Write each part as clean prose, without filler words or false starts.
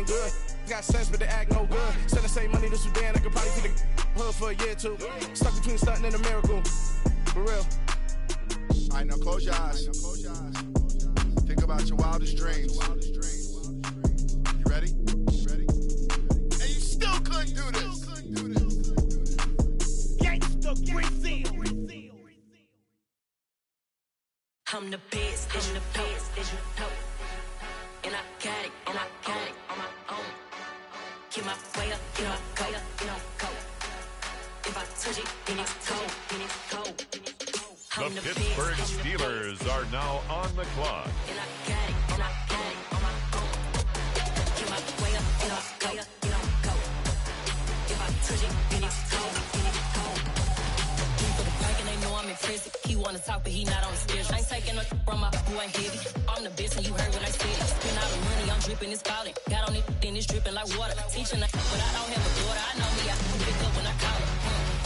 ain't good. Got sense, but they act no good. Send the same money to Sudan, I could probably feed the hood for a year or two. Stuck between stunting and a miracle. For real. Alright, now close your eyes. Think about your wildest dreams. You ready? And you still couldn't do this. Gangsta Brazil. I'm the best, I'm the best, as you know. And I got it on my own. Get my way up, get my go, go. If I touch it, then it's cold, The Pittsburgh Steelers are now on the clock. And I got it on my own. Get my way up, get my go, go. If I touch it, then it's cold, He for the crank and they know I'm impressive. He wanna talk, but he not on the stairs. I ain't taking a from my boy heavy. I'm the best and you heard what I said. Spend all the money, I'm dripping, it's falling. Got on it, then it's dripping like water. Teaching but I don't have a daughter. I know me, I can pick up when I call it.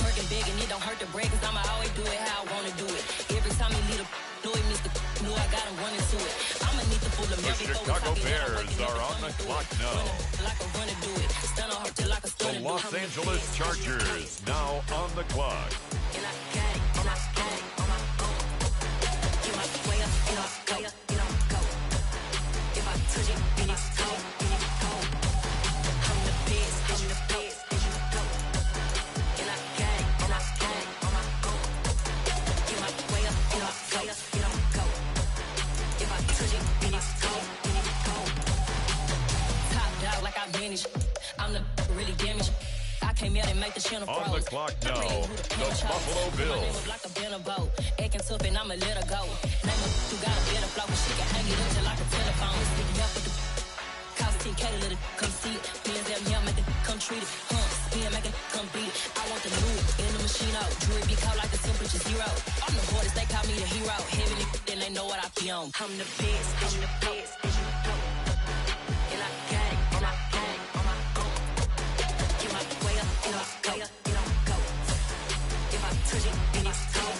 Working big and it don't hurt the break, cause I'ma always do it how I wanna do it. Every time he lead a know he missed the know I got him running to it. I'ma need to pull the The Chicago Bears are on the clock now. The Los Angeles Chargers now on the clock. And I got it, and I got it on my own. Get my way up, and I go, go. If I touch it, then it's cold, I'm the best, as you know. And I got it, and I got it on my own. Get my way up, and I go. If I touch it, then it's cold, Top dog like I manage. I'm the really damaged. I came out and make the channel froze. On the clock now, the Buffalo Bills. Like a banner boat. Acting tough and I'ma let her go. Name her who got a better flow, but she can hang it up just like a telephone. Sticking up with the cost 10K to let it come see it. Millions them here, make it come treat it. Spin, make it come beat it. I want the new in the machine out. Jewelry be cold like the temperature zero. I'm the hardest, they call me the hero. Heavy then they know what I be on. I'm the best, as you know. And I got it, and I got it on my own. Get my way up, and I go. If I touch it, then it's cold,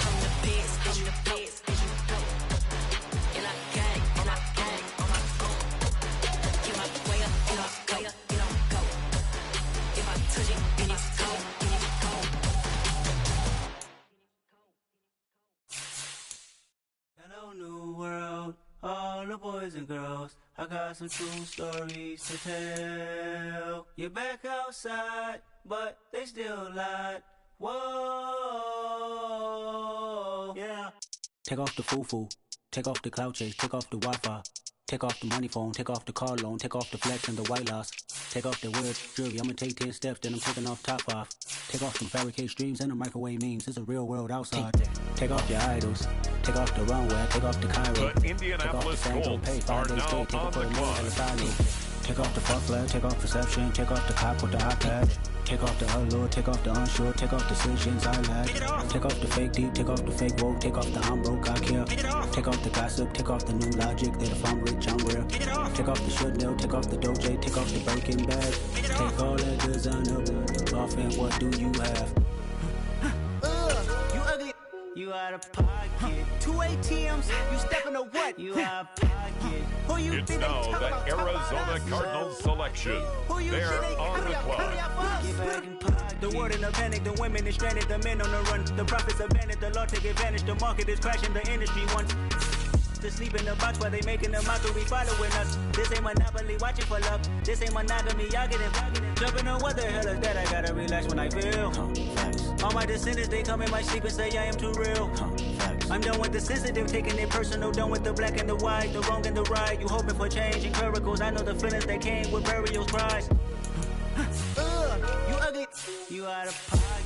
I'm the best, as you know. And I got it, and I got it on my own. Get my way up, and I go. If I touch it, then it's cold, Hello, new world, all the boys and girls. I got some true stories to tell. You're back outside, but they still lied. Whoa, yeah. Take off the foo-foo, take off the cloud chase, take off the Wi-Fi. Take off the money phone, take off the car loan, take off the flex and the white loss. Take off the weird jewelry, I'ma take 10 steps, then I'm taking off top off. Take off some fabricated streams and the microwave memes, it's a real world outside. Take off your idols, take off the runway, take off the Cairo. The Indianapolis Colts are now on the clock. Take off the fuck flag, take off perception, take off the cop with the iPad. Take off the allure, take off the unsure, take off decisions I lack. Take off the fake deep, take off the fake woke, take off the I'm broke, I care. Take off the gossip, take off the new logic that if I'm rich, I'm real. Take off the should know, take off the Doja, take off the Birkin bag. Take all that designer off and what do you have? You ugly. You out of pocket. 2 ATMs, you stepping to what? You out of pocket. Who you It's think now they talk the about Arizona us? Cardinals selection. Who you They're think they on the clock. The world in a panic, the women is stranded, the men on the run. The profits abandoned, the law take advantage. The market is crashing, the industry wants to sleep in the box while they making a mockery following us. This ain't Monopoly, watching for love. This ain't monogamy, y'all get it. Jumping on what the hell is that? I gotta relax when I feel. All my descendants, they come in my sleep and say I am too real. I'm done with the sensitive, taking it personal. Done with the black and the white, the wrong and the right. You hoping for change and miracles. I know the feelings that came with burials, cries. You ugly. You out of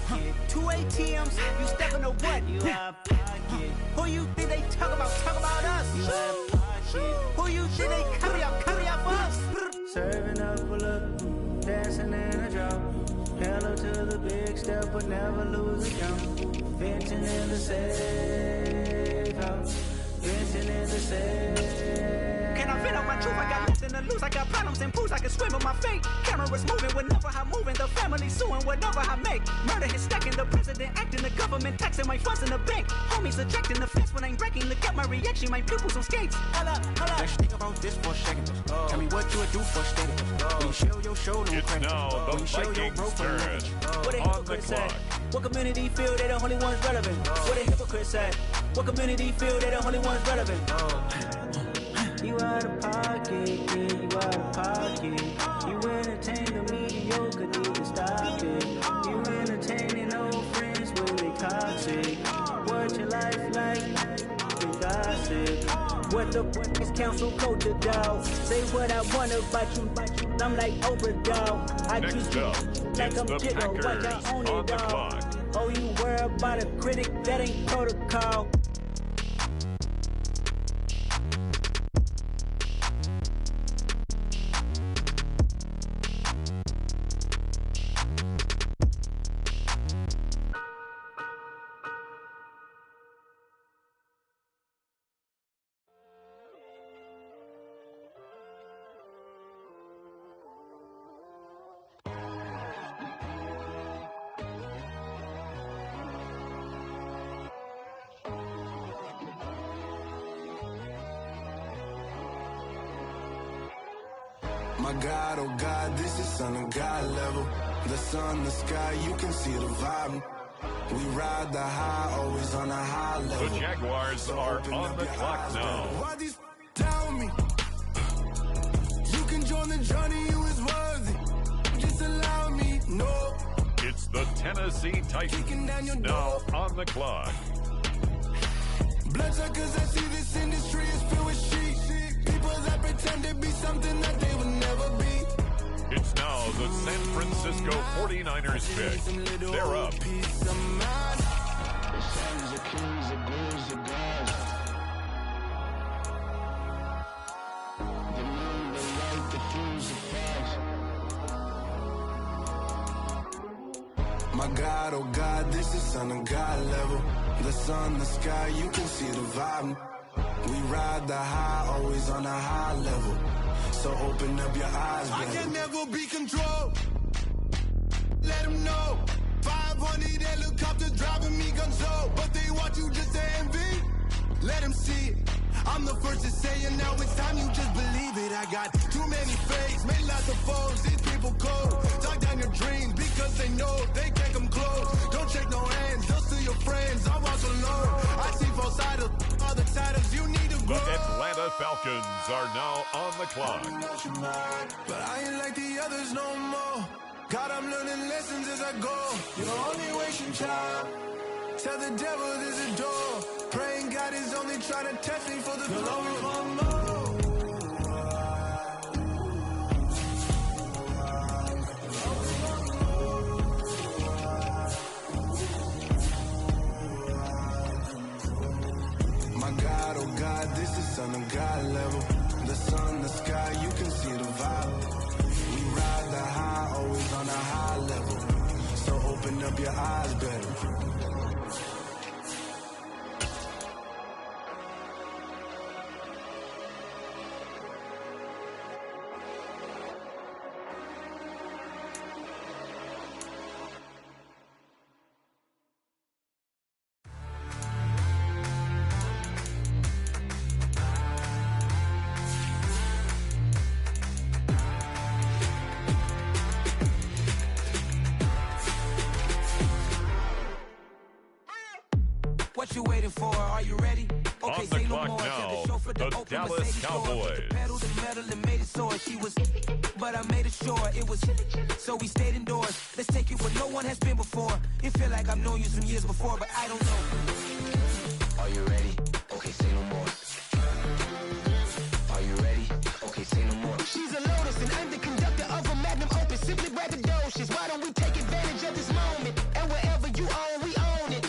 pocket. 2 ATMs, you stepping to what? You out of pocket. Who you think they talk about us? You out of pocket. Who you think they carry up for us? Serving up for love, dancing in a drop. Hello to the big step, but never lose a jump. Venting in the safe house. Venting in the safe. Can I vent out my truth? I got nothing to lose. I got problems and proves I can swim with my fate. Cameras moving whenever I'm moving. The family suing whatever I make. Murder is stacking, the president acting, the government taxing my funds in the bank. Homies ejecting the fence when I'm breaking. Look at my reaction, my pupils on skates. Holla, holla. Let's think about this for a second. Tell me what you would do for steady. When you show your show, no It's credit. now the When you show your Vikings bro for turn. knowledge. What a On the hypocrite said. clock. What community feel they the only ones relevant? What a hypocrite said. What community feel they the only ones relevant? You out of pocket, yeah, you out of pocket. You entertain the mediocre, need to stop it. You entertaining old friends when they toxic. What your life like? You gossip. What the is council culture, dog? Say what I want about you. I'm like Oprah, dog. I Next treat you up, like it's I'm the Jigga. Watch Packers I own on it, the dog. clock. Oh, you worry about a critic? That ain't protocol. My God, oh God, this is son of God level. The sun, the sky, you can see the vibe. We ride the high, always on a high level. The Jaguars are on the clock now. Why these tell me? You can join the journey, you is worthy. Just allow me, no. It's the Tennessee Kicking down your Titans now on the clock. Bloodsuckers, I see this industry is filled with sheep. People that pretend to be something that they will never be. It's now the San Francisco 49ers pick. They're up. Peace of mind. My God, oh God, this is son of God level. The sun, the sky, you can see the vibe. We ride the high, always on a high level. So open up your eyes, baby. I can never be controlled. Let them know. 500 helicopters driving me gonzo. But they want you just to envy. Let them see it. I'm the first to say it, now it's time you just believe it. I got too many fakes, made lots of foes. These people cold. Talk down your dreams because they know they can't come close. Don't shake no hands, just to your friends. I walk alone. I see both sides of all the titles you need to The grow. Atlanta Falcons are now on the clock. But I ain't like the others no more. God, I'm learning lessons as I go. You're only wasting time. Tell the devil there's a door. Praying God is only trying to test me for the glory for more. My God, oh God, this is son of God level. The sun, the sky, you can see the vibe. We ride the high, always on a high level. So open up your eyes, baby. What you waiting for? Are you ready? On the say no clock more. now, Tell the chauffeur to the open Dallas Mercedes door. Cowboys. Put the pedal to metal and made it soar. She was, but I made it sure it was. So we stayed indoors. Let's take it where no one has been before. It feel like I've known you some years before, but I don't know. Are you ready? Okay, say no more. Are you ready? Okay, say no more. She's a Lotus and I'm the conductor of a magnum opus. Simply braggadocious. Why don't we take advantage of this moment? And wherever you own, we own it.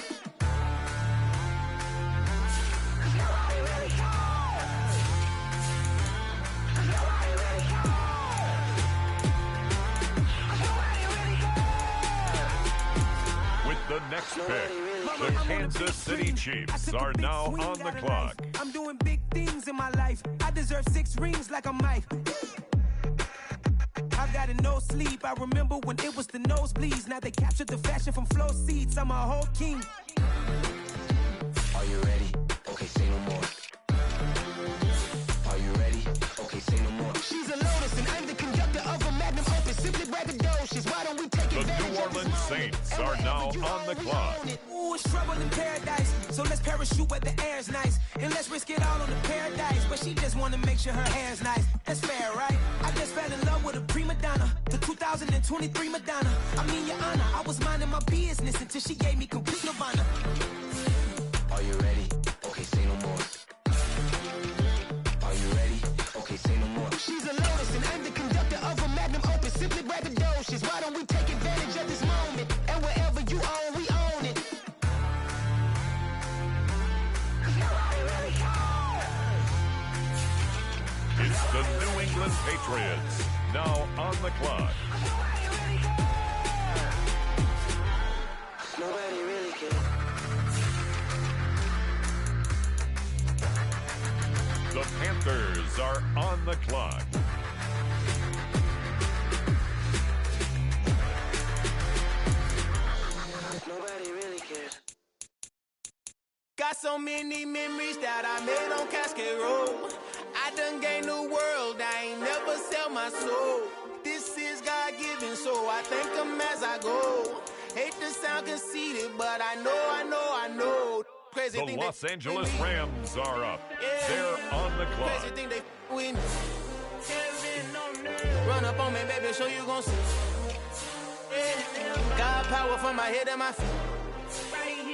With the next pick, the Kansas City Chiefs are now on the clock. I'm doing big things in my life. I deserve 6 rings like a Mike. no sleep. I remember when it was the nosebleeds. Now they captured the fashion from flow seats. I'm a whole king. Are you ready? Okay, say no more. Are you ready? Okay, say no more. She's a lotus and I'm the conductor of a magnum opus. Simply braggadocious. Why don't we take The advantage New of Orleans Saints are now on the clock. Ooh, it's trouble in paradise. So let's parachute where the air's nice. And let's risk it all on the paradise. But she just wanna make sure her hair's nice. That's fair, right? I just fell in love with a prima donna. The 2023 Madonna. I mean, your honor, I was minding my business until she gave me complete nirvana. Are you ready? Okay, say no more. Are you ready? Okay, say no more. She's a lotus and I'm the conductor of a magnum opus. Simply braggadocious. Why don't we take advantage of this moment? And wherever you own, we own it. It's the New England Patriots, now on the clock. Nobody really cares. The Panthers are on the clock. Nobody really cares. Got so many memories that I made on Cascade Road. I done gained the world, I ain't never sell my soul. This is God-given, so I thank him as I go. Hate to sound conceited, but I know. Crazy The thing Los Angeles Rams are up. They're on the clock. Crazy thing they with me. Run up on me, baby, show you gon' see. Yeah. God power from my head and my feet.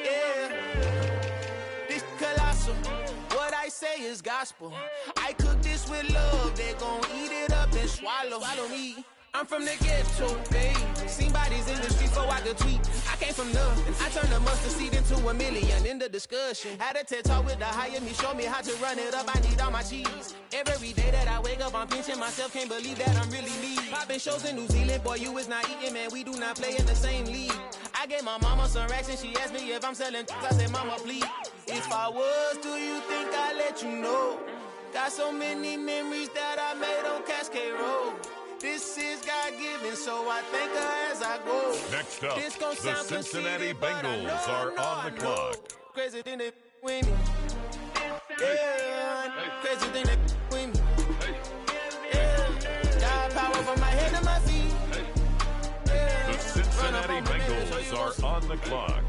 Yeah. This colossal. What I say is gospel. I cook this with love. They gon' eat it up and swallow me. I'm from the ghetto, babe. Seen bodies in the streets so I could tweet. I came from nothing. I turned a mustard seed into a million in the discussion. Had a TED talk with the higher me, show me how to run it up. I need all my cheese. Every day that I wake up, I'm pinching myself. Can't believe that I'm really me. Popping shows in New Zealand, boy, you is not eating, man. We do not play in the same league. I gave my mama some racks and she asked me if I'm selling. I said, mama, please. If I was, do you think I'd let you know? Got so many memories that I made on Cascade Road. This is God-given, so I thank her as I go. Next up, This gon' the sound Cincinnati conceited, but I Bengals know, are I on the know. clock. Crazy thing they with me. Yeah, crazy thing they with me. Yeah, God power from my head to my feet. Yeah. The Cincinnati Bengals are on the clock.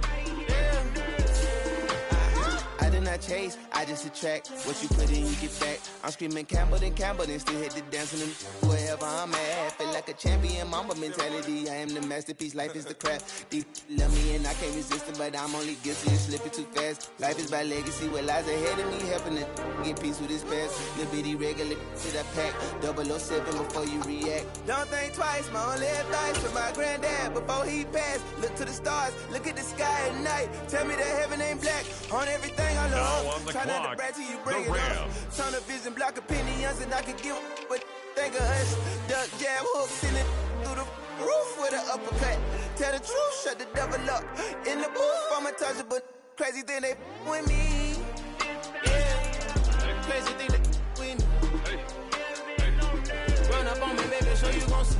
I do not chase, I just attract. What you put in, you get back. I'm screaming Campbell, then still hit the dancing and wherever I'm at. Feel like a champion, mamba mentality. I am the masterpiece, life is the craft. Deep love me and I can't resist it, but I'm only guilty of slipping too fast. Life is by legacy, what lies ahead of me, helping to get peace with his past. Little bitty regular shit I pack. 007 before you react. Don't think twice, my only advice for my granddad before he passed. Look to the stars, look at the sky at night. Tell me that heaven ain't black on everything I love. Now on the Try not to clock, brag till you bring the it Rams. up. Turn the vision, block opinions, and I can give what think of us. Duck, jab, hook, send it through the roof with an uppercut. Tell the truth, shut the devil up. In the booth, I'm untouchable. Crazy thing they with me. Yeah, crazy thing they with me. Run up on me, baby, show you gon' see.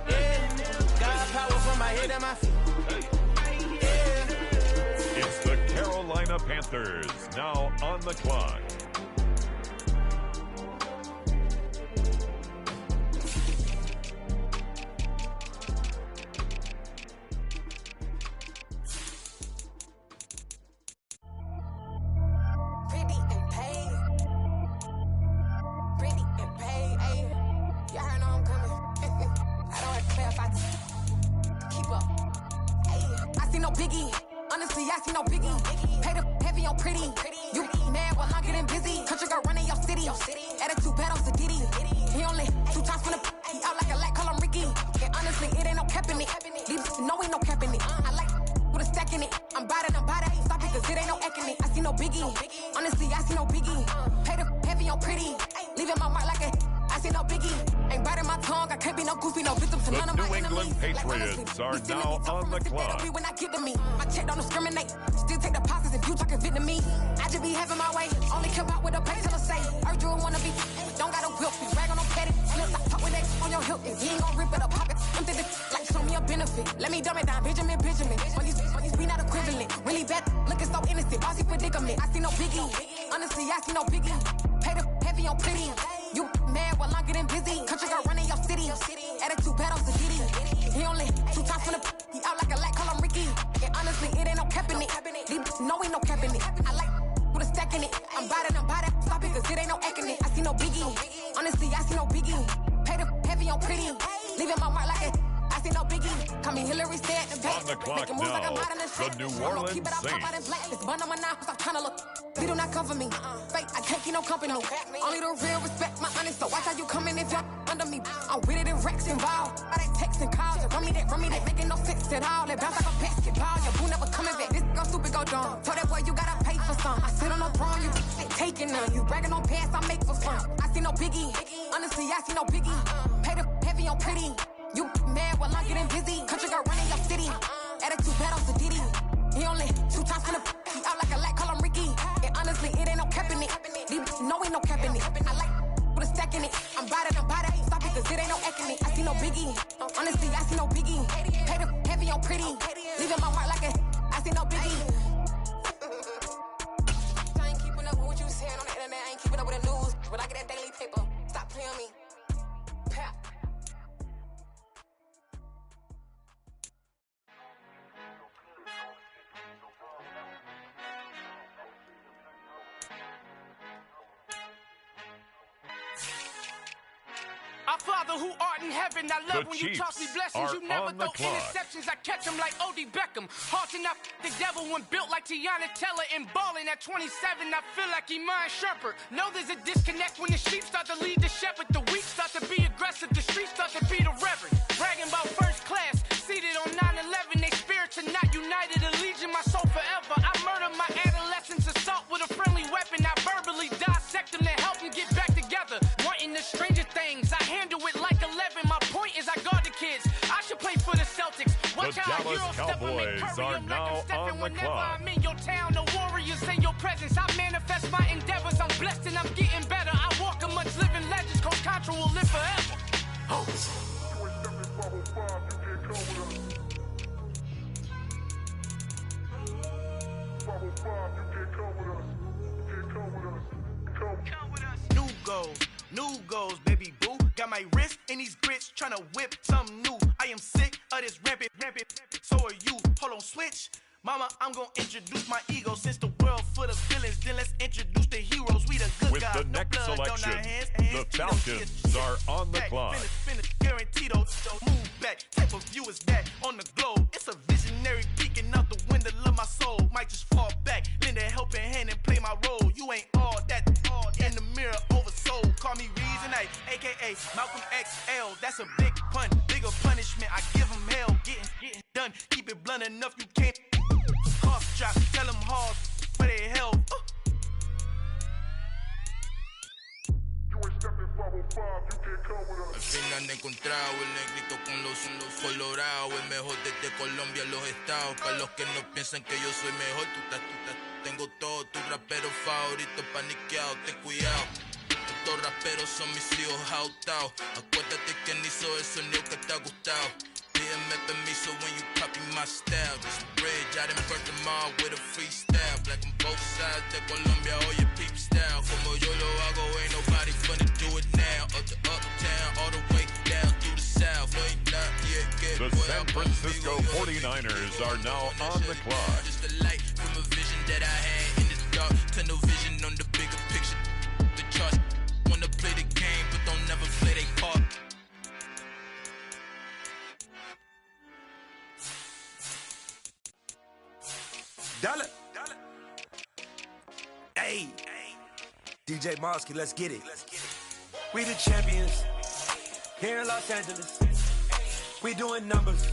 Yeah, God power from my head and my feet. It's the Carolina Panthers, now on the clock. Pretty and paid. Pretty and paid. Ayy, y'all heard I'm coming. I don't have to play if I keep up. Ayy, I see no biggie. Honestly, I see no biggie. Pay the heavy on pretty. You mad, well, I'm getting busy. Country girl running your city. Attitude bad on Sadiddy. He only 2 times from the he out like a lack, call him Ricky. And honestly, it ain't no cap in it. Leave no ain't no cap in it. I like with a stack in it. I'm bad it. Stop it, cause it ain't no acting it. I see no biggie. Honestly, I see no biggie. Pay the heavy on pretty. Leaving my mark like a I see no biggie. Ain't biting my tongue. I can't be no goofy, no victim to The none of my New enemies. England Patriots are now on the clock. When I get to me, my check don't discriminate. Still take deposits if you talking Vietnamese. I just be having my way. Only come out with a painkiller say. Urge you wanna be. Don't got a whip. Rag on no petty. Slip. I talk with X on your hip. If he ain't gon' benefit. Let me dumb it down, Benjamin. When these we not equivalent. Really bad, looking so innocent. Bossy predicament. I see no biggie. Honestly, I see no biggie. Pay the heavy on pretty. You mad while I'm getting busy. Country girl running your city. Attitude bad on Sadidi. He only 2 times from the he out like a light, call him Ricky. And honestly, it ain't no cap in it. No, ain't no cap in it. I like with a stack in it. I'm by that. Stop it, cause it ain't no acting it. I see no biggie. Honestly, I see no biggie. Pay the heavy on pretty. Leaving my mark like it. I see no biggie. Call me Hillary said the On the clock now, the New Orleans Saints. This bun on my knife, I'm trying to look. You do not cover me. Fake, I can't keep no company. Only the real respect my honest. So watch how you coming if you're under me. I'm with it in Rex involved. All that text and calls. Run me that making no sense at all. They bounce like a basketball. Your boo never coming back. This go stupid, go dumb. Told that boy you gotta pay for some. I sit on no throne, you taking none. You bragging on past, I make for fun. I see no biggie. Honestly, I see no biggie. Pay the heavy on pretty. You mad while I'm getting busy. Country girl running your city. Attitude bad on Sadidi. He only 2 times from the he out like a light, call him Ricky. And honestly, it ain't no cap in it. No, ain't no cap in it. I like with a stack in it. I'm by that. Stop it, cause it ain't no acting it. I see no biggie. Honestly, I see no biggie. Pay the heavy on pretty. Leaving my mark like it. I see no biggie. I ain't keeping up with what you saying on the internet. I ain't keeping up with the news. When I get that daily paper, stop playing me. Pap. Our Father who art in heaven, I love when you toss me blessings. You never throw interceptions. I catch them like Odie Beckham. Halting up the devil when built like Tiana Teller and balling at 27. I feel like Iman Shumpert. Know there's a disconnect when the sheep start to lead the shepherd. The weak start to be aggressive. The streets start to be the reverend. Bragging about first class, seated on 9/11. They spirits are not united. Allegiant my soul forever. I murder my adolescence, assault with a friendly weapon. I verbally dissect them to help them get back together. Wanting the stranger things, I handle it like 11. My point is I guard the kids. I should play for the Celtics. Watch The how Dallas Cowboys are now on the clock. I'm in your town, the Warriors in your presence. I manifest my endeavors. I'm blessed and I'm getting better. I walk amongst living legends. Coach Contra will live forever. Oh. New goals, baby boo. Got my wrist in these grits, tryna whip something new. I am sick of this rampant. So are you. Hold on, switch. Mama, I'm gonna introduce my ego. Since the world full of villains, then let's introduce the heroes. We the good With guys. the No next blood, selection, don't hands, the Falcons are on the clock. Finish, guaranteed. Move back. Type of view is that on the globe? It's a visionary peeking out the window of my soul. Might just fall back, lend a helping hand and play my role. You ain't all that. In the mirror, oversold. Call me Reason A, aka Malcolm XL. That's a big pun, bigger punishment. I give him hell, getting done. Keep it blunt enough, you can't. Cough drop, tell them hard for their health. Al fin han encontrado el negrito con los colorados, el mejor desde Colombia a los estados. Para los que no piensan que yo soy mejor, tengo todo, tu rapero favorito paniqueado, ten cuidado. Estos raperos son mis hijos adoptados. Acuérdate quién hizo el sonido que te ha gustado. Pídeme permiso when you copy my style. This bridge, I done burnt them all with a freestyle. Black on both sides de Colombia, oye peep style. Como yo lo hago, ain't nobody finna do it now. Up to uptown, all the way down through the south. The San Francisco 49ers are now on the clock. Just a light from a vision that I had in the dark. Tunnel vision on the bigger picture. The charts wanna play the game, but don't never play their part. Dollar. Hey. DJ Mosky, let's get it. We the champions here in Los Angeles. We doing numbers.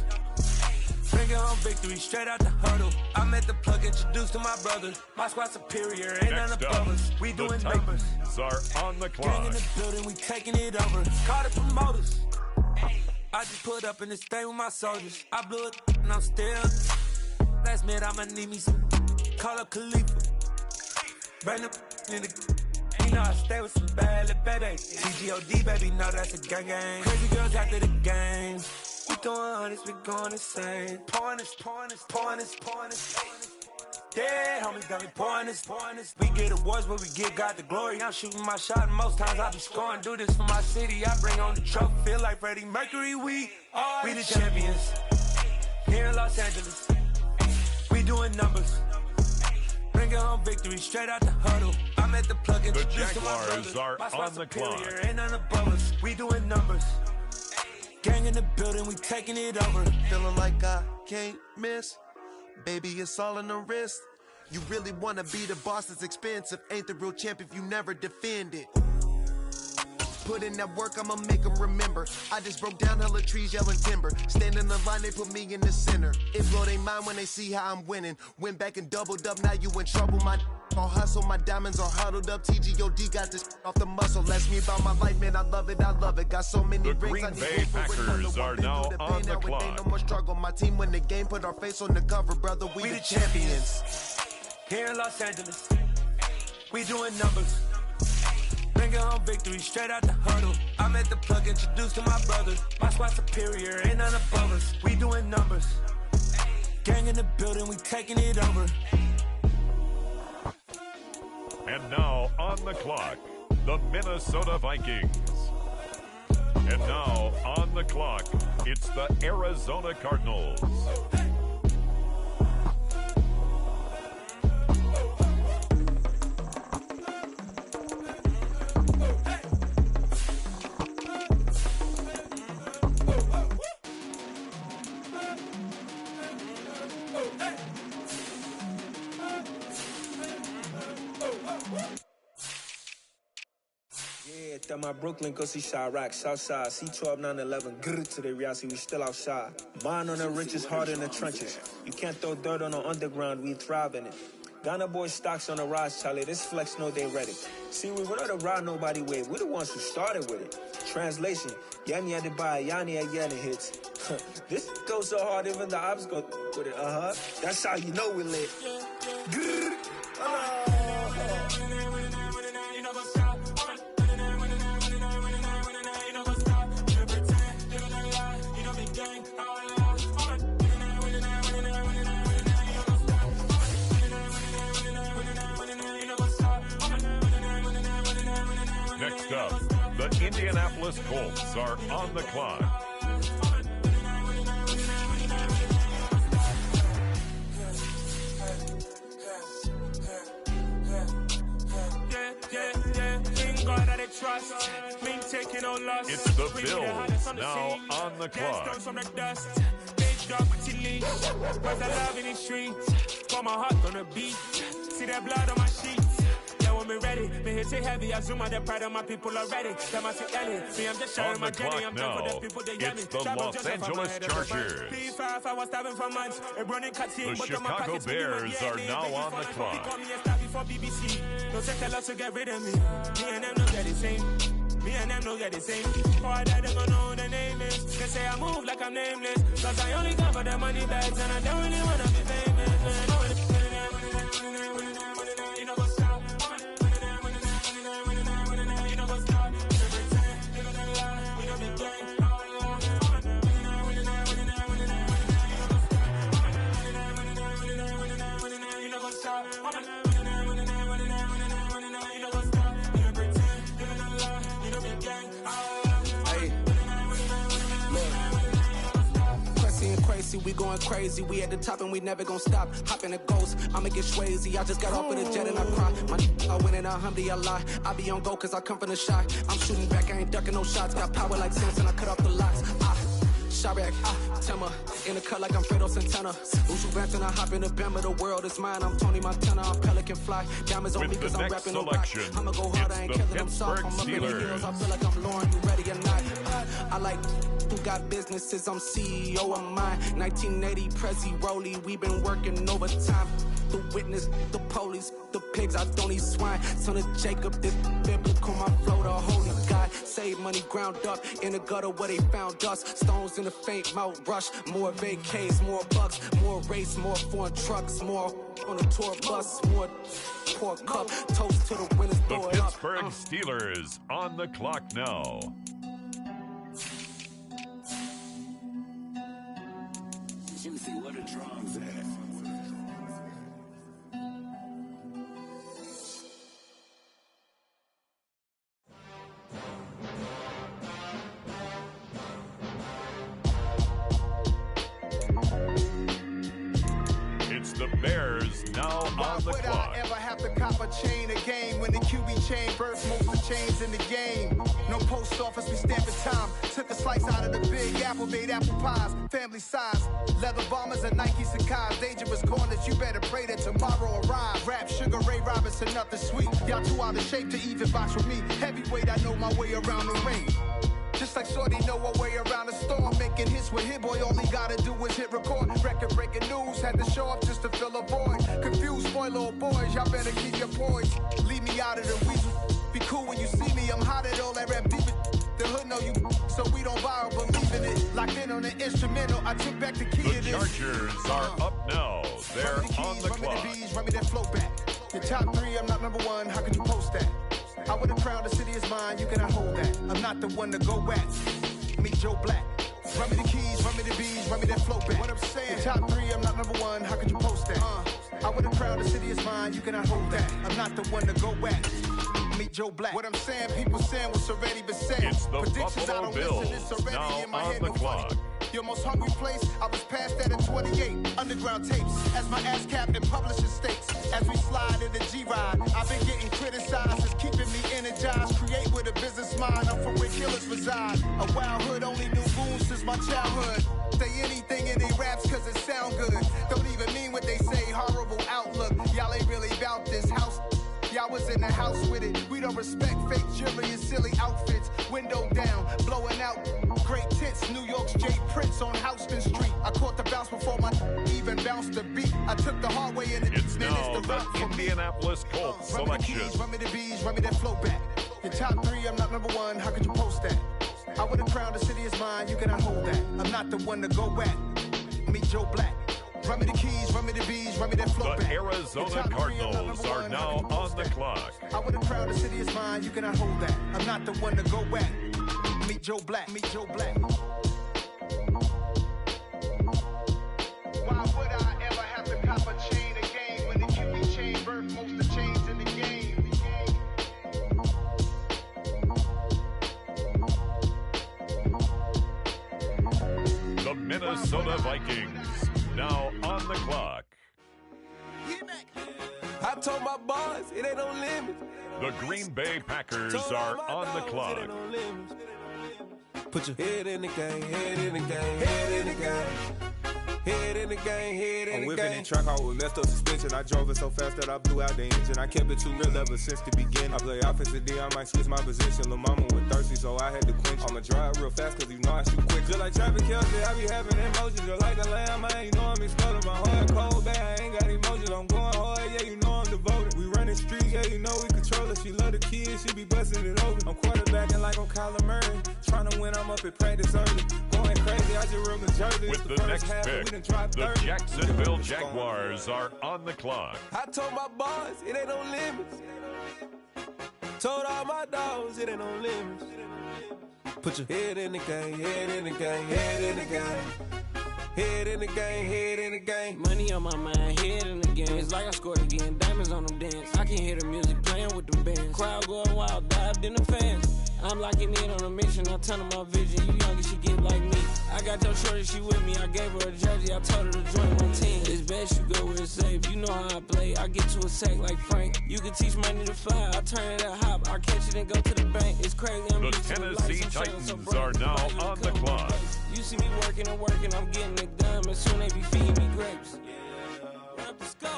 Bringing home victory straight out the huddle. I'm at the plug, introduced to my brother. My squad superior, ain't none above us. We doing numbers. Are on the Gang clock. in the building, we taking it over. Call the promoters. I just put up in this thing with my soldiers. I blew it and I'm still. Last minute I'ma need me some. Call up Khalifa. Bring the in the. You know I stay with some bad little baby. CGOD baby, know that's a gang gang. Crazy girls after the game. We doing hundreds, we going insane. Pointers. Yeah, homie got me pointers. We get awards, but we give God the glory. I'm shooting my shot, and most times I be scoring. Do this for my city, I bring on the trophy. Feel like Freddie Mercury, we the champions. Here in Los Angeles, we doing numbers. Bringing home victory straight out the huddle. I'm at the plug and the Jaguars are on the clock. Ain't none above us. We doing numbers. Gang in the building, we taking it over. Feeling like I can't miss. Baby, it's all in the wrist. You really wanna be the boss, it's expensive. Ain't the real champ if you never defend it. Put in that work, I'ma make them remember. I just broke down hella trees, yelling timber. Stand in the line, they put me in the center. It blow they mind when they see how I'm winning. Went back and doubled up, now you in trouble. My all hustle, my diamonds are huddled up. TGOD got this off the muscle. Ask me about my life, man, I love it. Got so many the rings, Green Bay Packers are now on the clock. Ain't no more struggle. My team win the game, put our face on the cover, brother. We the champions. Here in Los Angeles, we doing numbers. Bringing home victory straight out the huddle. I'm at the plug, introduced to my brothers. My squad superior, ain't none above us. We doing numbers. Gang in the building, we taking it over. And now on the clock, the Minnesota Vikings. And now on the clock, it's the Arizona Cardinals. That my Brooklyn, go see Chirac, Southside, C12, 911, grrr to the reality, we still outside. Mine on the richest, hard in the trenches. You can't throw dirt on the underground, we thrive in it. Ghana boys stocks on the rise, Charlie, this flex know they ready. See, we were not the ride nobody with, we're the ones who started with it. Translation, Yami had to buy, Yanni again it hits. This goes so hard, even the ops go with it, That's how you know we lit. Grrr. Next up, the Indianapolis Colts are on the clock. It's the Bills now on the clock. Where's the love in the streets? Put my heart on the beat. See that blood on my sheets. Yeah, when we ready, me hit it heavy. I zoom out the pride of my people already. Them I see Ellie. Me, I'm just sharing my journey. I'm done for the people they get me. It's the Los Angeles Chargers. P5, I was starving for months. The Chicago Bears are now on the clock. No tell us to get rid of me. Me and them no get the same. Me and them no get the same. Or that they gon' know the name is. They say I move like I'm nameless. Cause I only come for the money bags. And I don't really wanna be famous, man. We going crazy, we at the top and we never gon' stop. Hop in the ghost, I'ma get swayzy. I just got off of the jet and I cry. I win in a Humvee, I lie. I be on go cause I come from the shot. I'm shooting back, I ain't ducking no shots. Got power like Samson, I cut off the locks. Chirac, Tema, in the cut like I'm Fredo Santana. Usu Banton, I hop in the Bama, the world is mine. I'm Tony Montana, I'm Pelican Fly. Diamonds on me cause I'm rapping no rock. I'ma go hard, I ain't killing them soft. I'm up in the hills, I feel like I'm Lauren, you ready or not? I like who got businesses, I'm CEO of mine. 1980 Prezi Rolly, we been working overtime. The witness, the police, the pigs, I don't eat swine. Son of Jacob, this biblical, my flow, the holy God. Save money ground up in the gutter where they found us. Stones in the faint mouth rush. More vacays, more bucks, more race, more foreign trucks, more on a tour bus, more pork cup. Toast to the winners, the throw Pittsburgh it up. Steelers on the clock now. See where the drums at. It's the Bears now on the clock. I ever have to cop a chain again when the QB chain births most of the chains in the game? No post office, we stamping time. Took a slice out of the big apple, made apple pies, family size. Leather bombers and Nike Sacai's. Dangerous corners, you better pray that tomorrow arrives. Rap, Sugar Ray Robinson, nothing sweet. Y'all too out of shape to even box with me. Heavyweight, I know my way around the ring. Just like Shorty know her way around the storm. Making hits with Hit Boy, all he gotta do is hit record. Record breaking news, had to show up just to fill a void. Confused boy, little boys, y'all better keep your poise. Leave me out of the weasel. Be cool when you see me, I'm hot at all that rap deep. The hood know you, so we don't borrow, believe in it. Locked in on the instrumental, I took back the key The of this. Chargers are up now. They're on the Run me clock. the bees, run me that flow back. Your top three, I'm not number one, how could you post that? I would have crowned the city is mine, you cannot hold that. I'm not the one to go at. Meet Joe Black. Run me the keys, run me the bees, run me that flow back. What I'm saying, your top three, I'm not number one, how could you post that? I would have crowned the city is mine, you cannot hold that. I'm not the one to go at. Meet Joe Black. What I'm saying, people saying what's already been said. It's the Predictions, Buffalo I don't listen, it's Bills already now in my on head. the No clock. funny. Your most hungry place, I was past that at 28. Underground tapes, as my ass captain publishing states. As we slide in the G-Ride, I've been getting criticized. It's keeping me energized. Create with a business mind, I'm from where killers reside. A wild hood, only knew goons since my childhood. Say anything in they raps cause it sound good. Don't even mean what they say, horrible outlook. Y'all ain't really about this house. Y'all was in the house with it. We don't respect fake jewelry and silly outfits. Window down, blowing out great tits. New York's J. Prince on Houston Street. I caught the bounce before my even bounced the beat. I took the hard way in it. It's now the Indianapolis Colts selection. Run me the bees, run me that flow back. Your top three, I'm not number one, how could you post that? I would have crowned the city is mine, you cannot hold that. I'm not the one to go at. Meet Joe Black. Run me the keys, run me the bees, run me that flow The back. Arizona Cardinals are now on the clock. I would have crowned the city is mine, you cannot hold that. I'm not the one to go at. Meet Joe Black, meet Joe Black. Why would I ever have to cop a chain again when the QB chain birthed most of the chains in the game? The Minnesota Vikings now on the clock. I told my boys it ain't no limit. The Green Bay Packers are on the clock. Put your head in the game, head in the game, head in the game. Head in the game, head in the game. I'm whipping the track out with messed up suspension. I drove it so fast that I blew out the engine. I kept it too real ever since the beginning. I play offensive D, I might switch my position. Lil' mama was thirsty, so I had to quench. I'ma drive real fast, cause you know I shoot quick. Just like Travis Kelce, I be having emotions. Just like a lamb, I ain't know I'm exploding. My heart cold, bad, I ain't got emotions. I'm going hard, yeah, you know I'm devoted. We running streets, yeah, you know we control it. She love the kids, she be busting it over. I'm quarterbacking like I'm Kyler Murray. Trying to win, I'm up at practice early. Going crazy, I just rub the jersey. With the next pick, the Jacksonville Jaguars are on the clock. I told my boys it ain't no limits. Told all my dogs it ain't no limits. Put your head in the game, head in the game, head in the game. Head in the game, head in the game. Money on my mind, head in the game. It's like I scored again, diamonds on them dance. I can hear the music playing with them bands. Crowd going wild, dived in the fans. I'm locking in on a mission, I turn my vision. You young and she get like me. I got your shorty, she with me. I gave her a jersey, I told her to join my team. It's best you go where it's safe. You know how I play, I get to a sack like Frank. You can teach money to fly, I turn it at hop. I catch it and go to the bank. It's crazy, I'm The used to Tennessee lights, I'm Titans shining so are now on the clock. You see me working and working, I'm getting it done. As soon they be feeding me grapes.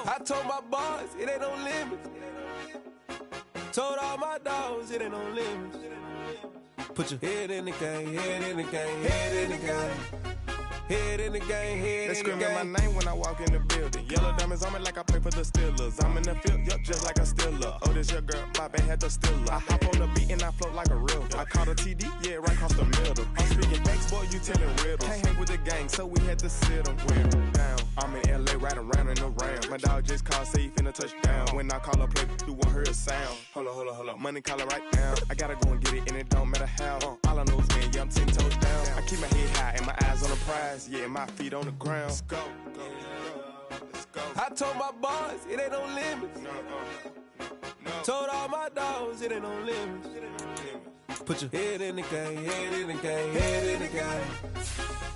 I told my boys it ain't no limits. Told all my dogs it ain't no limits. Put your head in the game, head in the game, head in the game. Head in the game, head they in the game. They screaming my name when I walk in the building. Yellow diamonds on me like I play for the Steelers. I'm in the field, yup, just like a Steeler. Oh, this your girl, my bad had the Steeler. I hop on the beat and I float like a real. I caught a TD, yeah, right across the middle. I'm speaking thanks, boy, you telling riddles. Can't hang with the gang, so we had to sit them down. I'm in LA, riding around in the Rams. My dog just called, say he finna touch down. When I call a play, you won't hear a sound. Hold up, money caller right now. I gotta go and get it, and it don't matter how. All I know is, man, yeah, I'm 10 toes down. I keep my head high and my eyes on the prize, yeah, my feet on the ground. Let's go. I told my boys, it ain't no limits. Told all my dogs, it ain't no limits. Put your head in the game, head in the game, head in the game.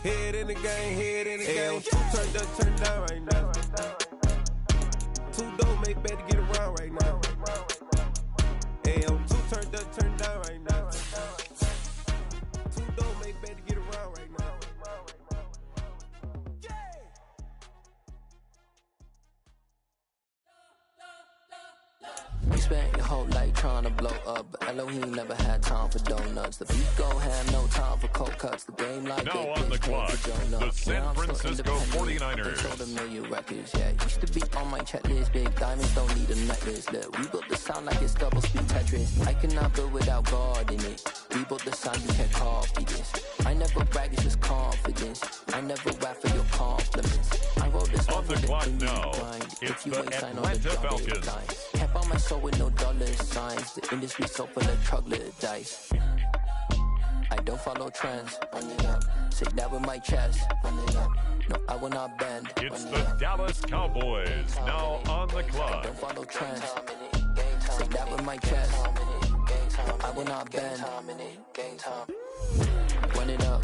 Head in the game, head in the game. Two turn down right now. Two dope make better get around right now. Two turn down right now. Two dope make better get around right now. You spent your whole life trying to blow up, but Elohim never had time for donuts. The beat go have no time for cold cuts. The game like now on the clock, the San Francisco 49ers. Sold a million records, yeah. Used to be on my checklist. Big diamonds don't need a necklace. Look, we built the sound like it's double speed Tetris. I cannot build without God in it. We built the sound, you can't copy this. I never brag, it's just confidence. I never rap for your compliments. I wrote this on the clock now. It's the Atlanta Falcons. Can't buy my soul with no dollar signs. The industry so full of troglodytes. I don't follow trends. Run it up. Say that with my chest. Run it up. No, I will not bend. It's the Dallas Cowboys now on the clock. I don't follow trends. Say that with my chest. I will not bend. Run it up. Run it up.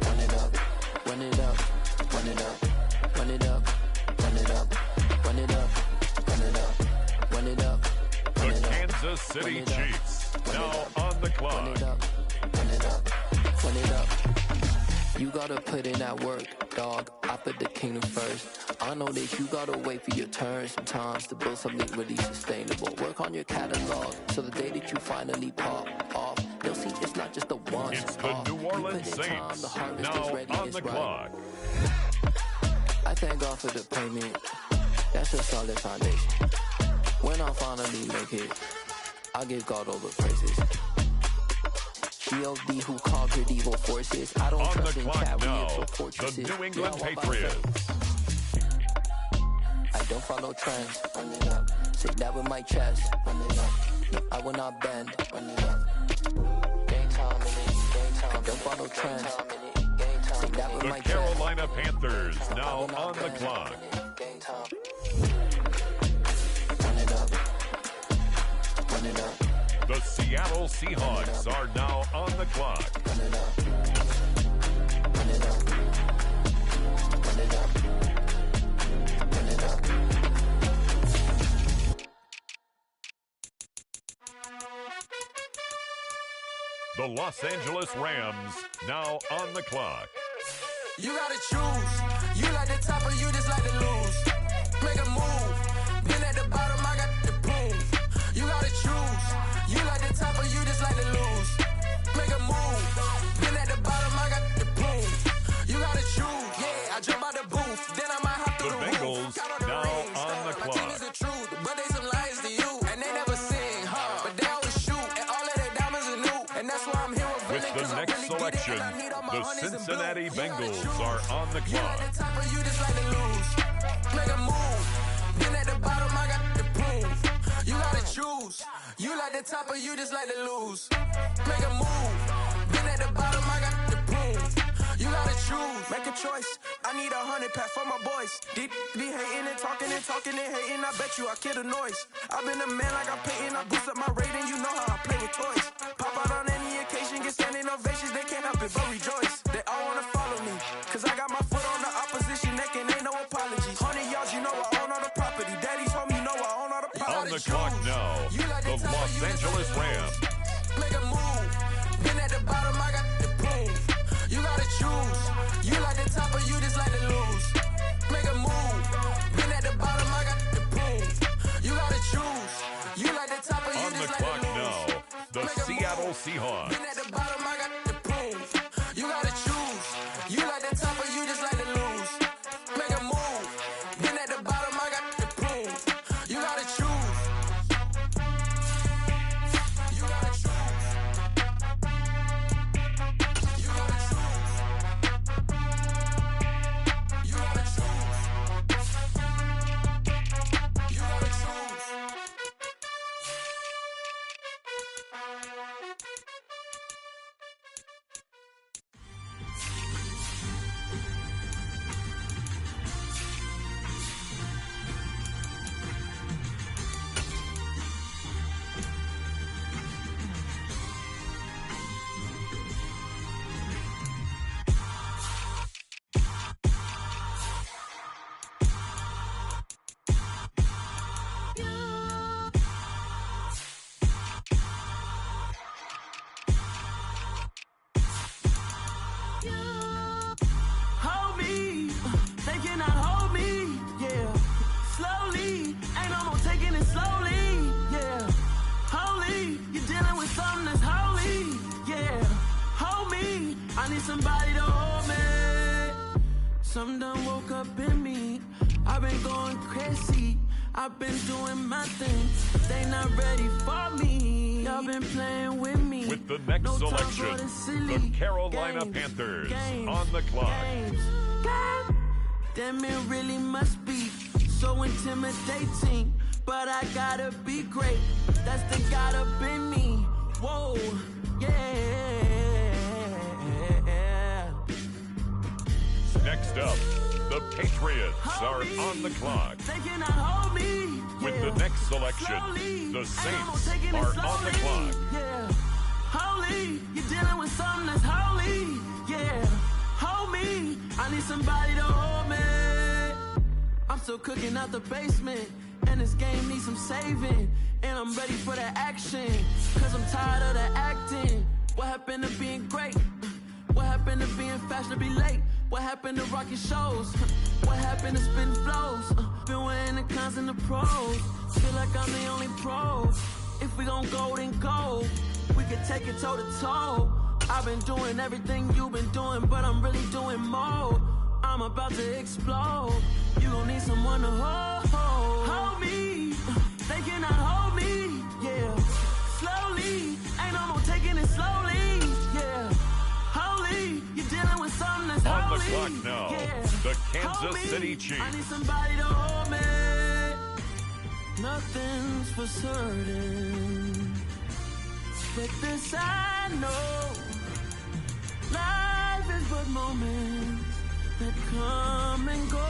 Run it up. Run it up. Run it up. Run it up. Run it up. Run it up. Run it up. The Kansas City Chiefs now on the clock. Run it up. Run it up. Run it up. You gotta put in that work, dog. I put the kingdom first. I know that you gotta wait for your turn sometimes to build something really sustainable. Work on your catalog so the day that you finally pop off, they'll see it's not just a once. It's the New Orleans Saints now on the clock. I thank God for the payment. That's a solid foundation. When I finally make it, I give God all the praises. G.O.D. who conquered evil forces. I don't trust in chariots or fortresses. The New England Patriots. I don't follow trends. Run it up. Say that with my chest. Run it up. No, I will not bend. Run it up. Game time in it. Game time. I don't follow trends. Say that with my chest. The Carolina Panthers now on the clock. Game time. Run it up. Run it up. The Seattle Seahawks are now on the clock. Run it up. Run it up. Run it up. Run it up. The Los Angeles Rams now on the clock. You gotta choose. You like the top or you just like to lose. Make a move. Been at the bottom, I got the proof. You gotta choose. You like the top or you just like to lose. Make a move. Been at the bottom, I got the proof. You gotta choose. Yeah, I jump out the booth. Then I might hop through the Bengals now on the clock. My team is the truth, but they some liars to you. And they never sing, but they always shoot. And all of their diamonds are new. And that's why I'm here with With the next selection, the Cincinnati Bengals are on the You clock. like the top or you just like to lose. Make a move. Been at the bottom, I got the proof. You gotta choose. You like the top or you just like to lose. Make a move. Been at the bottom, I got the proof. You gotta choose. Make a choice. I need 100 pack for my boys. Deep be hating and talking and hating. I bet you I kill the noise. I've been a man like I'm painting. I boost up my rating. You know how I play with toys. Pop out on any occasion, get standing ovations. They can't help it but rejoice. They all wanna follow me. Cause I got my foot on the opposition neck and ain't no apologies. 100 yards, you know I own all the property. Daddy's home, you know I own all the property. On the clock now, the Los Angeles Rams. Make a move. Been at the bottom, I got the proof. You gotta choose. You like the top or you just like to lose. Make a move. Been at the bottom, I got the proof. You gotta choose. You like the top or you On the just like clock to lose. now, the Seattle Seahawks. Been at the bottom, I got the proof. You gotta choose. You like the top or you just like to lose. Make a move. Been at the bottom, I got the proof. You gotta choose. You gotta choose. You gotta choose. You gotta choose. You gotta choose. slowly, yeah. Holy, you're dealing with something that's holy, yeah. Hold me, I need somebody to hold me. Something done woke up in me. I've been going crazy. I've been doing my thing. They not ready for me. Y'all been playing with me. With the next selection, the Carolina Panthers on the clock. God damn, it really must be so intimidating. But I gotta be great. That's the God up in me. Whoa, yeah. Next up, the Patriots are on the clock. They cannot hold me. With the next selection, the Saints are on the clock. Yeah. Holy, you're dealing with something that's holy. Yeah. Hold me. I need somebody to hold me. I'm still cooking out the basement. And this game needs some saving. And I'm ready for the action. Cause I'm tired of the acting. What happened to being great? What happened to being fashionably late? What happened to rocking shows? What happened to spitting flows? Been wearing the cons and the pros. Feel like I'm the only pro. If we gon' go, then go. We could take it toe to toe. I've been doing everything you've been doing, but I'm really doing more. I'm about to explode. You gon' need someone to hold me. They cannot hold me. Yeah. Slowly. Ain't no more taking it slowly. Yeah. Holy. You're dealing with something that's on holy. The clock now. Yeah. The Kansas City Chiefs. I need somebody to hold me. Nothing's for certain, but this I know. Life is but moments that come and go.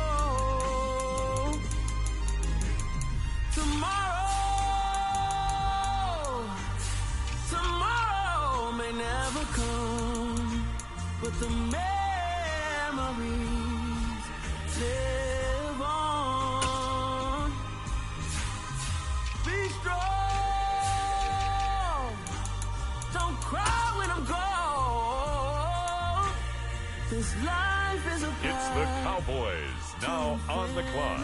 Tomorrow may never come, but the memories live on. Be strong, don't cry when I'm gone. This life is a It's the Cowboys now on the clock.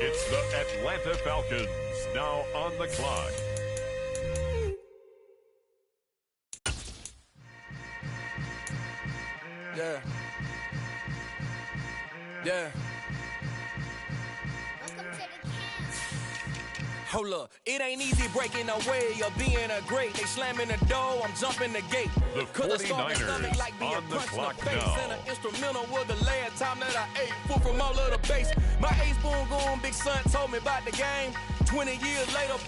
It's the Atlanta Falcons now on the clock. Yeah. Yeah. Hold up, it ain't easy breaking away or being a great. They slamming the door, I'm jumping the gate. The 49ers like being on the punched clock in the face. now. And an instrumental was the last time that I ate food from all of the bass. My ace boom goon, big son told me about the game. 20 years later,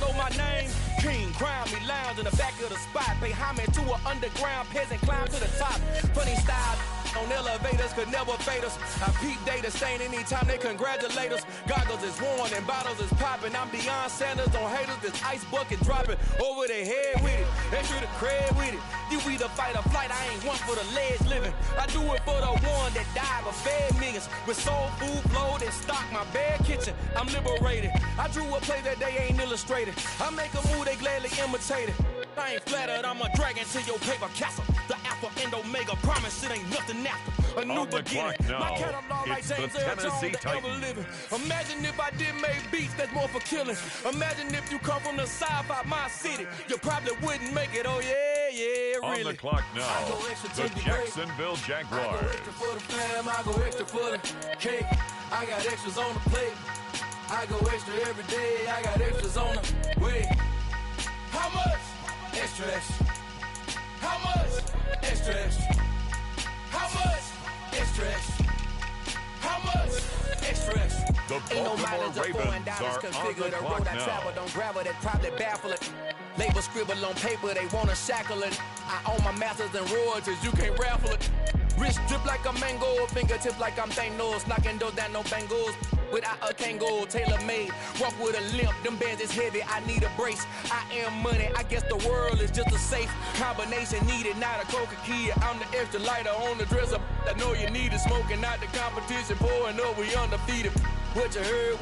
know my name. King, crown me, lounge in the back of the spot. Pay homage to an underground peasant, climb to the top. Funny style on elevators could never fade us. I peep data stain anytime they congratulate us. Goggles is worn and bottles is popping. I'm Deion Sanders on haters, this ice bucket dropping over their head with it. Extra the cred with it. You either fight or flight, I ain't one for the ledge living. I do it for the one that died but fed millions. With soul food flowed and stocked my bad kitchen. I'm liberated. I drew a play that they ain't illustrated. I make a move, they gladly imitate it. I ain't flattered, I'm a dragon to your paper castle. The Alpha and Omega, promise it ain't nothing after. A new beginning. My catalog like James Earl Jones, the ever living. Imagine if I did make beats that's more for killing. Imagine if you come from the sci-fi, my city. You probably wouldn't make it, oh yeah, yeah, really. On the clock now, the Jacksonville Jaguars. I go extra for the fam, I go extra for the cake. I got extras on the plate. I go extra every day, I got extras on the way. How much? Extra, extra. How much? Extra, extra. How much? Extra, extra. How much? Extra, extra. The Baltimore Ravens are on the clock now. Travel, don't gravel, that probably baffle it. Label scribble on paper, they wanna shackle it. I own my masters and royalties, you can't raffle it. Wrist drip like a mango, fingertips like I'm Thanos, knocking those down no bangles. Without a Kangol, tailor-made, walk with a limp, them bands is heavy, I need a brace. I am money, I guess the world is just a safe combination needed, not a coca key. I'm the extra lighter on the dresser, I know you need it, smoking out the competition, pouring up, we undefeated. What you heard,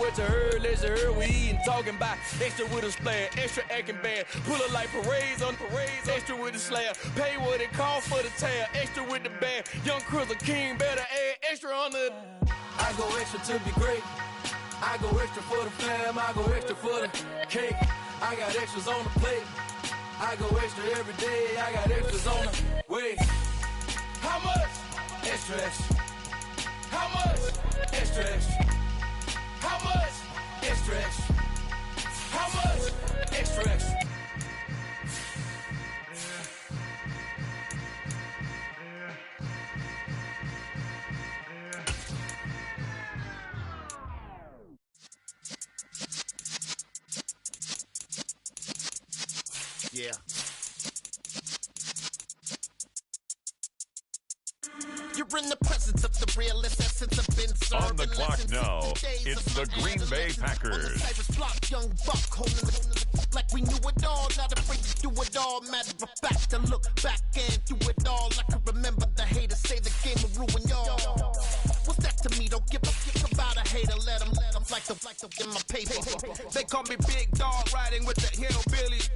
let's hear we eatin', talking about extra with a splash, extra acting bad, pull it like parades on parades, extra with the slab, pay what it costs for the tab, extra with the band, young Chris a king, better add extra on the. I go extra to be great. I go extra for the fam, I go extra for the cake. I got extras on the plate. I go extra every day, I got extras on the way. How much? Extra, extra. How much? Extra, extra. How much? Extra, extra. How much? Extra, extra. Yeah. You're in the presence of the realest essence of been served. On the clock now, it's the Green Bay Packers. Block, young buck, holding the like we knew it all. Now to bring you do it all. Matter of fact, to look back and do it all. I can remember the haters say the game will ruin y'all. What's that to me? Don't give a fuck about a hater. Let them like the in my paper. They call me Big Dog, riding with the hillbillies.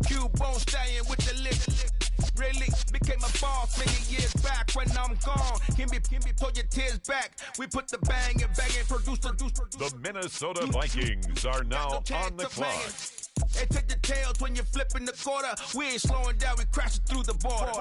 Cubone staying with the lick. Really became a boss many years back. When I'm gone, can be pull your tears back. We put the bang and produce. The Minnesota Vikings are now on the clock. They take the tails when you're flipping the quarter. We ain't slowing down, we crashing through the border.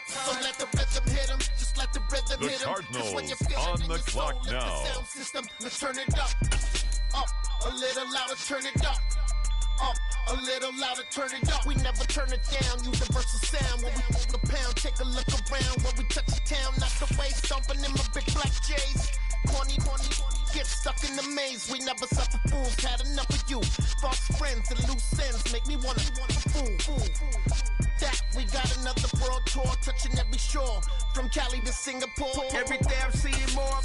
So let the rhythm hit 'em, just let the rhythm hit 'em. Cardinals when you feel on it in the your clock soul, now. Let the sound system, let's turn it up a little louder, turn it up a little louder, turn it up. We never turn it down, universal sound. When we move the pound, take a look around. When we touch the town, knock the way, stomping in my big black J's. Corny, get stuck in the maze. We never suffer fools, had enough of you. False friends and loose ends make me wanna fool. That we got another world tour, touching every shore, from Cali to Singapore. Every day I'm seeing more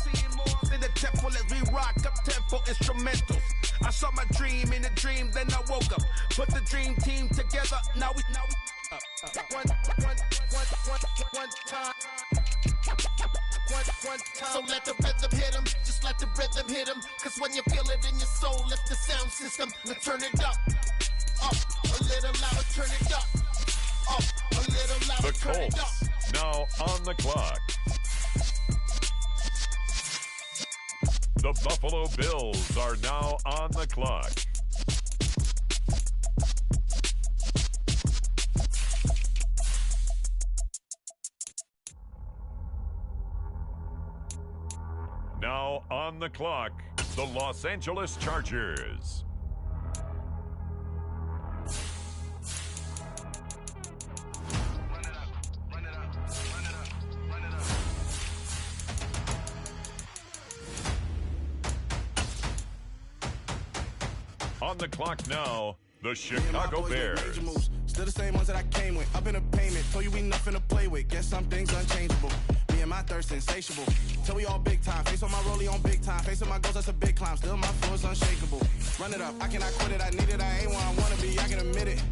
in the temple as we rock up tempo instrumentals. I saw my dream in a dream, then I woke up. Put the dream team together. Now we one time. So let the rhythm hit 'em, just let the rhythm hit 'em. Cause when you feel it in your soul, lift the sound system, let's turn it up a little louder, turn it up a little louder, The turn it up. Colts now on the clock. The Buffalo Bills are now on the clock. Now on the clock, the Los Angeles Chargers. On the clock now, the Chicago Bears. Still the same ones that I came with. Up in a payment, told you we nothing to play with. Guess some things unchangeable. Me and my thirst insatiable. Till we all big time. Face on my rollie on big time. Facing my goals, that's a big climb. Still my flow is unshakable. Run it up, I cannot quit it. I need it, I ain't where I wanna be. I can admit it.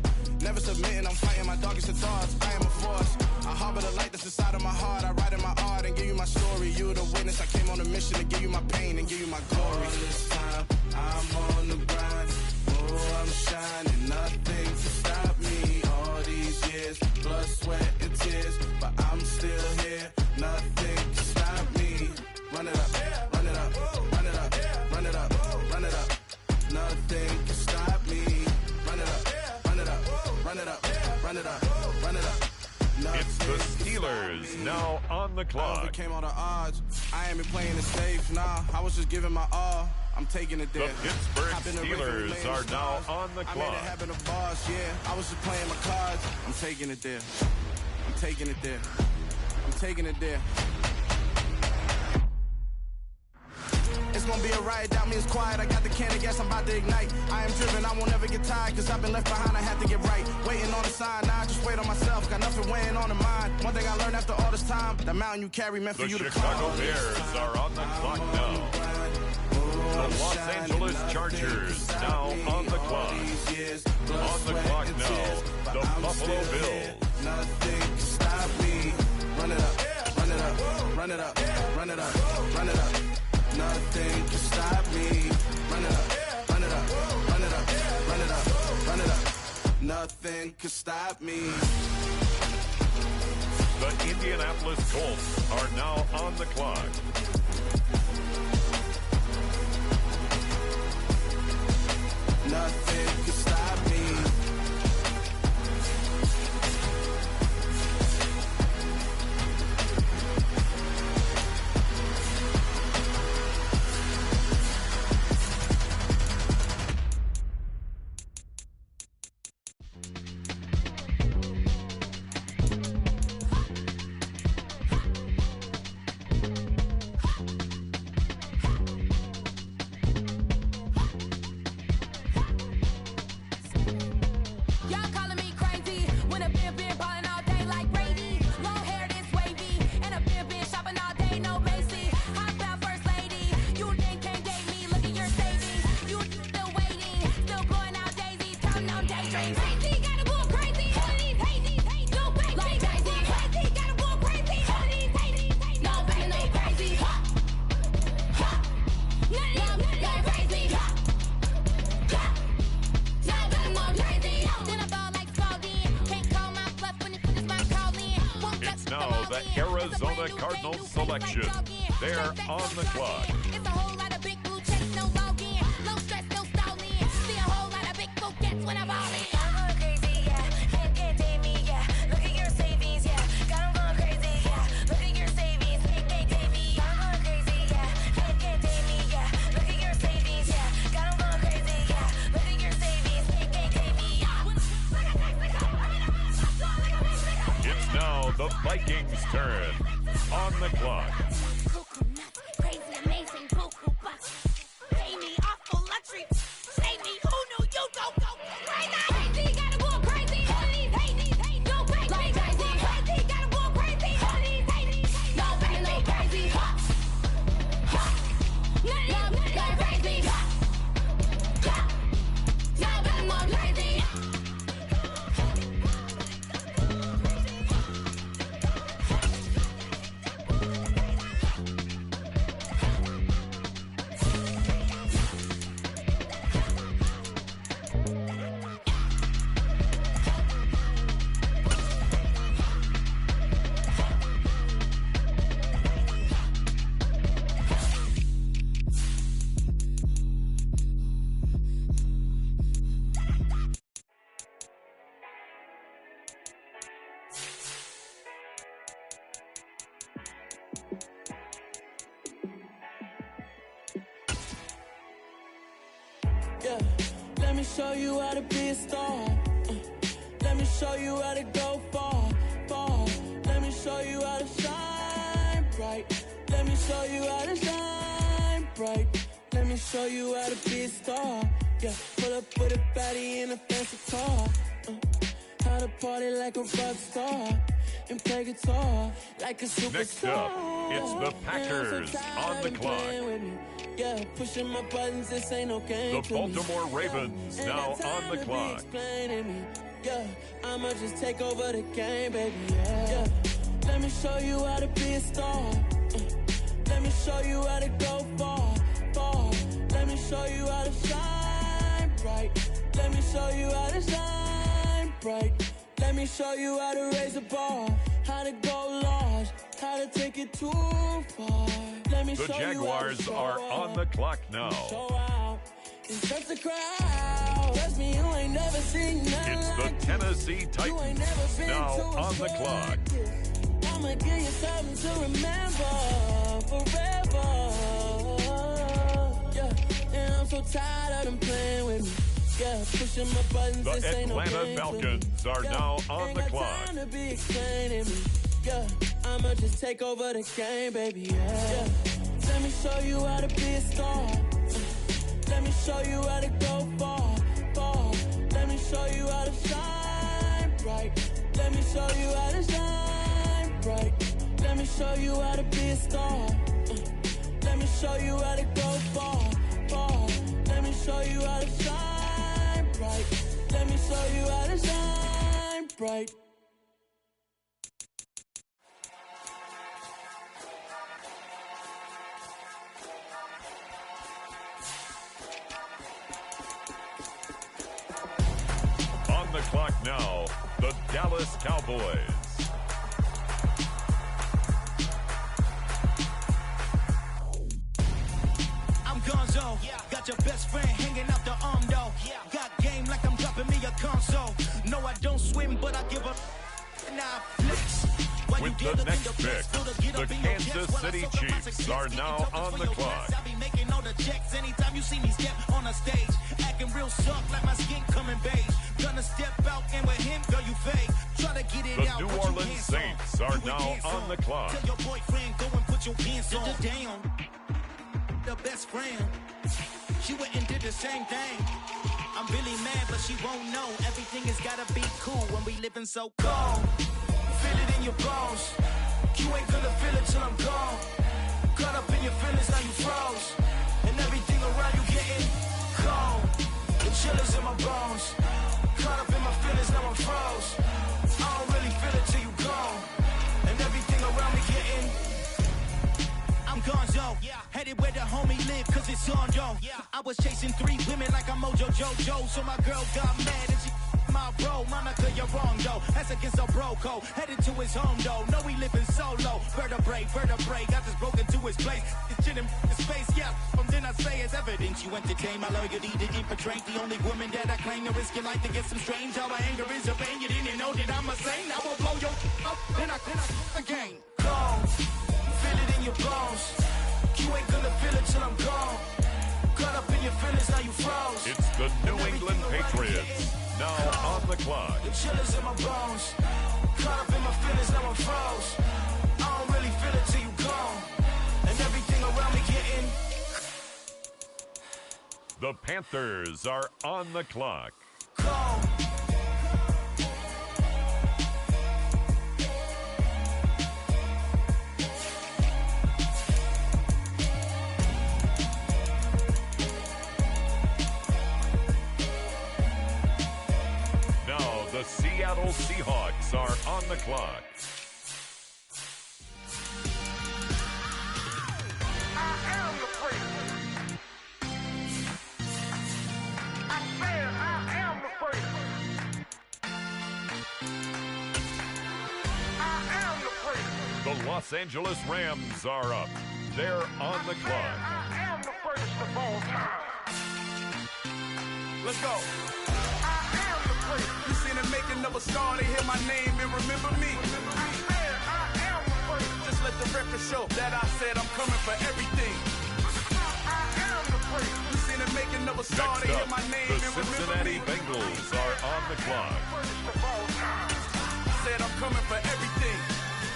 Never submitting, I'm fighting my darkest of thoughts. I am a force. I harbor the light that's inside of my heart. I write in my art and give you my story. You the witness. I came on a mission to give you my pain and give you my glory. All this time, I'm on the grind. Oh, I'm shining. Nothing to stop me. All these years, blood, sweat, and tears. But I'm still here. Nothing can stop me. Run it up, run it up, run it up, run it up, run it up. Nothing can stop me. Run it up, run it up, run it up, run it up, run it up. It's the Steelers now on the I clock. overcame all the odds. I ain't been playing it safe, nah. I was just giving my all. I'm taking it there. The Pittsburgh I've been a Steelers regular are now stars. on the I made clock. it happen to boss, yeah. I was just playing my cards. I'm taking it there. I'm taking it there. I'm taking it there. It's gonna be a riot, doubt me it's quiet. I got the can of gas, I'm about to ignite. I am driven, I won't never get tired, cause I've been left behind, I have to get right. Waiting on the sign, now I just wait on myself. Got nothing weighing on the mind. One thing I learned after all this time, the mountain you carry meant for The you to Chicago climb. Bears are on the clock now. The Los Angeles Chargers now on the clock. On the clock now, the Buffalo Bills. Nothing can stop me. Run it up, run it up, run it up, run it up, run it up. Nothing can stop me. Run it up, run it up, run it up, run it up, run it up. Nothing Nothing could stop me. The Indianapolis Colts are now on the clock. Nothing could stop me. Arizona Cardinals selection. They're on the clock. It's a whole lot of big blue checks, no login. No stress, no stalling. See a whole lot of big blue gets when I'm all in. I'm going crazy, yeah. Can't get me, yeah. Look at your savings, yeah. Got 'em going crazy, yeah. Look at your savings, can't get me. I'm going crazy, yeah. Can't get me, yeah. Look at your savings, yeah. Got 'em going crazy, yeah. Look at your savings, can't get me. It's now the Vikings' turn. On the clock. Crazy, amazing, buku bucks. Pay me awful luxury. Save me, who knew you don't go crazy? Gotta go crazy. Hate, go crazy. Like crazy, gotta go crazy. Hate, no crazy. Go crazy. Yeah, let me show you how to be a star. Let me show you how to go far, far. Let me show you how to shine bright. Let me show you how to shine bright. Let me show you how to be a star. Yeah, pull up with a baddie in a fancy car. How to party like a rock star and play guitar like a superstar. Next up, it's the Packers on the clock. Yeah, pushing my buttons, this ain't no game. The Baltimore Ravens now on the clock. Yeah, I'ma just take over the game, baby. Yeah, let me show you how to be a star. Let me show you how to go far, far. Let me show you how to shine bright. Let me show you how to shine bright. Let me show you how to raise the bar, how to go large, how to take it too far. Let me the show Jaguars you are on the clock now. Show out and touch the crowd. Trust me, you ain't never seen nothing. It's the Tennessee Titans now on the clock. I'ma give you something to remember forever. Yeah, and I'm so tired of them playing with me. Yeah, pushing my buttons. The this ain't no Atlanta game Falcons are now on the clock. Time to be explaining me. Yeah, I'ma just take over the game, baby. Yeah, let me show you how to be a star. Let me show you how to go far, far. Let me show you how to shine bright. Let me show you how to shine bright. Let me show you how to be a star. Let me show you how to go far, far. Let me show you how to shine bright. Let me show you how to shine bright. On the clock now, the Dallas Cowboys. I'm Gonzo, got your best friend hanging out the arm though. Got game like I'm dropping me a console. No, I don't swim, but I give up. Nah, flex. With the next pick, the Kansas City Chiefs are now on the clock. I be making all the checks anytime you see me step on a stage. Acting real soft like my skin coming beige. Gonna step out and with him, girl, you fake. Try to get it out. The New Orleans Saints are now on the clock. Tell your boyfriend, go and put your pants on. Damn, the best friend. She went and did the same thing. I'm really mad, but she won't know. Everything has gotta be cool when we living so cold. Feel it in your bones. You ain't gonna feel it till I'm gone. Caught up in your feelings, now you froze. And everything around you getting cold. The chillers in my bones. Caught up in my feelings, now I'm froze. I don't really feel it till you gone. And everything around me getting I'm Gonzo, headed where the homie live, cause it's on, yo. I was chasing 3 women like I'm Mojo Jojo, so my girl got mad and she my bro. Monica, you're wrong, though. That's against our bro code. Headed to his home, though. No, he living solo. Vertebrae, got this broken to his place. It's chilling his face, yeah. From then I say it's evidence. You entertain my loyalty to infiltrate. The only woman that I claim to risk your life to get some strange. How my anger is a pain. You didn't know that I'm a saint. I will blow your up, then I again. Gone. Feel it in your bones. You ain't gonna feel it till I'm gone. Caught up in your feelings, now you froze. It's the New England Patriots. Now on the clock. The chillers in my bones. Caught up in my feelings, now I'm froze. I don't really feel it till you gone. And everything around me getting. The Panthers are on the clock. Gone. The Seattle Seahawks are on the clock. I am the freak. I said I am the freak. I am the freak. The Los Angeles Rams are up. They're on the clock. I am the greatest of all time. Let's go. You seen the making of a star, they hear my name and remember me. Just let the record show that I said I'm coming for everything. You seen the making of a star, they hear my name and remember me. The Cincinnati Bengals are on the clock. I said I'm coming for everything.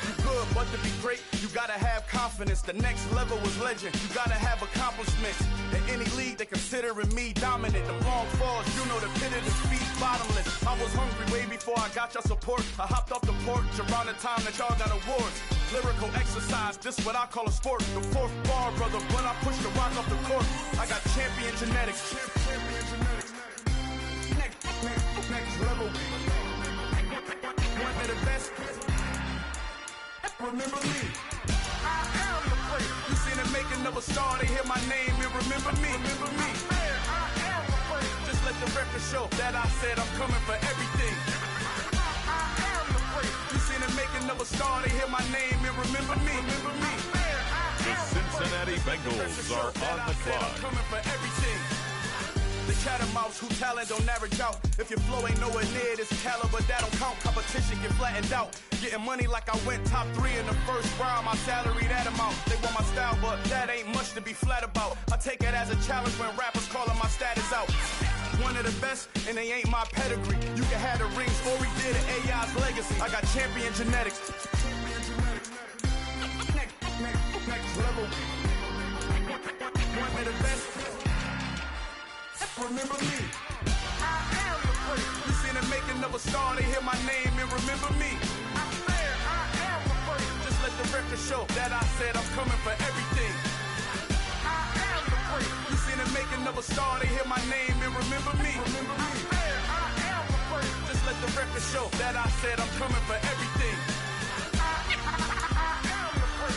You good, but to be great, you gotta have confidence. The next level was legend. You gotta have accomplishments. In any league, they considering me dominant. The long falls, you know the pit of defeat, bottomless. I was hungry way before I got your support. I hopped off the porch around the time that y'all got awards. Lyrical exercise, this what I call a sport. The fourth bar, brother, when I push the rock off the court. I got champion genetics. Next level. One of the best. Remember me. I am the place. You seen the making of a star, they hear my name and remember me. Remember me. I am the place. Just let the record show that I said I'm coming for everything. I am the place. You seen the making of a star, they hear my name and remember me. Remember me. The Cincinnati Bengals are on the clock. I'm coming for everything. The catamounts who talent don't average out. If your flow ain't nowhere near this caliber, that don't count. Competition get flattened out. Getting money like I went top 3 in the first round. My salary that amount. They want my style, but that ain't much to be flat about. I take it as a challenge when rappers calling my status out. One of the best, and they ain't my pedigree. You can have the rings, or we did it, AI's legacy. I got champion genetics. Next level. One of the best. Remember me. I am the place. You seen the making of a star, they hear my name and remember me. I said I am the place. Just let the record show that I said I'm coming for everything. I am the place. You seen the making of a star, they hear my name and remember me. Remember me. I said I am the place. Just let the record show that I said I'm coming for everything. I am the place.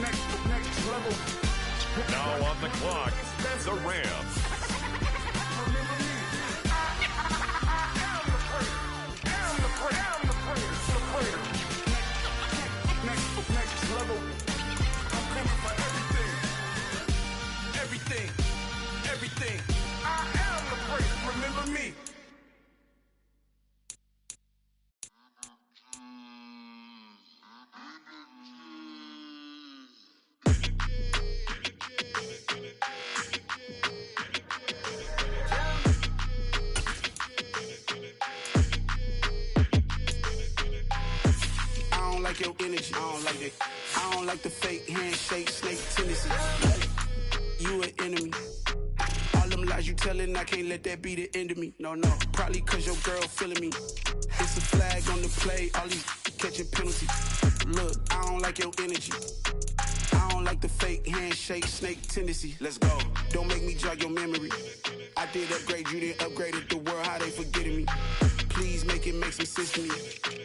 Next level. Now on the clock, the Rams. I am the place. I don't like that. I don't like the fake handshake, snake tendency. You an enemy. All them lies you telling, I can't let that be the end of me. No, probably cause your girl feeling me. It's a flag on the play, all these catching penalties. Look, I don't like your energy. I don't like the fake handshake, snake tendency. Let's go. Don't make me jog your memory. I did upgrade, you didn't upgrade it. The world, how they forgetting me. Please make it make some sense to me.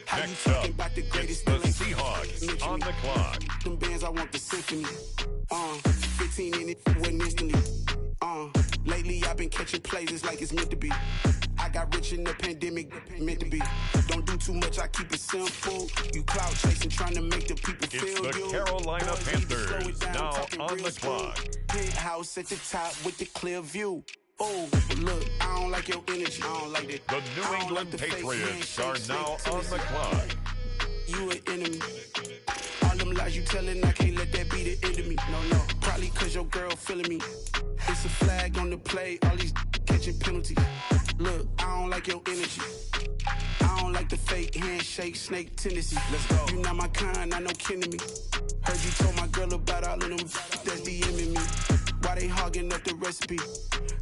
How Next you talking about the greatest? The Seahawks on the clock. Them bands, I want the symphony. 15 in it, wasn't instantly. Lately I've been catching plays, it's like it's meant to be. I got rich in the pandemic, meant to be. Don't do too much, I keep it simple. You clout chasing, trying to make the people feel it's the you. Carolina Panthers now on the clock. Penthouse at the top with the clear view. Oh, look, I don't like your energy. I don't like that. The New England Patriots are now on the clock. You an enemy. All them lies you telling, I can't let that be the end of me. No, probably cause your girl feeling me. It's a flag on the play, all these catching penalties. Look, I don't like your energy. I don't like the fake handshake, snake tendency. Let's go. You not my kind, I know kin to me. Heard you told my girl about all of them that's DMing me. Why they hogging up the recipe?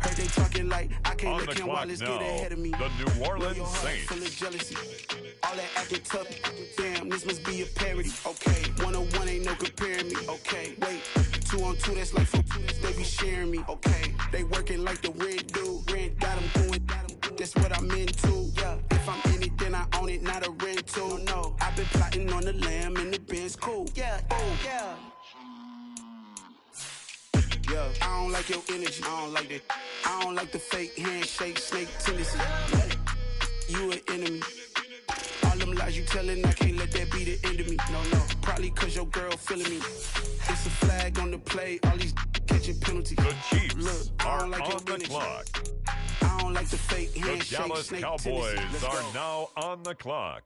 Heard they talking like I can't on let Ken clock Wallace now, get ahead of me. The New Orleans your heart Saints. full of jealousy. All that acting tough. Damn, this must be a parody. Okay, 101 ain't no comparing me. Okay, wait, 2-on-2 that's like 4-2. They be sharing me. Okay, they working like the red dude. Rent got them going. That's what I'm into. Yeah, if I'm in it, then I own it, not a rental. No, I've been plotting on the lamb and the Benz cool. Yeah, yeah. Yeah, I don't like your energy. I don't like that. I don't like the fake handshake, snake tendency. You an enemy. All them lies you telling, I can't let that be the end of me. No, probably cause your girl feeling me. It's a flag on the play, all these catching penalties. The Chiefs look, I don't like on your the energy. clock. I don't like the fake The handshake, Dallas snake Cowboys tendency. are now on the clock.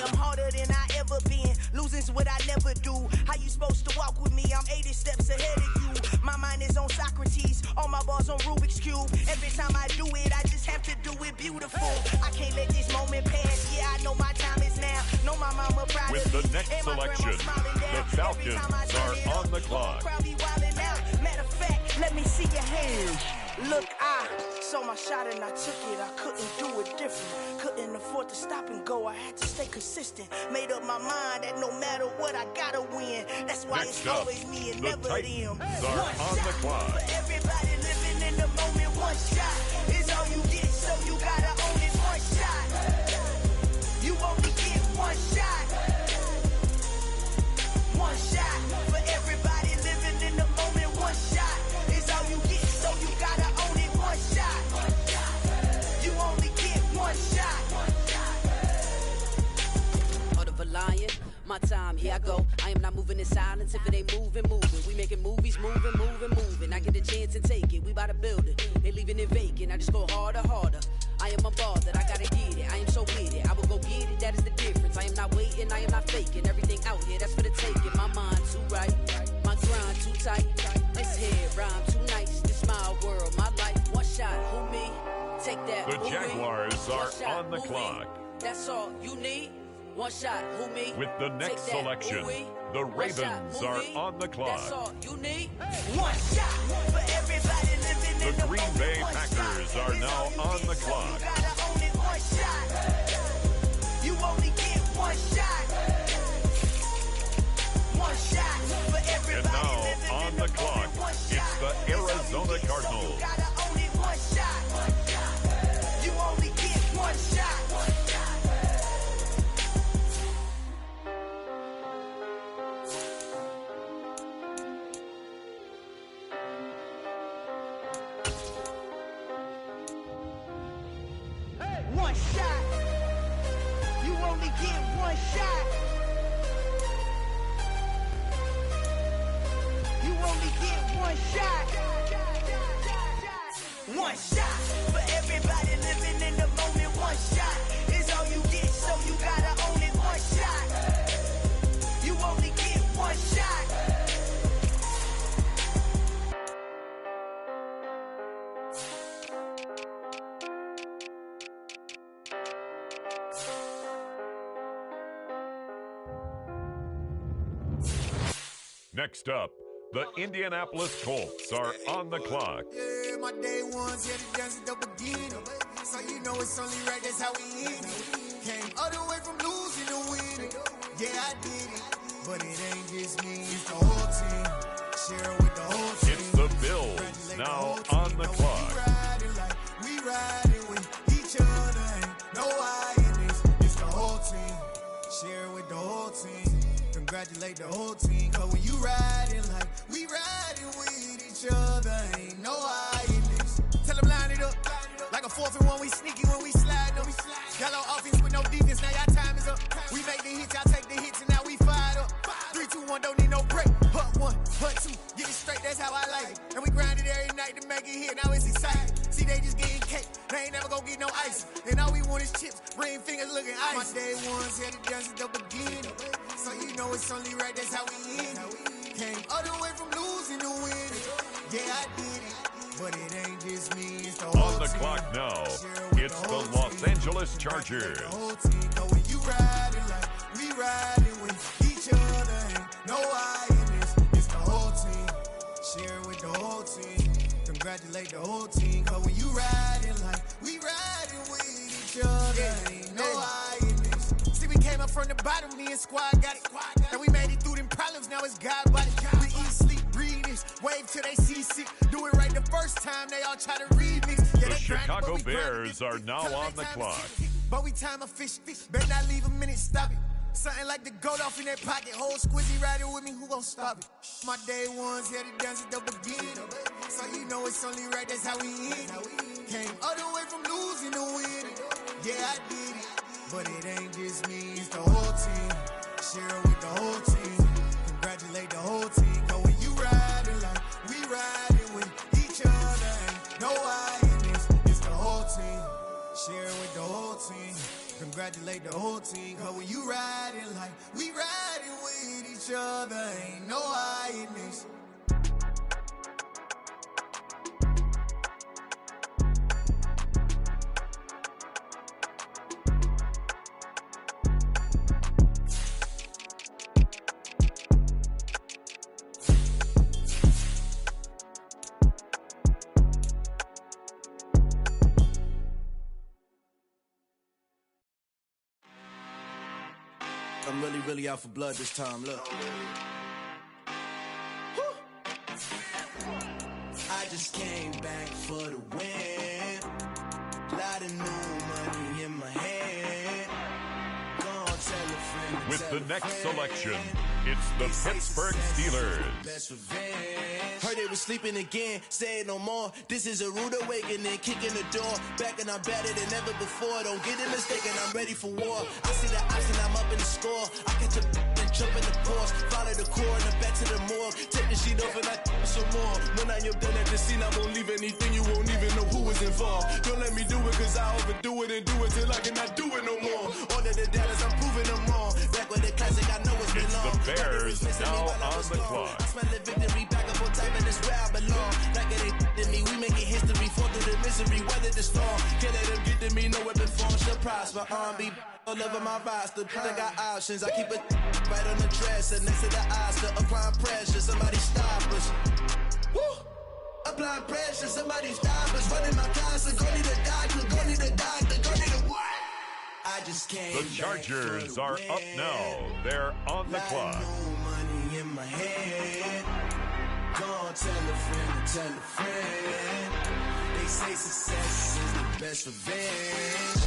I'm harder than I ever been. Losing's what I never do. How you supposed to walk with me? I'm 80 steps ahead of you. My mind is on Socrates. All my bars on Rubik's Cube. Every time I do it, I just have to do it beautiful. I can't let this moment pass. Yeah, I know my time is now. Know my mama proud With of me. the next And my selection, grandma smiling down. the Falcons Every time I turn it are up, on the clock. Crowd be wildin' out. Matter of fact, let me see your hands. Look, I saw my shot and I took it. I couldn't do it different. Couldn't afford to stop and go. I had to stay consistent. Made up my mind that no matter what, I gotta win. That's why Next it's up, always me and the never Titans them. are One on the shot clock. for everybody living in the moment. One shot is all you get, so you gotta own it. One shot. You only get one shot. One shot for everybody living in the moment. One shot is all you get, so you gotta own it. One shot. You only get one shot. Heart of a lion, my time, here I go. I am not moving in silence. If it ain't moving. We making movies, moving. I get a chance and take it. We bout to build it. They leaving it vacant. I just go harder. I am a ball that I gotta get it. I am so with it. I will go get it. That is the difference. I am not waiting. I am not faking. Everything out here, that's for the taking. My mind too right. My grind too tight. This head rhyme too nice. This my world, my life. One shot, who me? Take that. The Oh, who me? Jaguars are One shot, on the who me? clock. That's all you need. One shot, who me? With the next Take that, selection, who me? the One shot, Ravens who are me? on the clock. That's all you need. One shot for everybody living in The the Green moment. Bay One Packers shot are is now all you on get, the so clock. You gotta own it. One shot. You only get one shot. One shot for everybody And now living on in the the clock, moment. One it's shot the is all you Arizona get, so Cardinals. You gotta own it. One shot. You only get one shot. One shot. You only get one shot. You only get one shot. One shot for everybody living in the moment. One shot is all you get, so you gotta own it. One shot. You only Next up, the Indianapolis Colts are on the clock. Yeah, my day ones here to dance at the beginning. So you know it's only right, that's how we end it. Came all the way from losing to winning. Yeah, I did it. But it ain't just me, it's the whole team. Share it with the whole team. It's the Bills now on the clock. We riding with each other. Ain't no I in this. It's the whole team. Share it with the whole team. Congratulate the whole team. Cause when you riding like we riding with each other. Ain't no I in this. Tell them line it up. Like a 4th and 1, we sneaky when we slide them. Yellow offense with no defense, now y'all time is up. We make the hits, y'all take the hits, and now we fired up. 3, 2, 1, don't need no break. Hut 1, hut 2, get it straight, that's how I like it. And we grind it every night to make it hit, now it's exciting. See, they just getting cake, they ain't never gonna get no ice. And all we want is chips, ring fingers looking ice. My day ones here to dance at the beginning. So you know it's only right, that's how we end it. Came all the way from losing to winning. Yeah, I did it. But it ain't just me, it's the whole on the team. clock now, it's the Los Angeles Chargers. The whole team, cause when you riding like we riding with each other, ain't no I in this. It's the whole team. Share it with the whole team. Congratulate the whole team, cause when you riding like we riding with each other, ain't no I in this. See, we came up from the bottom, me and squad got it. And we made it through them problems, now it's God body. We eat, sleep, breathe this, wave till they see sick. Do it right the first time, they all try to remix. Yeah, The Chicago Bears are now on the clock. But we time a fish, better not leave a minute, stop it. Something like the goat off in their pocket, whole squizzy riding with me, who gon' stop it? My day ones here to dance at the beginning. So you know it's only right, that's how we end it. Came all the way from losing to winning. Yeah, I did it. But it ain't just me, it's the whole team. Share it with the whole team. Congratulate the whole team. Cause when you riding like we riding with each other, ain't no I in this. It's the whole team. Share it with the whole team. Congratulate the whole team. Cause when you riding like we riding with each other, ain't no I in this. I'm really out for blood this time, look. I just came back for the win. Lot of new money in my hand. Gonna tell a friend. With the next selection, it's the Pittsburgh Steelers. Best revenge. Heard they was sleeping again, say it no more. This is a rude awakening, kicking the door. Back and I'm better than ever before. Don't get it mistaken, I'm ready for war. I see the option, I'm up in the score. I catch a and jump in the Porsche. Follow the core and back to the morgue. Take the sheet off and I some more. When I am done at the scene, I won't leave anything. You won't even know who is involved. Don't let me do it, cause I overdo it and do it till I cannot do it no more. All of the doubters, I'm proving them wrong. Back with the classic, I know it's been long. It's the Bears now on the clock. I smell the victory, back up on time, and it's where I belong. Like it ain't to me, we making history. Fall through the misery, weather the storm. Can't let them get to me, no weapon form should prosper. R&B all over my roster. I got options, I keep it right on the dresser. Next to the Oscar, applying pressure, somebody stop us. Woo! Applying pressure, somebody stop us. Running my casa, go need a doctor, go need a doctor, go need a what? I just can't. The Chargers are up now. They're on the clock. Money in my hand. Gonna tell a friend to tell a friend. They say success is the best revenge.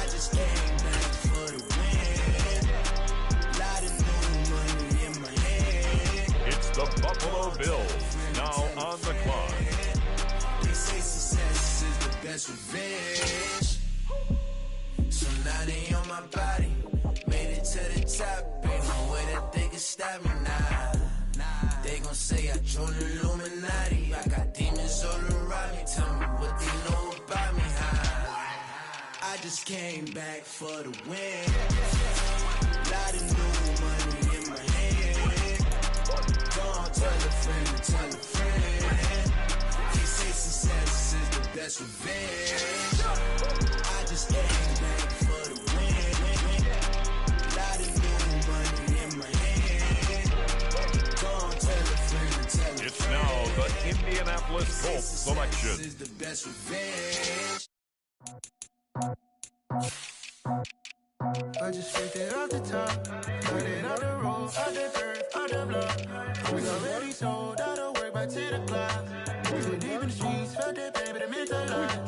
I just came back for the win. Lot of new money in my hand. It's the Buffalo Bills now on the clock. They say success is the best revenge. So now they on my body. Made it to the top. Ain't no way that they can stop me now. They gon' say I joined the Illuminati. I got demons all around me. Tell me what they know about me, huh? I just came back for the win. Lot of new money in my hand. Gonna tell a friend to tell a friend. They say success is the best revenge. I just came back for the win. Lot of new money in my hand. Indianapolis Colts selection. Is the best revenge. I just picked it off the top, got it on the road, on the earth, on the block. I was already sold out of work by 10 o'clock. Too deep in the streets, felt that baby, the mental lie.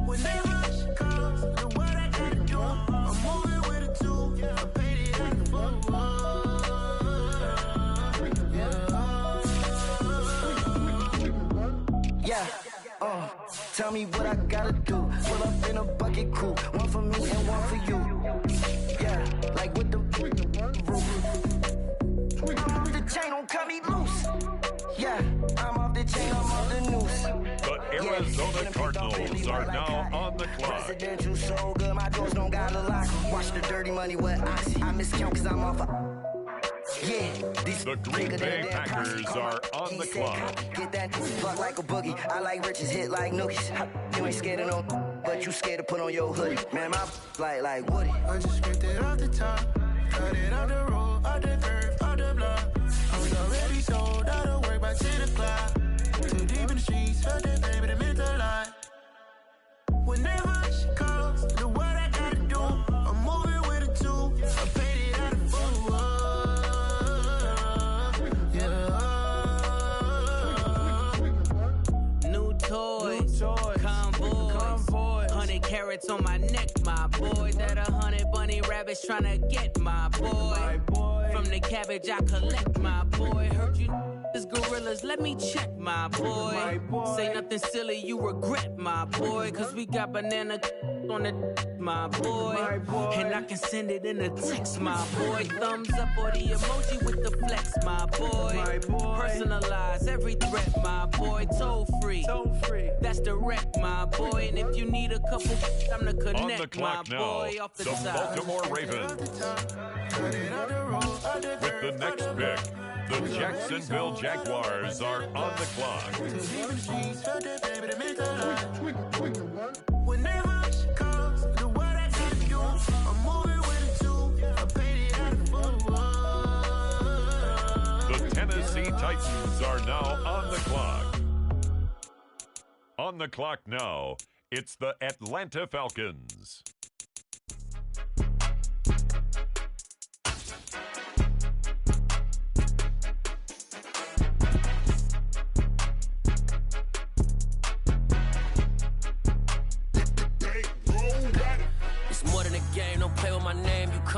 When they rush calls, the what I gotta do, I'm moving with a two, I paid it out the full. Yeah, tell me what I gotta do. Pull up in a bucket crew, one for me and one for you. Yeah, like with the roof. I'm off the chain, don't cut me loose. Yeah, I'm off the chain, I'm off the noose. The Arizona Cardinals are now on the clock. Presidential so good, my doors don't got a lock. Watch the dirty money with Oxy. I miscount cause I'm off a... Yeah, the Green Bay Packers are on the clock. Get that fuck like a boogie. I like riches, hit like nookies. You ain't scared of no, but you scared to put on your hoodie. Man, my like Woody. I just picked it off the top, got it on the road, on the earth, on the block. I was already sold out of work by 10 o'clock. Too deep in the streets, felt that baby, the mental lie. When they rush calls, the what I gotta do, I'm moving with a two, I paid it out of full. Toys, convoy, 100 carats on my neck, my boy. That 100 bunny rabbits tryna get my boy. From the cabbage I collect, my boy. Heard you is gorillas, let me check, my boy. Say nothing silly, you regret, my boy. Cause we got banana on the my boy. And I can send it in a text, my boy. Thumbs up or the emoji with the flex, my boy. Personalize every threat, my boy. Toll free. That's direct, my boy. And if you need a couple, I'm the connect, my boy. Off the top. Baltimore Ravens. With the next pick, the Jacksonville Jaguars are on the clock. When they rush calls, the what I gotta do, I'm moving with a two, I paid it out of full. The Tennessee Titans are now on the clock. On the clock now, it's the Atlanta Falcons.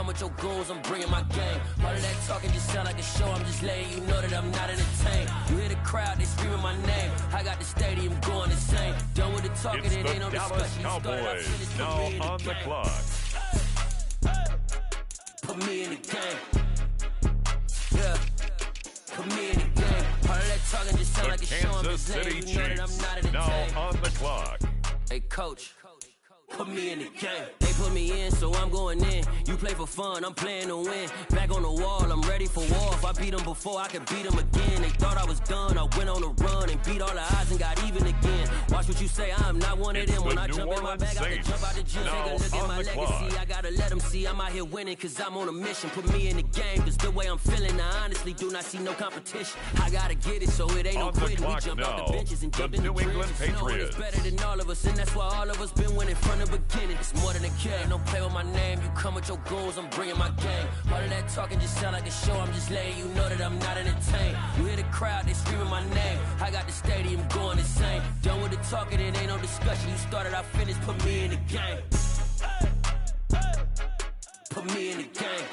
With your goons, I'm bringing my game. All of that talking just sound like a show. I'm just letting you know that I'm not entertained. You hear the crowd, they screaming my name. I got the stadium going insane. Done with the talking, it's it ain't no Dallas discussion. Cowboys now on the clock. Put me in the game. Yeah. Put me in the game. All of that talking just sound like a show. I'm Kansas just City letting you know that I'm Chiefs not entertained. now on the clock. Hey, coach. Put me in the game. They put me in, so I'm going in. You play for fun, I'm playing to win. Back on the wall, I'm ready for war. If I beat them before, I can beat them again. They thought I was done, I went on a run and beat all the odds and got even again. Watch what you say, I'm not one of them. When I jump in my bag, I can jump out the gym. Take a look at my legacy. I gotta let them see I'm out here winning, cause I'm on a mission. Put me in the game, cause the way I'm feeling, I honestly do not see no competition. I gotta get it, so it ain't no quitting. We jump out the benches and jump in the trenches. Patriots. It's better than all of us, and that's why all of us been winning from the beginning. It's more than a game, don't play with my name. You come with your goons, I'm bringing my game. All of that talking just sound like a show. I'm just letting you know that I'm not entertained. You hear the crowd, they screaming my name. I got the stadium going insane. Done with the talking, it ain't no discussion. You started, I finished, put me in the game. Put me in the game.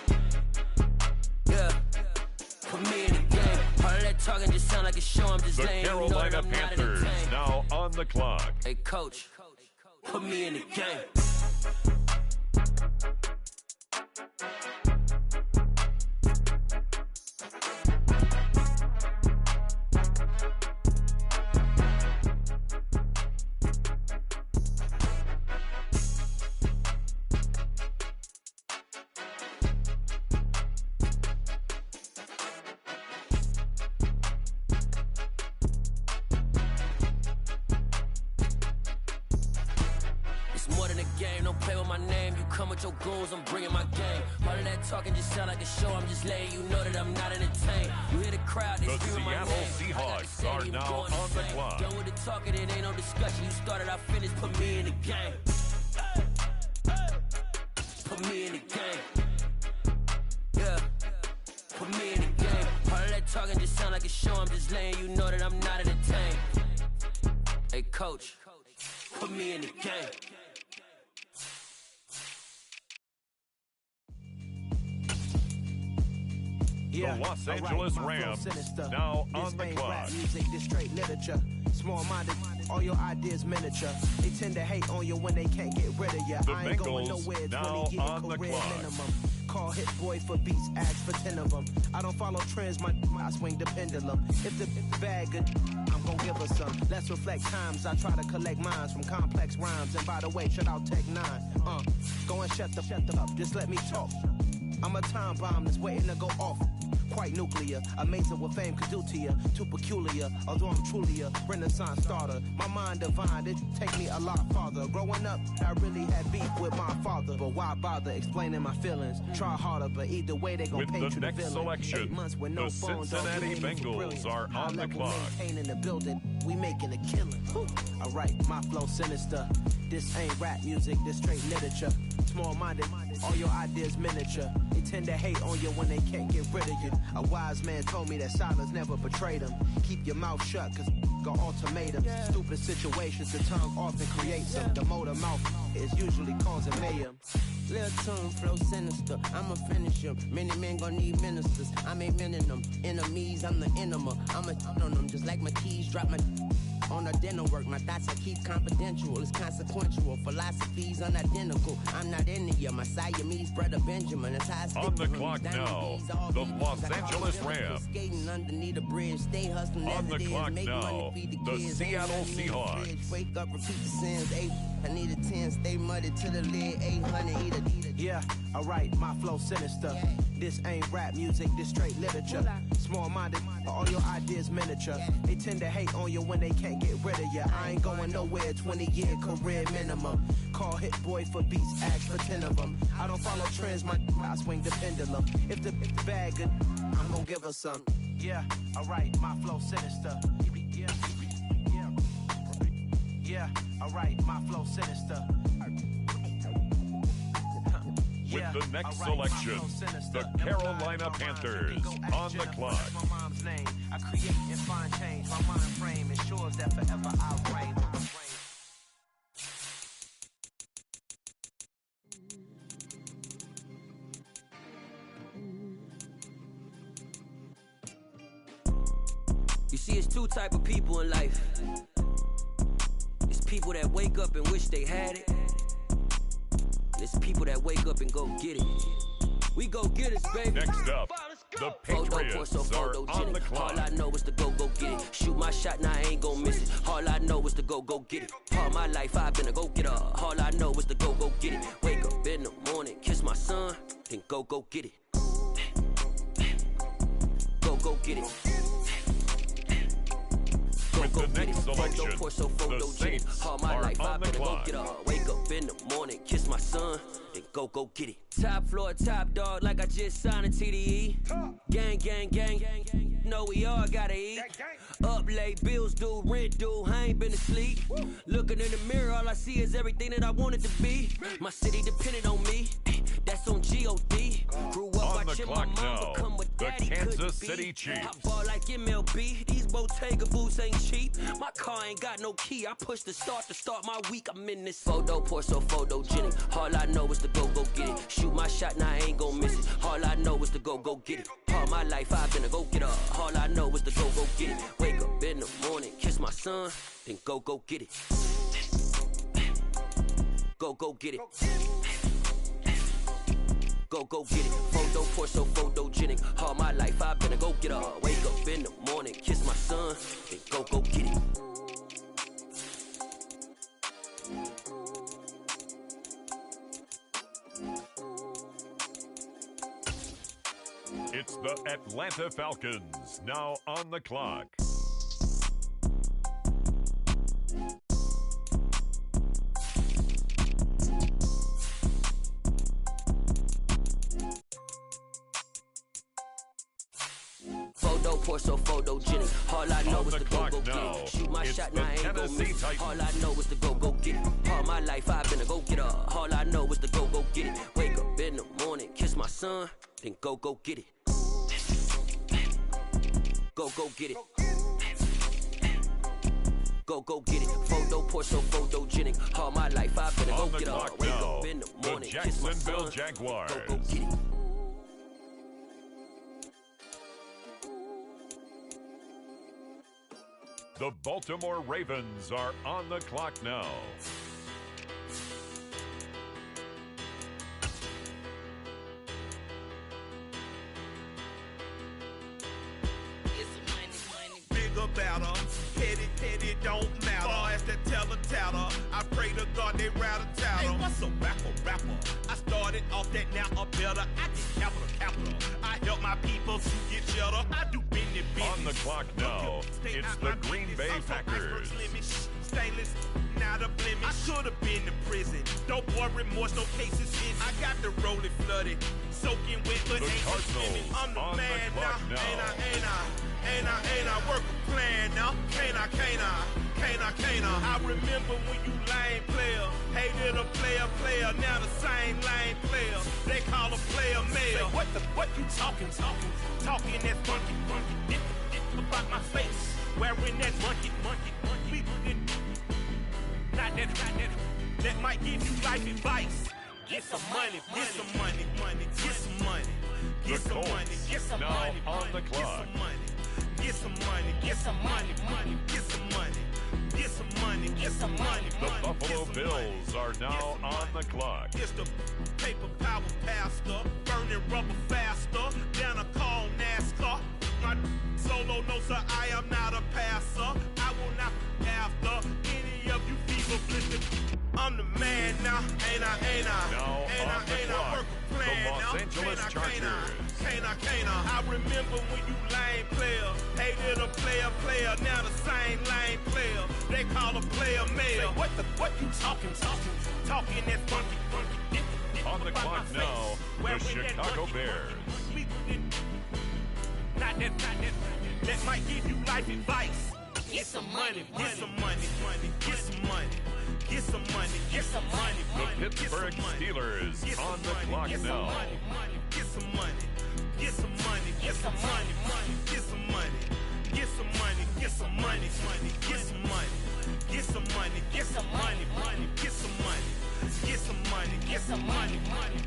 Yeah. Put me in the game. All of that talking just sound like a show. I'm just letting you know that I'm not entertained. The Carolina Panthers now on the clock. Hey, coach. Put me in the game. game. Don't play with my name. You come with your goons, I'm bringing my game. All of that talking just sound like a show. I'm just letting you know that I'm not entertained. You hear the crowd, they scream my name. The Seattle Seahawks are now on the clock. Done with the talking, it ain't no discussion. You started, I finished, put me in the game. Put me in the game. Yeah. Put me in the game. All of that talking just sound like a show. I'm just letting you know that I'm not entertained. Hey, coach, put me in the game. The Los Angeles Rams now on the clock. Music, this straight literature. Small-minded, all your ideas miniature. They tend to hate on you when they can't get rid of you. The I ain't going Bengals nowhere. now 20-year on the career clock. minimum. Call Hit Boy for beats, ask for 10 of them. I don't follow trends, I swing the pendulum. If the bag good, I'm gon' give her some. Let's reflect times. I try to collect minds from complex rhymes. And by the way, shout out Tech 9. Go and shut the up. Just let me talk. I'm a time bomb that's waiting to go off. Quite nuclear, amazing what fame could do to you. Too peculiar, although I'm truly a Renaissance starter. My mind divine, it take me a lot farther. Growing up, I really had beef with my father. But why bother explaining my feelings? Try harder, but either way they gon' With paint the you next the villain. selection, 8 months with no the phone, Cincinnati Bengals are on the clock. Maintaining the building, we making a killing. Alright, my flow sinister. This ain't rap music, this straight literature. Small-minded, all your ideas miniature. They tend to hate on you when they can't get rid of you. A wise man told me that silence never betrayed him. Keep your mouth shut, cause got ultimatums. Stupid situations, the tongue often creates them. The motor mouth is usually causing mayhem. Lil' tune, flow sinister, I'ma finish him. Many men gon' need ministers, I'm a men in them. Enemies, I'm the enema. I'ma on them, just like my keys, drop my on a dinner work. My thoughts I keep confidential, it's consequential. Philosophies unidentical, I'm not into you. My Siamese brother Benjamin, that's how I stick On the to him. clock These now, all the these Los I call Angeles them Rams. Skating underneath the bridge, stay hustling On as the it is. clock Make now, money, feed the the kids. Seattle Ain't nothing in the Seahawks. fridge. Wake up, repeat the sins. I need a 10, stay muddy to the lid. 800, eat a. Yeah, alright, my flow sinister. This ain't rap music, this straight literature. Small-minded, all your ideas miniature. They tend to hate on you when they can't get rid of you. I ain't going nowhere, 20-year career minimum. Call Hit Boy for beats, ask for 10 of them. I don't follow trends, I swing the pendulum. If the bag good, I'm gon' give her some. Yeah, alright, my flow sinister. Yeah, alright, my flow sinister. With the next selection, the Carolina Panthers on the clock. My mom's name. I create and find change. My mind frame ensures that forever I'll reign. You see, it's two type of people in life. It's people that wake up and wish they had it. There's people that wake up and go get it. We go get it, baby. Next up, the Patriots are on the clock. All I know is to go get it. Shoot my shot, now I ain't gon' miss it. All I know is to go get it. All my life I've been a go-getter. All I know is to go get it. Wake up in the morning, kiss my son, then go get it. Go get it. With the next selection, the Saints all my are life on I've the been a clock. go-getter. Wake up in the morning, kiss my son, then go get it. Top floor, top dog, like I just signed a TDE. Gang, know we all gotta eat. Up late, bills due, rent due, I ain't been asleep. Looking in the mirror, all I see is everything that I wanted to be. My city depended on me, that's on G.O.D. Grew up On the watching my clock mom now, become what the daddy Kansas couldn't City be. Chiefs. I ball like MLB, these Bottega boots ain't cheap. My car ain't got no key, I push the start to start my week. I'm in this photo, pour so photogenic. All I know is to go get it. Shoot my shot, now I ain't gon' miss it. All I know is to go get it. All my life I've been a go-getter. All I know is to go get it. Wake up in the morning, kiss my son, then go get it. Go get it. Go get it. Photo, pour so photogenic. All my life I've been a go-getter. Wake up in the morning, kiss my son, then go get it. It's the Atlanta Falcons now on the clock. pour so photogenic. All I know On is the to clock go now, get it. Shoot my it's shot, the now I ain't gon' Tennessee miss it. Titans. All I know is to go get it. All my life I've been a go-getter. All I know is to go get it. Wake up in the morning, kiss my son, then go get it. Go get it. Go get it. Photo pour so photogenic. All my life I've been a On the go-getter. clock Wake now, up in the the morning, kiss my Jacksonville son, Jaguars. go get it. The Baltimore Ravens are on the clock now. Bigger, better, petty, don't matter. Far as that teller, I pray to God they rattle tattle. Hey, what's a rapper? I started off that, now I'm better. I get capital. I help my people to get cheddar. I do business. On the clock now, it's the Green Bay Packers. Stainless, not a blemish. I should have been in prison. Don't boy remorse, no cases in. I got the rolling flooded, soaking wet, but The ain't Cardinals I'm the on man the clock now. Ain't I work a plan now? Can't I? I remember when you lame player, hated a player, now the same lame player. They call a player mayor. What you talking that funky, dip about my face, wearing that monkey. Not that, that might give you life advice. Get some money, get some money, get some money, get some money, get some money, on the clock. Get some money, get some money, get some money, get some money, get some money. The Buffalo Bills are now on the clock. It's the paper power pastor, burning rubber faster, down a call NASCAR. My solo, no sir, I am not a passer. I will not after any of you fever blistered. I'm the man now, ain't I? Now on the clock, work a plan the Los now. Angeles Chargers. Can't I remember when you lame player, hated a player, now the same lame player. They call a player mayor. What you talking that funky, dip On the clock now, the Chicago Bears. Not that might give you life advice. Get some money, get some money, get some money, get some money, get some money. The Pittsburgh Steelers on the clock now. Get some money, get some money, get some money, get some money, get some money, get some money, get some money, get some money, get some money, get some money, get some money, get some money,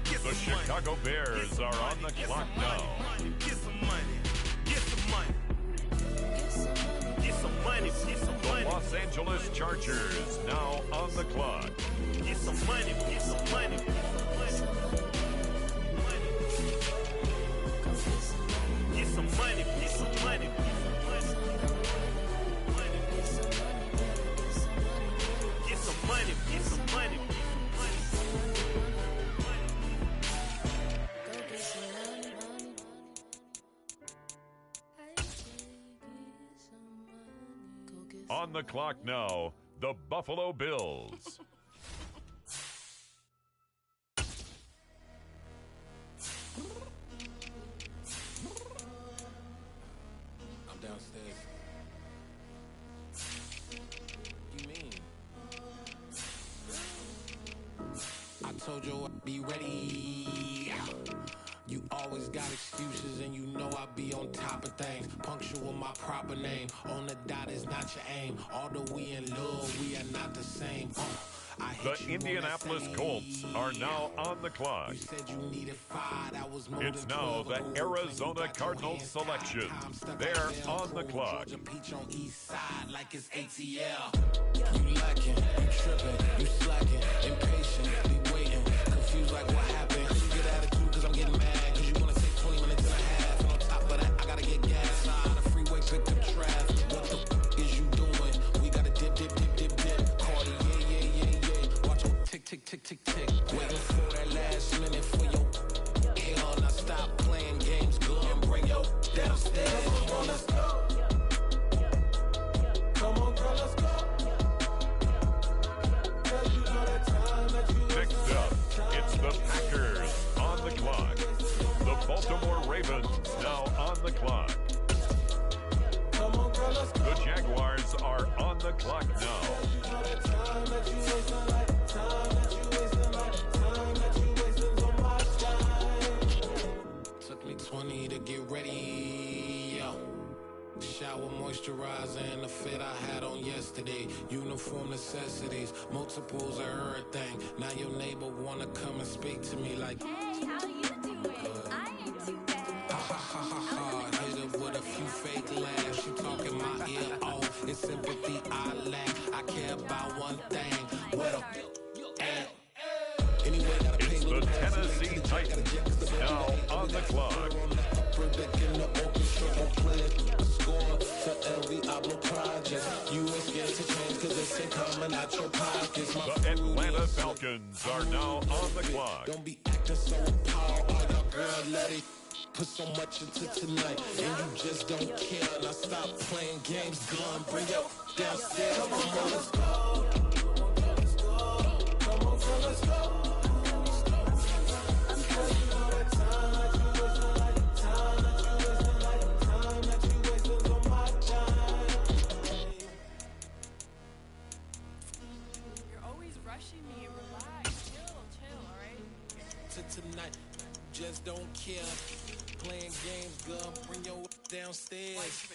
get some money. The Chicago Bears are on the clock now. Get some money, get some money. Get some money, get some money. The Los Angeles Chargers now on the clock. Get some money, get some money. Get some money, get some money. Get some money, get some money. On the clock now, the Buffalo Bills. I'm downstairs. You mean? I told you I'd be ready. You always got excuses and you know I be on top of things. Punctual my proper name. On the dot is not your aim. Although we in love, we are not the same. The Indianapolis Colts are now on the clock. It's now the Arizona Cardinals selection. They're on the clock. Peach on east side like it's ATL. You lacking, you tripping, you slacking, impatient, be waiting, confused like what happened. You get attitude cause I'm getting mad, cause you wanna take 20 minutes and a half. And on top of that, I gotta get gas. Side the freeway, pick up traffic. What the f is you doing? We gotta dip. Cardi, yeah. Watch 'em tick. Waiting for that last minute for your hell. Now stop playing games, go and bring your downstairs. Come on, let's go. Come on, girl, let's go. Next up, it's the Packers clock now. Took me 20 to get ready, yo. Shower, moisturizer, and the fit I had on yesterday. Uniform necessities, multiples of everything. Now your neighbor wanna come and speak to me like, hey, how you doing? I ain't too bad. Ha ha ha ha ha. Hit her with a few fake laughs. She talking my ear off. It's sympathy I lack. I care about one thing. What a It's the Tennessee Titans now on the clock. The Atlanta Falcons are now on the clock. Don't be acting so appalled. Oh, your girl, let it put so much into tonight, and you just don't care. Now stop playing games, gun, bring your downstairs. Come on, let's go. Come on, let's go. Tonight, just don't care. Playing games, girl, bring your downstairs.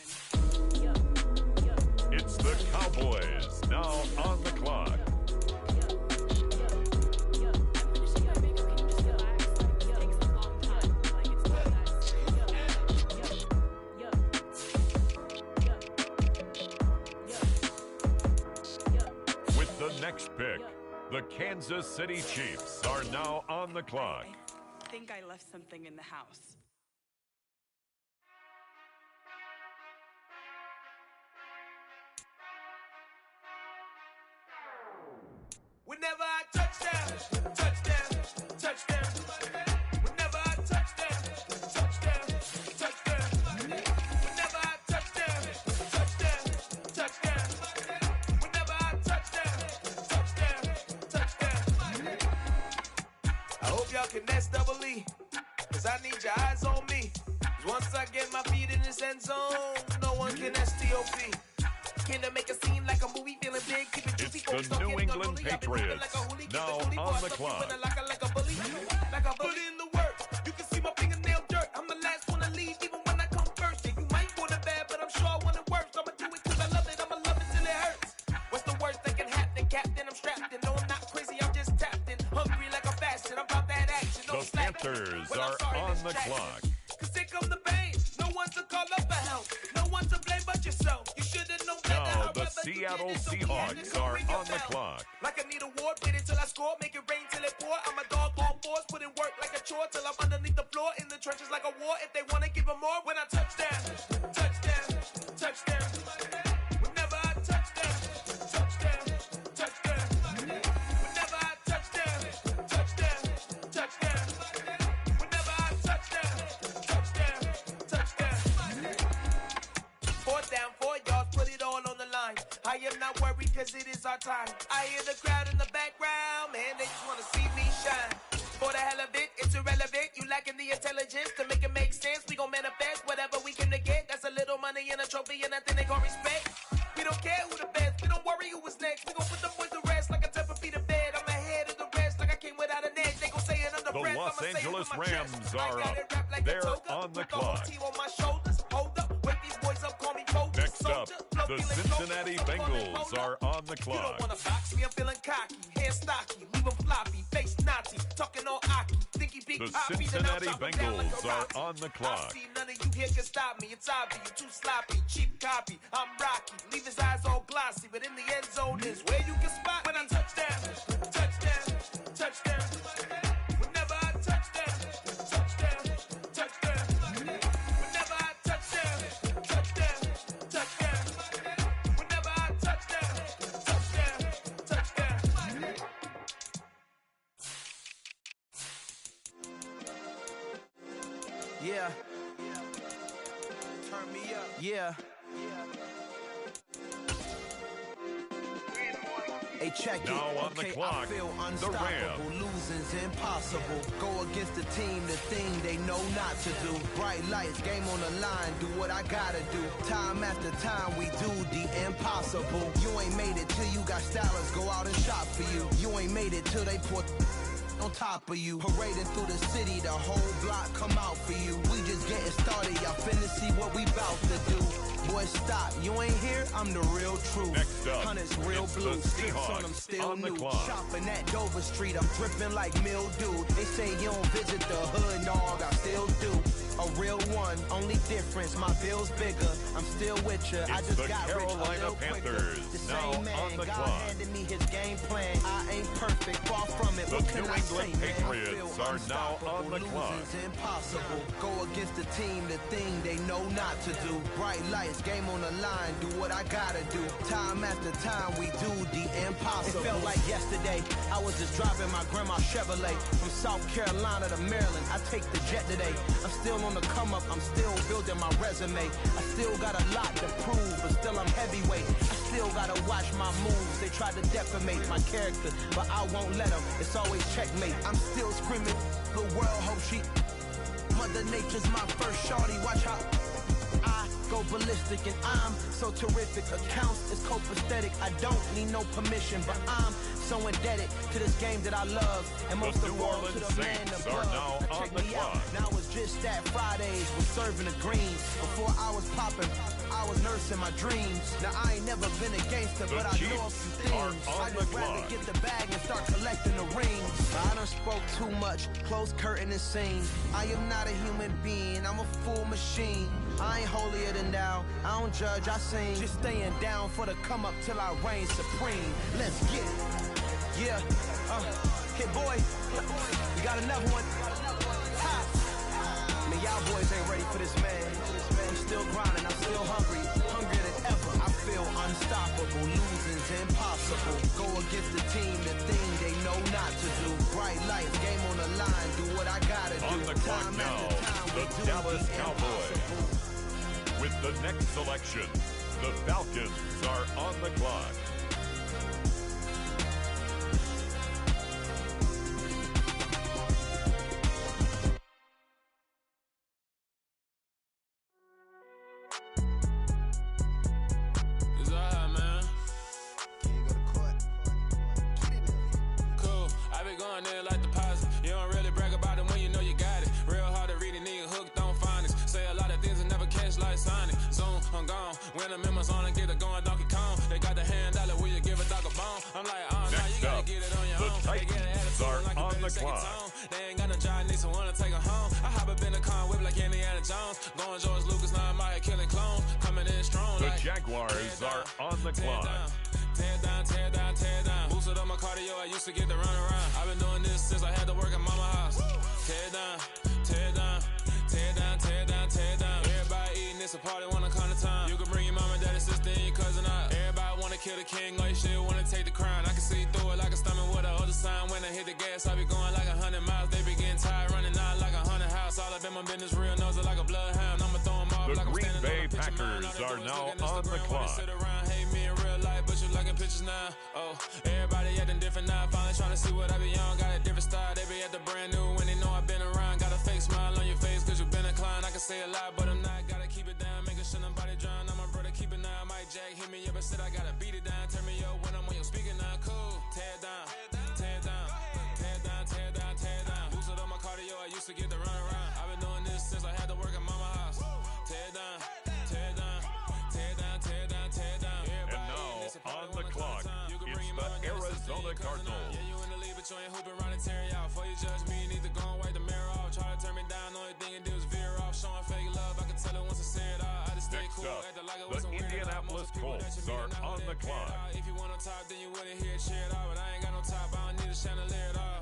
It's the Cowboys now on the clock. With the next pick, the Kansas City Chiefs are now on the clock. I think I left something in the house. Whenever I touchdown, touchdown, touchdown. Whenever I touchdown, touchdown, touchdown. Whenever I touchdown, touchdown, touchdown. Whenever I touchdown, touchdown, touchdown. I hope y'all can nest double E, cause I need your eyes on me. Cause once I get my feet in this end zone, no one can STOP. Can I make a scene like a movie, feeling big, keep it juicy. It's the New England Patriots now on the clock. Like a bully in the work. You can see my fingernail dirt. I'm the last one to leave, even when I come first. Yeah, you might want it bad, but I'm sure I want it worse. I'ma do it cause I love it. I'ma love it till it hurts. What's the worst that can happen, Captain? I'm strapped in. No, I'm not crazy. I'm just tapped in. Hungry like I'm fasting. I'm about that action. No The Panthers are on the clock. Cause here come the pain. No one to call up for help. No one to blame but yourself. You should have known better. Now the Seattle Seahawks are on the clock. Like I need a award, wait until I score, make it rain till it pour. I'm a dog on force, put in work like a chore till I'm underneath the floor, in the trenches like a war. If they wanna give them more, when I touchdown, touchdown, touchdown. Whenever I touchdown, touchdown, touchdown. Whenever I touchdown, touchdown, touchdown. Whenever I touchdown, touchdown, touchdown. 4th down, 4 yards, put it all on the line. I am not worried cause it is our time. I hear the crowd in the background, man, they just wanna see me shine. For the hell of it, it's irrelevant. You lacking the intelligence to make it make sense. We gon' manifest whatever we can to get. That's a little money and a trophy and nothing they gon' respect. We don't care who the best, we don't worry who was next. We gon' put them boys to rest like a 10 feet of bed. I'm ahead of the rest like I came without a net. They gon' say it under breath. The Los Angeles Rams are up. They're on the clock. On my shoulders, hold up, wake these boys up, call me coach. Next up, the Cincinnati Bengals are on the You clock. don't wanna box me, I'm feeling cocky, hair stocky, leave 'em floppy, face naughty, talking all aki, think he big The poppy, then Cincinnati I'll chop him down like a Bengals are Rocky. on the clock. I see none of you here can stop me, it's obvious, you too sloppy, cheap copy, I'm Rocky, leave his eyes all glossy, but in the end zone is where you can spot when I touchdown, touchdown, touchdown. Whenever I touchdown, touchdown, touchdown. Whenever I touchdown, touchdown, touchdown. Whenever I touchdown, touchdown, touchdown. Yeah. Turn me up. Yeah. Hey, check it. Now on the Okay, clock, I feel the unstoppable. Rams. Losing's impossible. Go against the team, the thing they know not to do. Bright lights, game on the line, do what I gotta do. Time after time we do the impossible. You ain't made it till you got stylists go out and shop for you. You ain't made it till they put on top of you. Parading through the city, the whole block come out for you. We just getting started, y'all finna see what we bout to do. Boy, stop, you ain't here, I'm the real truth. Next up, Hunters real it's blue, the sticks Seahawks on them still on the new. clock. Shopping at Dover Street, I'm dripping like mildew. They say you don't visit the hood, dog, I still do. A real one, only difference, my bill's bigger. I'm still with ya. I It's just the got Carolina rich a little Panthers, quicker. The now same man, on the God clock. handed me his game plan. I ain't perfect, far from it. The What can New I say, England man? Patriots Feel are now on the unstoppable. clock. Losing's impossible. Go against the team, the thing they know not to do. Bright lights, game on the line, do what I gotta do. Time after time, we do the impossible. It felt like yesterday, I was just driving my grandma's Chevrolet from South Carolina to Maryland. I take the jet today. I'm still on the come up, I'm still building my resume. I still got a lot to prove, but still I'm heavyweight. I still gotta watch my moves. They tried to defamate my character, but I won't let them. It's always checkmate. I'm still screaming, the world hope she. Mother Nature's my first shorty. Watch how I go ballistic, and I'm so terrific. Accounts is copacetic. I don't need no permission, but I'm so indebted to this game that I love, and most The of New all Orleans to the man Saints above. are now Now on check the me out. clock. Now it's just that Fridays was serving the greens. Before I was popping, I was nursing my dreams. Now I ain't never been a gangster, The but I know a Chiefs few are things. on I'd the rather clock. get the bag and start collecting the rings. I done spoke too much, close curtain and scene. I am not a human being, I'm a full machine. I ain't holier than thou, I don't judge, I sing. Just staying down for the come up till I reign supreme. Let's get it. Yeah, hey boy, you got another one. Ha. Man, y'all boys ain't ready for this, man. I'm still grinding, I'm still hungry, hungrier than ever. I feel unstoppable, losing's impossible. Go against the team, the thing they know not to do. Bright lights, game on the line, do what I gotta do. On the clock Time now, after time, we the do Dallas the Cowboys. impossible. With the next selection, the Falcons are on the clock. It's alright, man. Cool. I be going there like deposit. You don't really brag about it when you know you got it. Real hard to read a nigga hooked on finance. Say a lot of things and never catch like Sonic. Zoom, I'm gone. When the members on and get it going Donkey Kong. They got the hand dollar, will you give a dog a bone? I'm like, oh, nah, you gotta up, get it on your the own. They get an Titans attitude are like you on better the take it clock. tone. They ain't got no job, need someone to take her home. I hop up in the car, whip like Indiana Jones. Going George Lucas, now I'm out here killing clones. Coming in strong The like Jaguars are on the clock. Tear down, tear down, tear down. Boosted up my cardio, I used to get to run around. I've been doing this since I had to work at mama house. Tear down, tear down, tear down, tear down, tear down. Everybody eating, it's a party, wanna come to time. You can bring your mama, daddy, sister, and your cousin out. Everybody wanna kill the king, or you shit wanna take the crown. I can see through it like a stomach with a other sign. When I hit the gas, I be going like 100 miles. They be getting tired, running out like 100 house. All up in my business, real nose it like a bloodhound. I'ma throw 'em off The like I'm Green standing Bay on a picture Packers mine. All they are do is now look at on the Instagram when they clock. sit around, hate me in real life, but you liking pictures now. Oh, everybody acting different now. Finally trying to see what I be on. Got a different style, they be at the brand new when they know I've been around. Got a fake smile on your face, cause you been inclined. I can say a lot, but I'm not. Gotta keep it down, making sure nobody drown. I'm a brother, keep it now. Mike Jack hit me up and said I gotta beat it down. Turn me up when I'm on your speaker now. Cool, tear down, tear down, tear down, tear down, tear down. Boosted up my cardio, I used to get to run around. I've been doing this since I had to work at mama house. Tear down, tear down, tear down, tear down, tear down. And now, on the clock, it's the Arizona Cardinals. Yeah, you in the lead, but you ain't hooping around and tear you out. Before you judge me, you need to go and wipe the mirror off. Try to turn me down, only thing it do is veer off. Showing fake love, I can tell it once I say it all. I just stay Next cool, up, acting like it the wasn't weird at all. Indianapolis Most people that Colts you meet are not on who the they clock. care at. If you want on top, then you wouldn't hear it cheer it all. But I ain't got no top, I don't need a chandelier at all.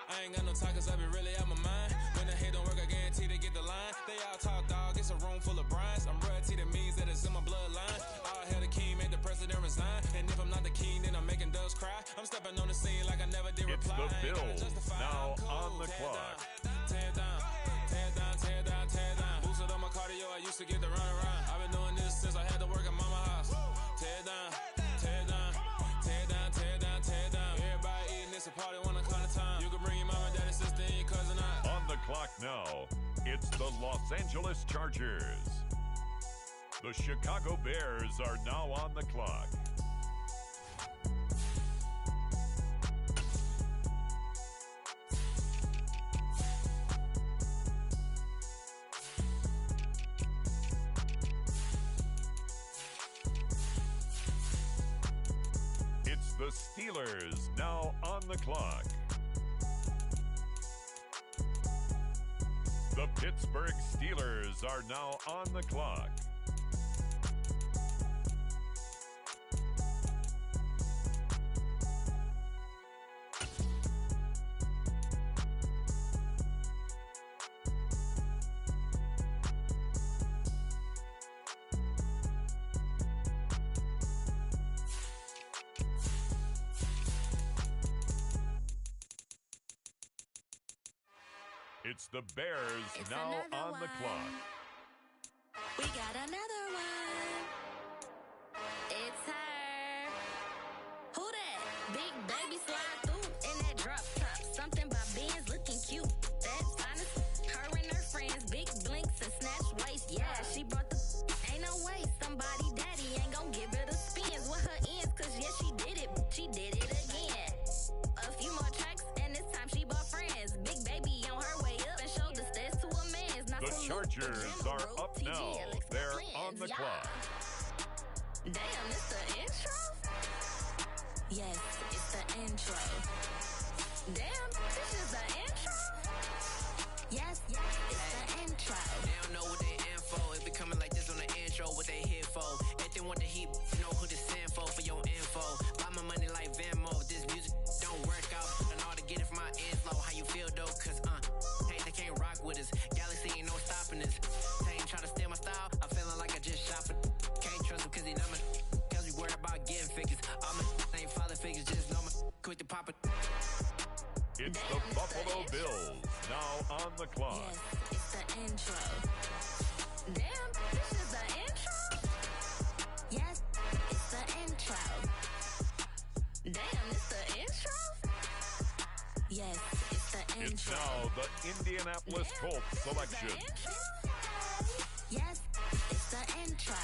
I ain't got no talk, cause I be really out my mind. When the hate don't work, I guarantee they get the line. They all talk, dog, it's a room full of brines. I'm royalty, that means that it's in my bloodline. All hail the king, make the president resign. And if I'm not the king, then I'm making doves cry. I'm stepping on the scene like I never did It's reply. the I ain't gotta Bills justify. now I'm cool. on the Tear clock. down, tear down, tear down, tear down, tear down. Boosted up my cardio, I used to get to run around. I've been doing this since I had to work at mama house. Tear down, tear down, tear down, tear down, tear down. Everybody eating, it's a party, wanna come to time. You can bring your mama, daddy, sister, and your cousin out. On the clock now, it's the Los Angeles Chargers. The Chicago Bears are now on the clock. It's the Steelers now on the clock. The Pittsburgh Steelers are now on the clock. It's the Bears now on the clock. We got another one. It's her. Who that? Big baby slide through in that drop top. Something by Benz looking cute. That's honest. Her and her friends, big blinks and snatch waist. Yeah, she brought the. Ain't no way somebody daddy ain't gon' give her the spins with her ends. Cause yeah, she did it. She did it again. A few more tracks and this time she bought friends. Big baby on her way up and showed the stairs to a man's. The Chargers are up now. They're on the clock. Damn, it's the intro? Yes, it's the intro. Damn, this is the intro? Yes, it's the intro. They don't know what they in for. It be coming like this on the intro, what they here for. If they want the heat, know who to send for your info. Buy my money like Venmo. This music don't work out. I know how to get it from my ends low. How you feel though? Cause hey, they can't rock with us. Galaxy ain't no stopping us. They ain't trying to steal my style. I'm feeling like I just shot for. Can't trust them cause they numb. Cause we worried about getting figures. All my ain't father figures, just know my quick to pop it. It's the Buffalo Bills now on the clock. Yes, it's the intro. Damn, this is the intro? Yes, it's the intro. Damn, it's the intro? Yes, it's the intro. It's now the Indianapolis Colts selection. Yes, it's the intro.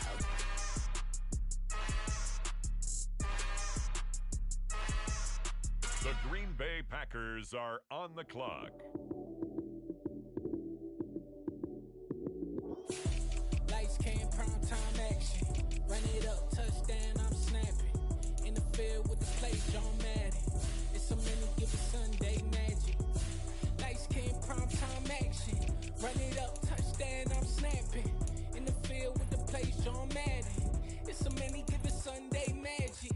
The Green Bay Packers are on the clock. Lights, cam, prime time action. Run it up, touchdown, I'm snapping. In the field with the play, John Madden. It's a many given Sunday magic. Lights, cam, prime time action. Run it up, touchdown, I'm snapping. In the field with the play, John Madden. It's a many given Sunday magic.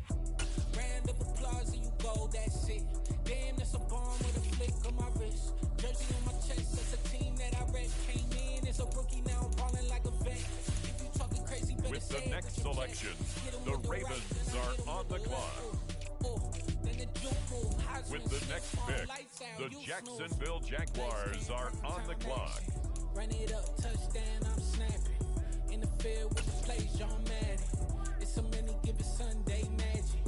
Round of applause and you go, that's it. Damn, that's a bomb with a flick on my wrist. Jersey on my chest, that's a team that I rep. Came in as a rookie, now I'm balling like a vet. If you talking crazy, better With the next selection, the Ravens are on the clock. With the next pick, the Jacksonville Jaguars are on the clock. Run it up, touchdown, I'm snapping. In the field with the play, John Madden. It's a many given Sunday magic.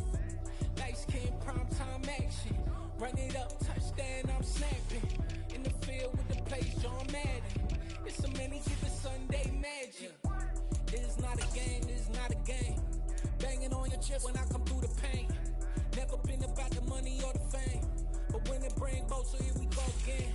Lights, cam, prime time action. Run it up, touchdown, I'm snapping. In the field with the play, John Madden. It's a many given Sunday magic. This is not a game, this is not a game. Banging on your chest when I come through the paint. Never been about the money or the fame. But when it bring both, so here we go again.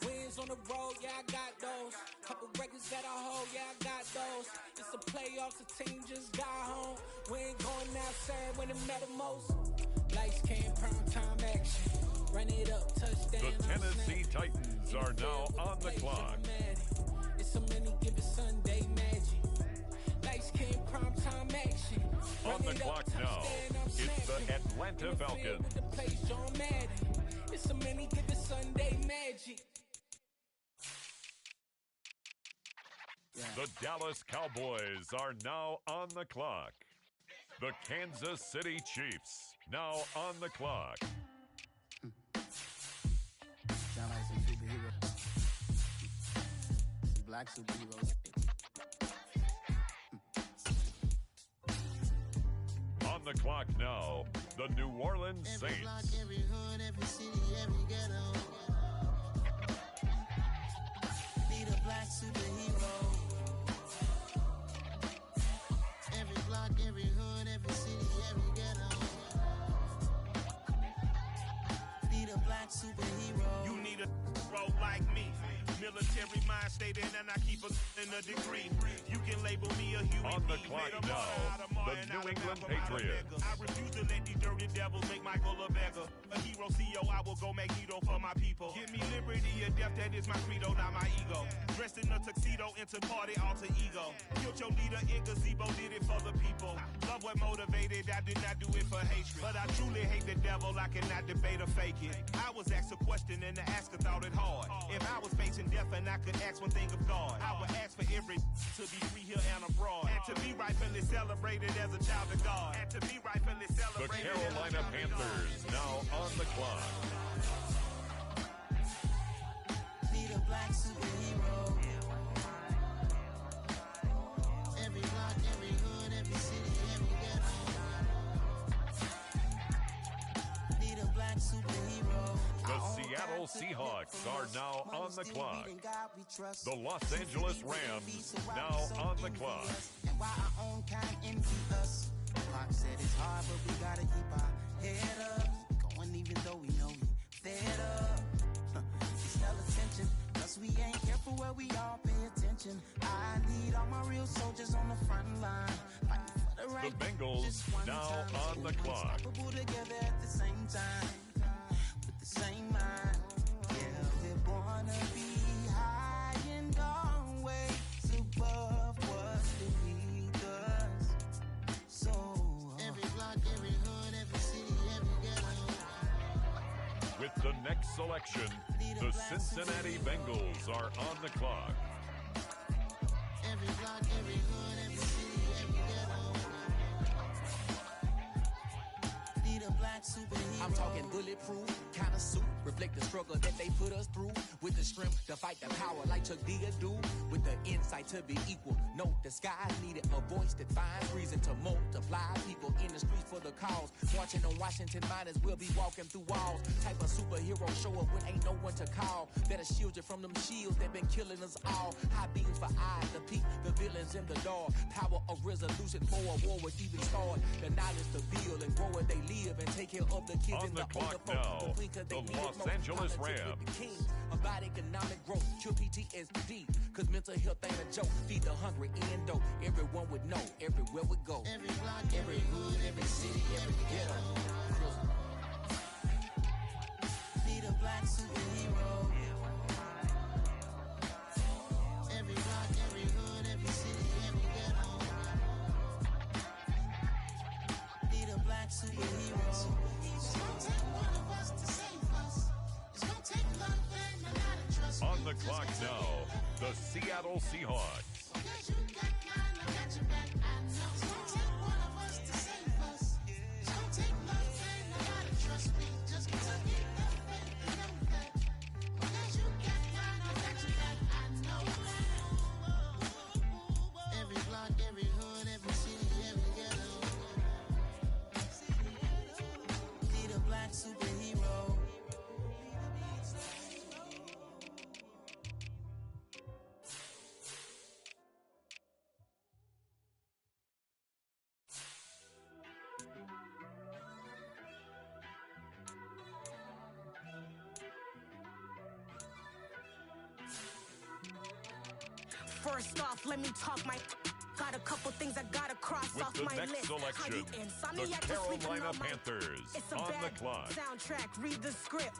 Wins on the road, yeah, I got those. Couple records that I hold, yeah, I got those. It's the playoffs, the team just got home. We ain't going outside when it matter most. Lights, cam, prime time action. Run it up, touchdown. The Tennessee Titans are now on the clock. It's a many given Sunday magic. Lights, cam, prime time action. On the clock now, it's the Atlanta Falcons. With the place, John Madden. It's a many given Sunday magic. The Dallas Cowboys are now on the clock. The Kansas City Chiefs now on the clock. Sound like some superheroes. Some black superheroes. On the clock now, the New Orleans Every Saints. block, every hood, every city, every ghetto. Need a black superhero. black superhero. You need a role like me. Military mind stated, and I keep a in a degree. You can label me a Huey On the P. clock Made a now, martyr out of the Martin, New out of England Malcolm, out of Patriots. Medgar. I refuse to let these dirty devils make Michael a beggar. A hero CEO, I will go Magneto for my people. Give me liberty or death, that is my credo, not my ego. Dressed in a tuxedo, into party alter ego. Killed your leader in gazebo, did it for the people. Love what motivated, I did not do it for hatred. But I truly hate the devil, I cannot debate or fake it. I was asked a question and the asker thought it hard. If I was facing death and I could ask one thing of God, I would ask for every to be free here and abroad. And to be rightfully celebrated as a child of God. And to be rightfully The celebrated Carolina Panthers now on the clock. Need a black superhero. Every block, every hood, every city, every ghetto. Need a black superhero. The Seattle Seahawks are now on the clock. The Los Angeles Rams now on the clock. And why our own kind envy us. Pac said it's hard, but we gotta keep our head up. Going even though we know we fed up. It's hell attention, cause we ain't careful where we all pay attention. I need all my real soldiers on the front line. Fighting for the right. The Bengals now on the clock. Unstoppable together at the same time. With the same mind. Yeah, we're born to be high and always above what's beneath us. So every block, every hood, every city, every ghetto. With the next selection, the Cincinnati Bengals are on the clock. Every block, every hood, every city, every ghetto. Need a black superhero. I'm talking bulletproof kind of suit, reflect the struggle that they put us through. With the strength to fight the power like Chuck D do. With the insight to be equal, no disguise needed. A voice that finds reason to multiply. People in the streets for the cause. Marching on Washington miners will be walking through walls. Type of superhero show up when ain't no one to call. Better shield you from them shields that been killing us all. High beams for eyes, the peak, the villains in the dark. Power of resolution for a war would even start. The knowledge to build and grow where they live and take care of the kids On and the the clock older now, folks. the Los Angeles Rams. About economic growth, cure PTSD. Cause mental health ain't a joke. Feed the hungry and dope. Everyone would know, everywhere we go. Every block, every hood, every city, every ghetto. Need a black superhero. Every block, every hood, every city, every ghetto. Need a black superhero. It's gonna take one of us to save us. It's gonna take love and a lot of trust. On the clock now, the Seattle Seahawks. Cause you got mine, I got your back, I know. It's gonna take one of us to save us. It's gonna take love and a lot of trust. We just gotta keep that faith and know that. Cause you got mine, I got your back, I know. Every block, every hood, every city, every ghetto. Need a black superhero. First off, let me talk my. Got a couple things I gotta cross With off the my next list. How you selection, insomniac the for sleeping Carolina on my- Panthers It's a on bad the clock. soundtrack, read the script.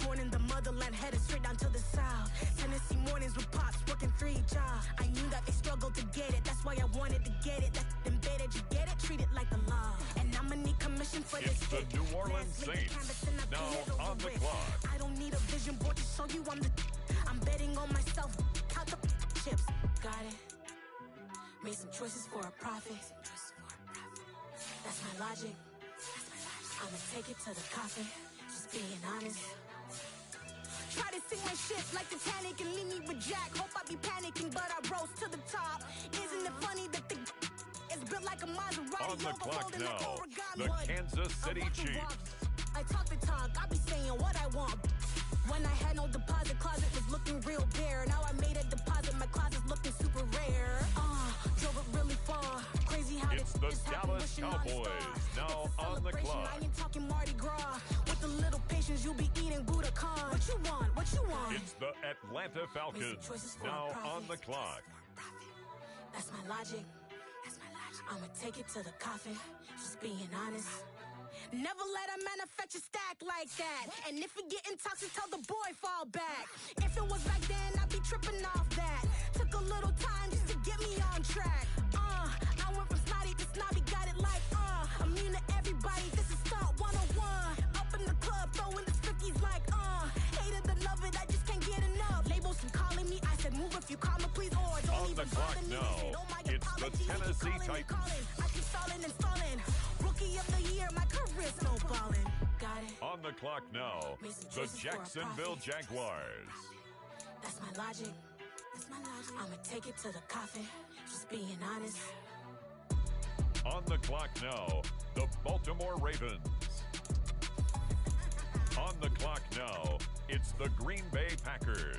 Born in the motherland, headed straight down to the south. Tennessee mornings with pops, working 3 jobs. I knew that they struggled to get it, that's why I wanted to get it. That's embedded, you get it, treat it like a law. And I'ma need commission for It's this the hit. New Orleans Last link, Saints canvas, and I now paint it over on the with. clock. I don't need a vision board to show you I'm the. I'm betting on myself, count the chips. Got it. Made some choices for a profit. That's my logic. I'ma take it to the coffin. Just being honest. Try to sing my shit like Titanic and leave me with Jack. Hope I be panicking, but I rose to the top. Isn't it funny that the is built like a Maserati? On the clock overloaded like now, origami? the What? Kansas City I walk the Chiefs. walk. I talk the talk. I be saying what I want. When I had no deposit, closet was looking real bare. Now I made a deposit, my closet's looking super rare. Drove it really far. Crazy how it's the Dallas Cowboys now on the clock. I ain't talking Mardi Gras. With a little patience, you'll be eating Budokan. What you want? What you want? It's the Atlanta Falcons now on the clock. That's my logic. I'ma take it to the coffin. Just being honest. Never let a manufacture stack like that. And if it getting toxic, tell the boy fall back. If it was back then, I'd be tripping off that. Took a little time just to get me on track. I went from snotty to snobby, got it like immune to everybody. This is Stunt 101. Up in the club, throwing the 50s like hated to love it, I just can't get enough. Labels from calling me, I said move if you call me, please. Or don't on even the clock bother me. now, Said, oh my it's the apologies, Tennessee calling, Titans. I keep stalling and stalling. Rookie of the year, my career's snowballing. Got it. On the clock now, the Jacksonville Jaguars. That's my logic. I'ma take it to the coffin. Just being honest. On the clock now, the Baltimore Ravens. On the clock now, it's the Green Bay Packers.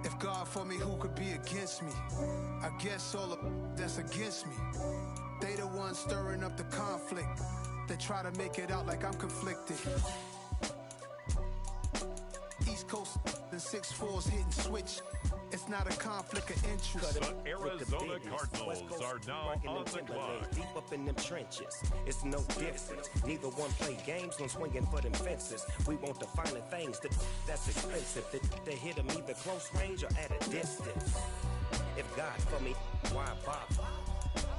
If God for me, who could be against me? I guess all of that's against me. They the ones stirring up the conflict. They try to make it out like I'm conflicted. East Coast, the 6'4s hitting switch. It's not a conflict of interest. The Arizona Cardinals are now on the clock. Deep up in them trenches, it's no difference. Neither one play games, no swinging for them fences. We want the finer things that's expensive. They hit them either close range or at a distance. If God for me, why bother?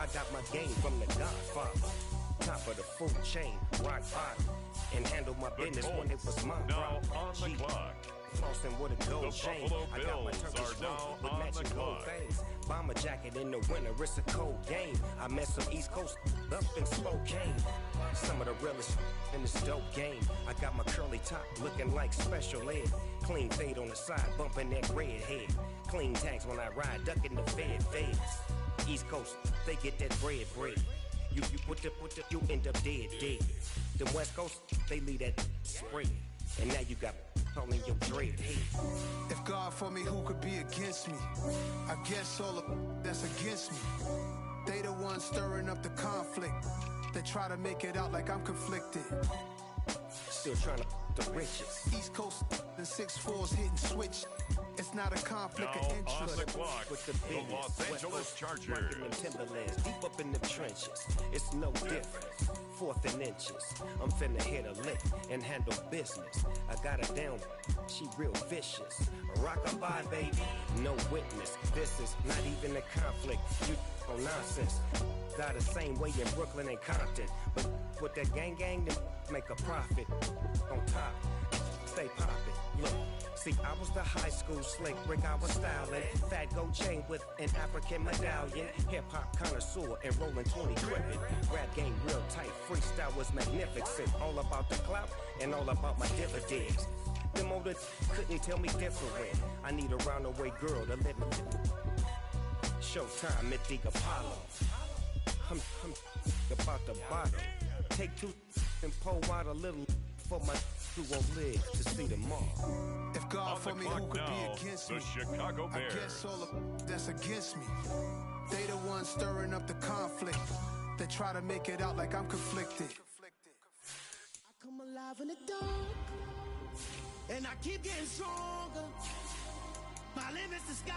I got my game from the Godfather. Top of the food chain, rock bottom. And handle my business when it was my now on the clock. Flossing with a gold The chain. Buffalo I got my Bills Turkish are now with on matching the gold clock. things. Bomber jacket in the winter, it's a cold game. I met some East Coast up in Spokane. Some of the realest in this dope game. I got my curly top looking like special ed. Clean fade on the side, bumping that red head. Clean tags when I ride, ducking the feds. East Coast, they get that bread. You you end up dead. The West Coast, they leave that spread. And now you got calling your dread head. If God for me, who could be against me? I guess all of that's against me. They the ones stirring up the conflict. They try to make it out like I'm conflicted. Still trying to the riches. East Coast, the 6'4s hitting switch. It's not a conflict Now of interest. on the clock, with the Los Angeles Chargers. Rocking them Timberlands, deep up in the trenches. It's no different. 4th and inches. I'm finna hit a lick and handle business. I got her down, she real vicious. Rockabye, baby, no witness. This is not even a conflict. You on nonsense. Got the same way in Brooklyn and Compton. But with that gang, then make a profit. On top, stay poppin'. Look. See, I was the high school slick brick, I was styling. Fat gold chain with an African medallion. Hip-hop connoisseur and rolling 20 crippin'. Rap game real tight, freestyle was magnificent. All about the clout and all about my dividends. Them older couldn't tell me different. I need a roundaway girl to let me. Showtime at the Apollo. I'm about the bottom. Take 2 and pull out a little for my who won't live to see tomorrow. If God On for the me, clock who could now, be against the me? Chicago Bears. I guess all of that's against me. They the ones stirring up the conflict. They try to make it out like I'm conflicted. I come alive in the dark, and I keep getting stronger. My limit's the sky.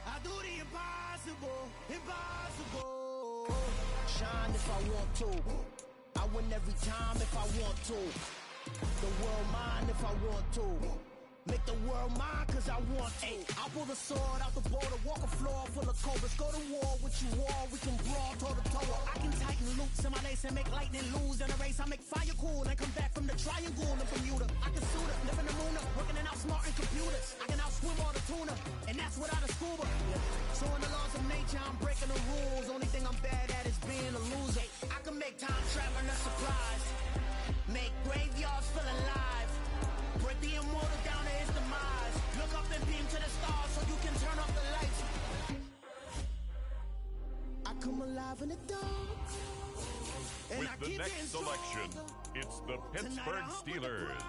I do the impossible. Shine if I want to. I win every time if I want to. The world mine if I want to. Make the world mine cause I want to. I'll pull the sword out the border, walk a floor full of cobras. Go to war with you all, we can brawl toe to toe. I can tighten loops in my lace and make lightning lose in a race. I make fire cool and come back from the triangle in Bermuda. I can suit up, live in the moon up, working and outsmarting computers. I can outswim all the tuna, and that's without a scuba. So in the laws of nature, I'm breaking the rules. alive in the dark. And I With the keep getting next selection, stronger. it's the Pittsburgh Tonight I hump with the Steelers.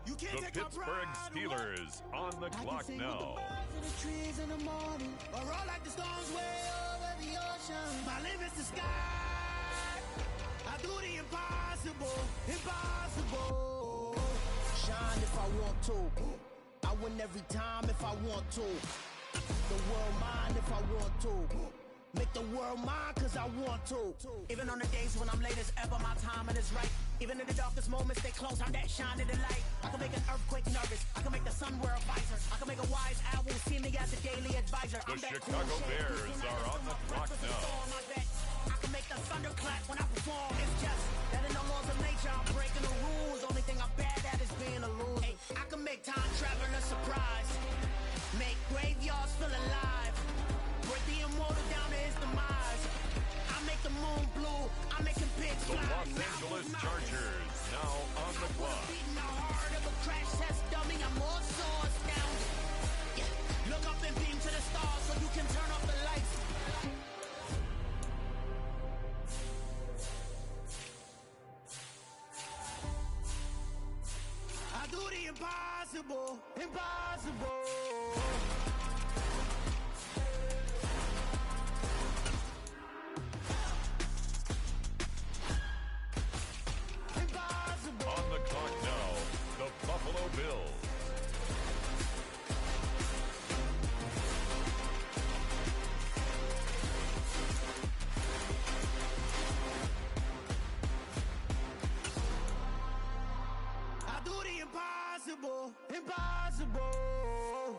You can't The take my Pittsburgh pride away. Steelers on the I can clock sing with the now. birds in the trees in the morning, or roll like the storms way over the ocean. My limit's the sky. I do the impossible, impossible. Shine if I want to. I win every time if I want to. The world mine if I want to. Make the world mine cause I want to. Even on the days when I'm late as ever, my timing is right. Even in the darkest moments, they close, I'm that shine in the light. I can make an earthquake nervous. I can make the sun wear a visor. I can make a wise owl see me as a daily advisor. The I'm that Chicago cool shit. Bears are on the clock now. I can make the thunder clap when I perform. It's just that in the laws of nature, I'm breaking the rules. Only thing I'm bad at is being a loser. Hey, I can make time travel a surprise. Make graveyards feel alive. Break the immortal down to his demise. I make the moon blue. I'm making pigs The fly. Los Angeles Chargers now on the clock. Beating the heart of a crash test dummy. I'm more so astounded. Yeah. Look up and beam to the stars so you can turn off the lights. I do the impossible, impossible. On the clock now, the Buffalo Bills. I do the impossible, impossible.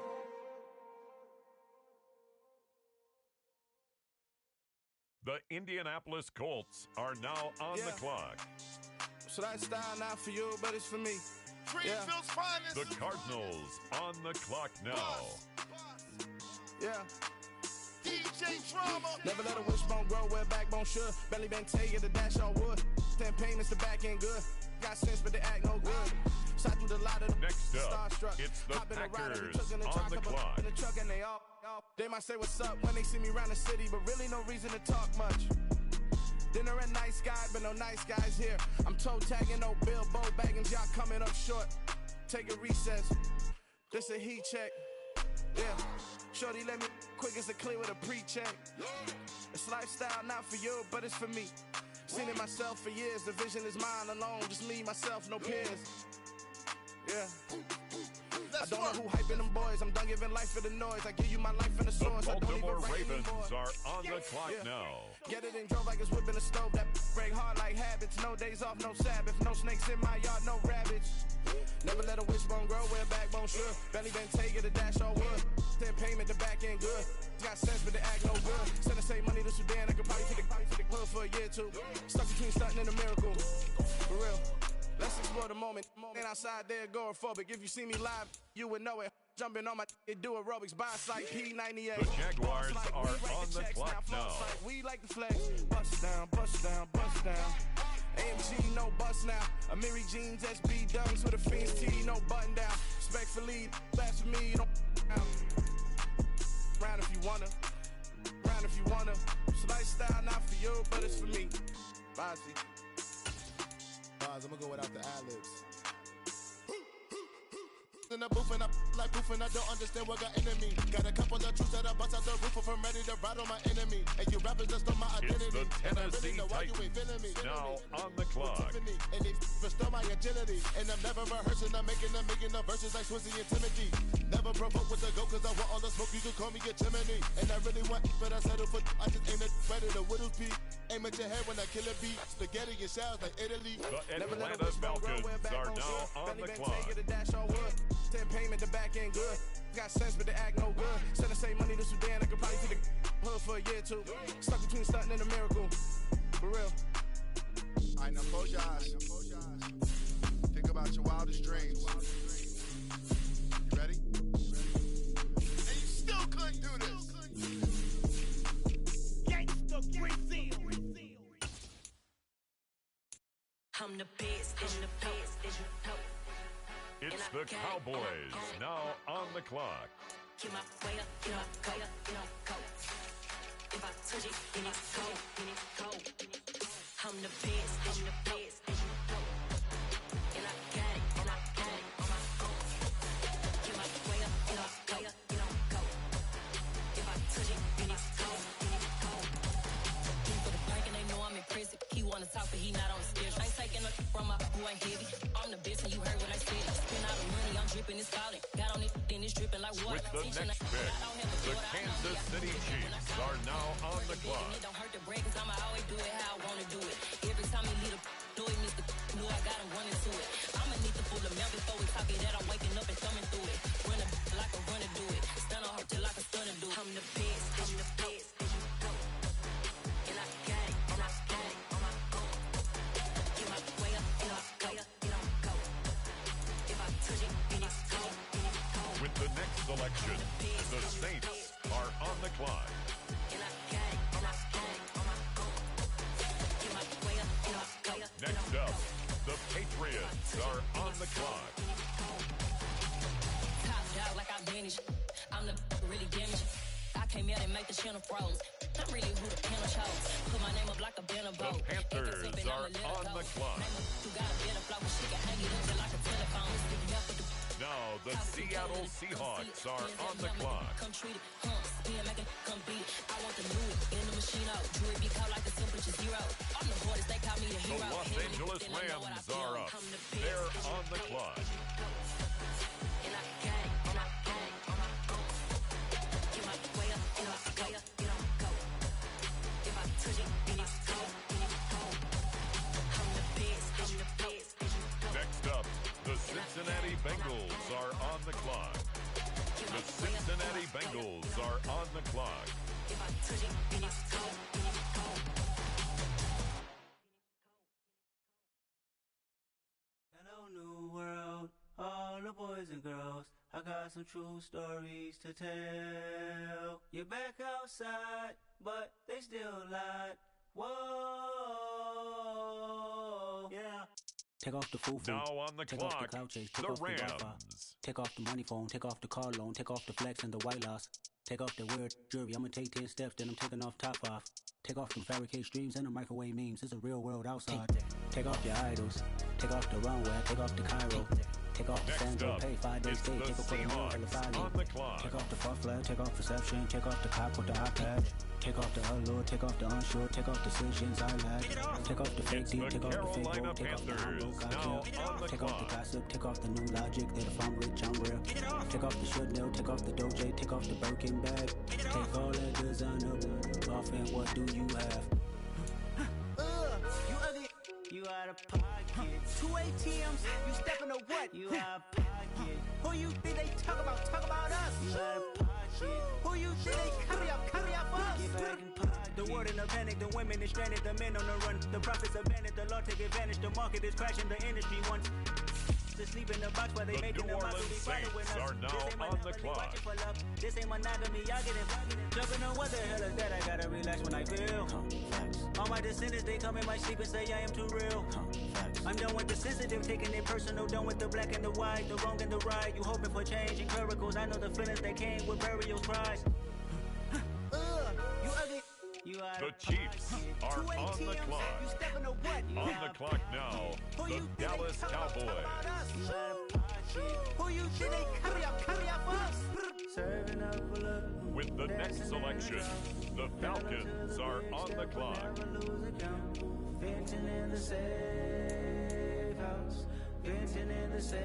The Indianapolis Colts are now on the clock. So that style not for you, but it's for me. Greenfield's finest. The Cardinals on the clock now. Yeah. DJ Drama. Never let a wishbone grow where backbone should. Belly been taking the dash on wood. 10 payments, the back end good. Got sense, but they act no good. Shot through the lot of Next up, starstruck. it's the Hop in a rider, Packers took in the on truck, the up clock. in the truck, and they all. They might say what's up when they see me around the city, but really no reason to talk much. Dinner and nice guy, but no nice guys here. I'm toe tagging, no Bilbo Baggins, y'all coming up short. Take a recess. This a heat check. Yeah. Shorty let me quick as a clear with a pre-check. It's lifestyle not for you, but it's for me. Seen it myself for years. The vision is mine alone. Just me, myself, no peers. Yeah. I don't know who hyping them boys. I'm done giving life for the noise. I give you my life in the The source. I don't even Baltimore write Ravens anymore. are on the clock now. Get it and drove like it's whipping the stove. That break hard like habits. No days off, no Sabbath. No snakes in my yard, no rabbits. Never let a wishbone grow where backbone should. Belly been taking the dash all wood. 10 payment, the back end good. Got sense, but they act no good. Send the same money to Sudan. I could probably take the hood for a year or two. Stuck between stunting and a miracle. For real. Let's explore the moment. Ain't outside there agoraphobic. If you see me live, you would know it. Jumping on my do aerobics, boss like P98. The Jaguars Boss like are we write on the checks clock floss now. Like we like the flex. Bust down, bust down, bust down. AMG, no bust now. Amiri jeans, SB dunks with a Fiends T, no button down. Respectfully, best for me, you don't down. Round if you wanna. Round if you wanna. It's lifestyle not for you, but it's for me. Bossy. Bars, I'm gonna go without the ad-libs. In the booth and I like proof and I don't understand what got into me. Got a couple of truths that I bust out the roof if I'm ready to ride on my enemy. And you rappers just on my identity. It's the and I Tennessee really know why you ain't feeling me. Titans now on the clock. And they restore my agility. And I'm never rehearsing, I'm making the verses like Swizzy and Timothy. Never provoke with the go cause I want all the smoke, you can call me a chimney. And I really want but I settle for I just aim at better the widow's peak. Aim at your head when I kill a beat. Spaghetti and shells like Italy. The Atlanta Falcons are now on the clock. 10 payment, the back end good. Got sense, but they act no good. Send the same money to Sudan, I could probably take the hood for a year or two. Stuck between stunting and a miracle. For real. Alright, now close your eyes. Think about your wildest dreams. You ready? And you still couldn't do this. Gangsta Brazil. I'm the best, I'm the best, is you know. It's the Cowboys now on the clock. Keep my way up, keep my way up, you know, go. If I touch it, then it's cold, then it's cold. I'm the best, I'm the best, and you know. And I got it, and I got it on my own. Get my way up, and I way up, and I'm go. If I touch it, then it's cold, then it's cold. He for the bank and they know I'm in prison. He wanna talk, but he not on the schedule. I ain't taking nothing from my boy heavy. I'm the best, and you heard what I said. Spend all the money, I'm dripping, it's falling. Got on it, then it's dripping like water. With the next pick, the Kansas City Chiefs are now on the clock. It don't hurt to break, cause I'ma always do it how I wanna do it. Every time he lead a do it, Mr. Knew I got him running to it. I'ma need to pull the milk before we talk it that I'm waking up and thumbing through it. Run a like a runner do it. Stun on her till like a stunner do it. I'm the best, I'm the best, and you know. And I got it, and I got it on my own. Get my way up, and I way up, and I'm go. If I touch it, then it's cold, then it's cold. With the next selection, the Saints are on the clock. And I got it, and I got it on my own. Get my way up, and I way up. Next up, the Patriots are on the clock. Top dog like I manage. I'm the really damaged. I came out and make the channel froze. I'm really who the piano chose. Put my name up like a banner boat. The Panthers are on the clock. You got a better flow, she can hang it up just like a telephone. Now the Seattle Seahawks are on the clock. Come treat it, spin, make it, come beat it. I want the new in the machine out. Jewelry be caught like the temperature zero. I'm the hardest, they call me the hero. The Los Angeles Rams are up. They're on the clock. And I got it, and I got it on my own. Get my way up, and I way up, and I'm go. If I touch it, then it's cold, then it's cold. I'm the best, I'm the best, and you know. Next up, the Cincinnati Bengals are on the clock. The Cincinnati Bengals are on the clock. If I touch it, then it's cold, then it's cold. Hello, new world, all the boys and girls. I got some true stories to tell. You're back outside, but they still lied. Whoa, yeah. Take off the foo-foo. Now on the take clock, off the cloud chase. Take the off the Wi-Fi. Rams. Take off the money phone. Take off the car loan. Take off the flex and the white loss. Take off the weird jewelry. I'ma take 10 steps, then I'm taking off top 5. Take off them fabricate streams and the microwave memes. It's a real world outside. Take off your idols. Take off the runway. Take off the Cairo. Take off the Sandro Pay. 5 days stay. Take off the Seahawks on the clock. Take off the far flag. Take off perception. Take off the cop with the iPad. Take off the allure. Take off the unsure. Take off decisions I lack. Take off the fake deep. Take off the fake gold. Take off the humble gotcha. Take off the gossip. Take off the new logic that if I'm rich, I'm real. Take off the Chanel. Take off the Doja. Take off the Birkin bag. Take all that designer off and what do you have? You ugly. You out of pocket. 2 ATMs. You stepping to what? You out of pocket. Who you think they talk about? Talk about us. You out of pocket. Who you think they carry up for us? Get back in pocket. The world in a panic. The women is stranded. The men on the run. The profits abandoned. The law take advantage. The market is crashing. The industry wants to sleep in the box while they making them out to be fighting with us. Are now on the clock. This ain't monogamy, y'all get it. Jumping on what the hell is that? I gotta relax when I feel. All my descendants, they come in my sleep and say I am too real. I'm done with the sensitive, taking it personal. Done with the black and the white, the wrong and the right. You hoping for change and miracles. I know the feelings that came with burial cries. You ugly. The Chiefs are on the clock. On the clock now, the Dallas Cowboys. Who you think they carry up for us? Serving up love. With the next selection, the Falcons are on the clock. Venting in the safe house. Venting in the safe.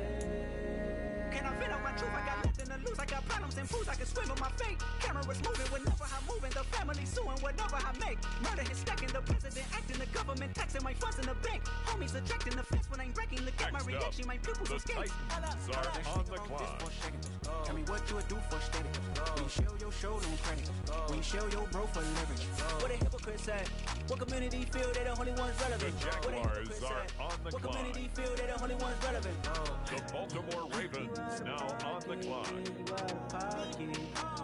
Can I vent on my truth? I got nothing to lose. I got problems and fools. I can swim on my fate. Cameras moving whenever I'm moving. The family suing whatever I make. Murder is stacking. The president acting. The government taxing my funds in the bank. Homies ejecting the fence when I'm breaking. Look at my reaction. My pupils escape. The Titans are on the clock. Tell me what you would do for steady. When you show your show, don't credit. When you show your bro for leverage. What a hypocrite said. What community feel they the only ones relevant? The Jaguars are on the what clock. community feel they the only ones relevant? The Baltimore Ravens now on the clock.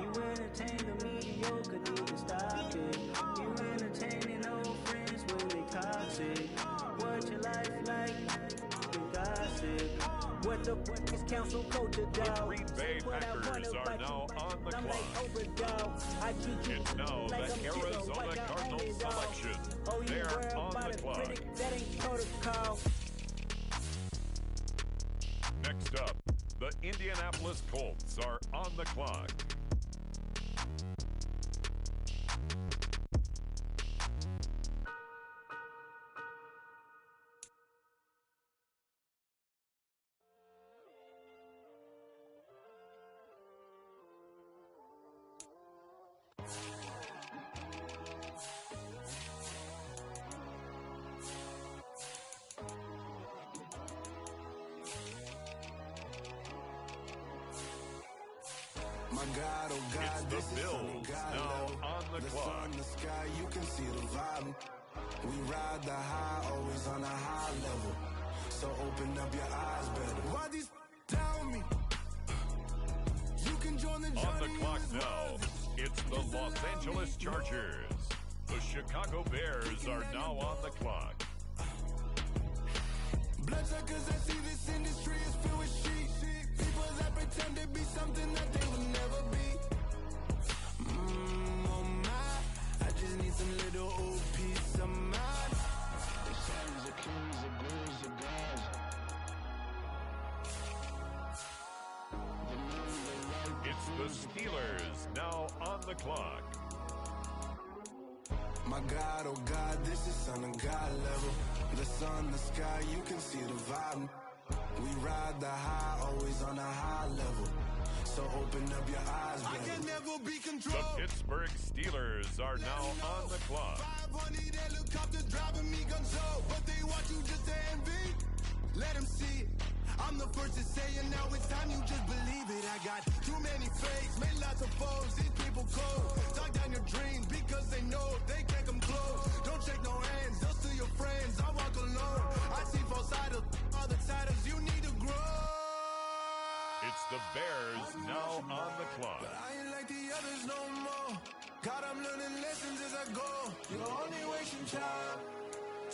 You entertain the mediocre, need to stop it. You entertaining old friends when they toxic. What your life like? You gossip. What the fuck is council culture, dog? The Green Bay Packers are now on the clock. It's now the Arizona Cardinals selection. They're on the clock. That ain't protocol. Next up, the Indianapolis Colts are on the clock. My God, oh God, it's the Bills now on the clock. In the sky, you can see the vibe. We ride the high, always on a high level. So open up your eyes better. Why these tell me? You can join the journey. On the clock now, it's the Los Angeles Chargers. The Chicago Bears are now on the clock. Bloodsuckers, I see this industry is filled with sheep. People that pretend to be something that they will never be. Oh my, I just need some little old peace of mind. The sons of kings, the ghouls, the gods. It's the Steelers now on the clock. My God, oh God, this is on a God level. The sun, the sky, you can see the vibe. We ride the high, always on a high level. So open up your eyes, baby. I can never be controlled. The Pittsburgh Steelers are now on the clock. 500 helicopters driving me gunso, but they want you just to envy. Let them see it. I'm the first to say it, now it's time you just believe it. I got too many fakes, made lots of foes, these people cold. Talk down your dreams because they know they can't come close. Don't shake no hands, those to your friends, I walk alone. I see false idols, other titles, you need to grow. It's the Bears now on the clock. But I ain't like the others no more. God, I'm learning lessons as I go. You're only wasting time.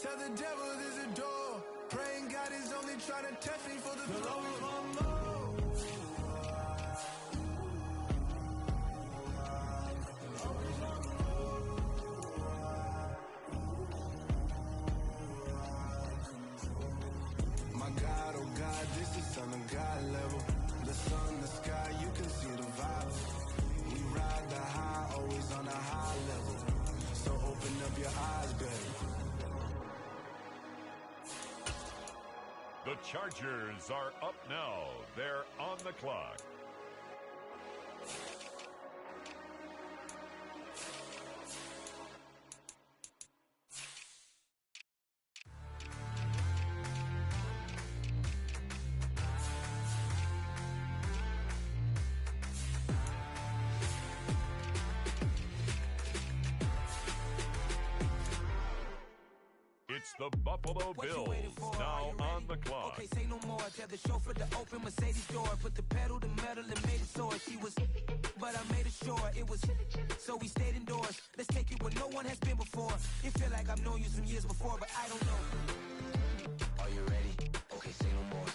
Tell the devil there's a door. Praying God is only trying to test me for the glory of my mom. My God, oh God, this is on a God level. The sun, the sky, you can see the vibe. We ride the high, always on a high level. So open up your eyes, baby. The Chargers are up now. They're on the clock. It's the Buffalo Bills now on the clock. Okay, say no more. Tell the chauffeur to open Mercedes door. Put the pedal to metal and made it soar. She was, but I made it sure it was. So we stayed indoors. Let's take it where no one has been before. It feel like I've known you some years before, but I don't know. Are you ready? Okay, say no more.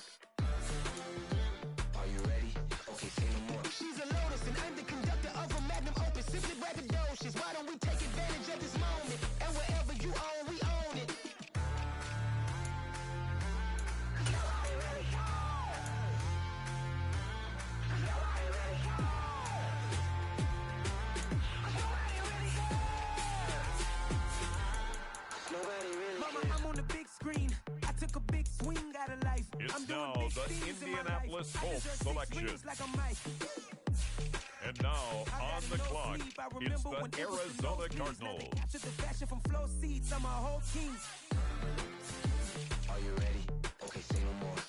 Are you ready? Okay, say no more. She's a Lotus and I'm the conductor of a magnum opus. Simply braggadocious. Why don't we take advantage of this moment? And wherever you own, we own it. It's now the Indianapolis Colts selection. And now on the clock, it's the Arizona Cardinals. Captured the fashion from flow seats on my whole team. Are you ready? Okay, say no more.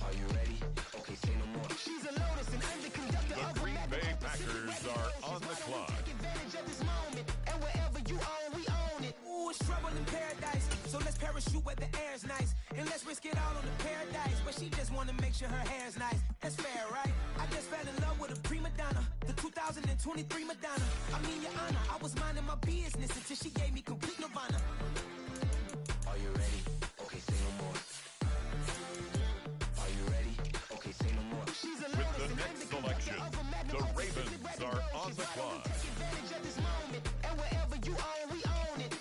Are you ready? Okay, say no more. She's a Lotus and I'm the conductor of the Green Bay Packers are on the clock. Take advantage of this moment, and wherever you own, we own it. Ooh, it's trouble in paradise. So let's parachute where the air's nice. And let's risk it all on the paradise. But she just wanna make sure her hair's nice. That's fair, right? I just fell in love with a prima donna. The 2023 Madonna. I mean, your honor, I was minding my business until she gave me complete nirvana. Are you ready? Okay, say no more. on the clock. Take advantage of this moment, and wherever you own, we own it.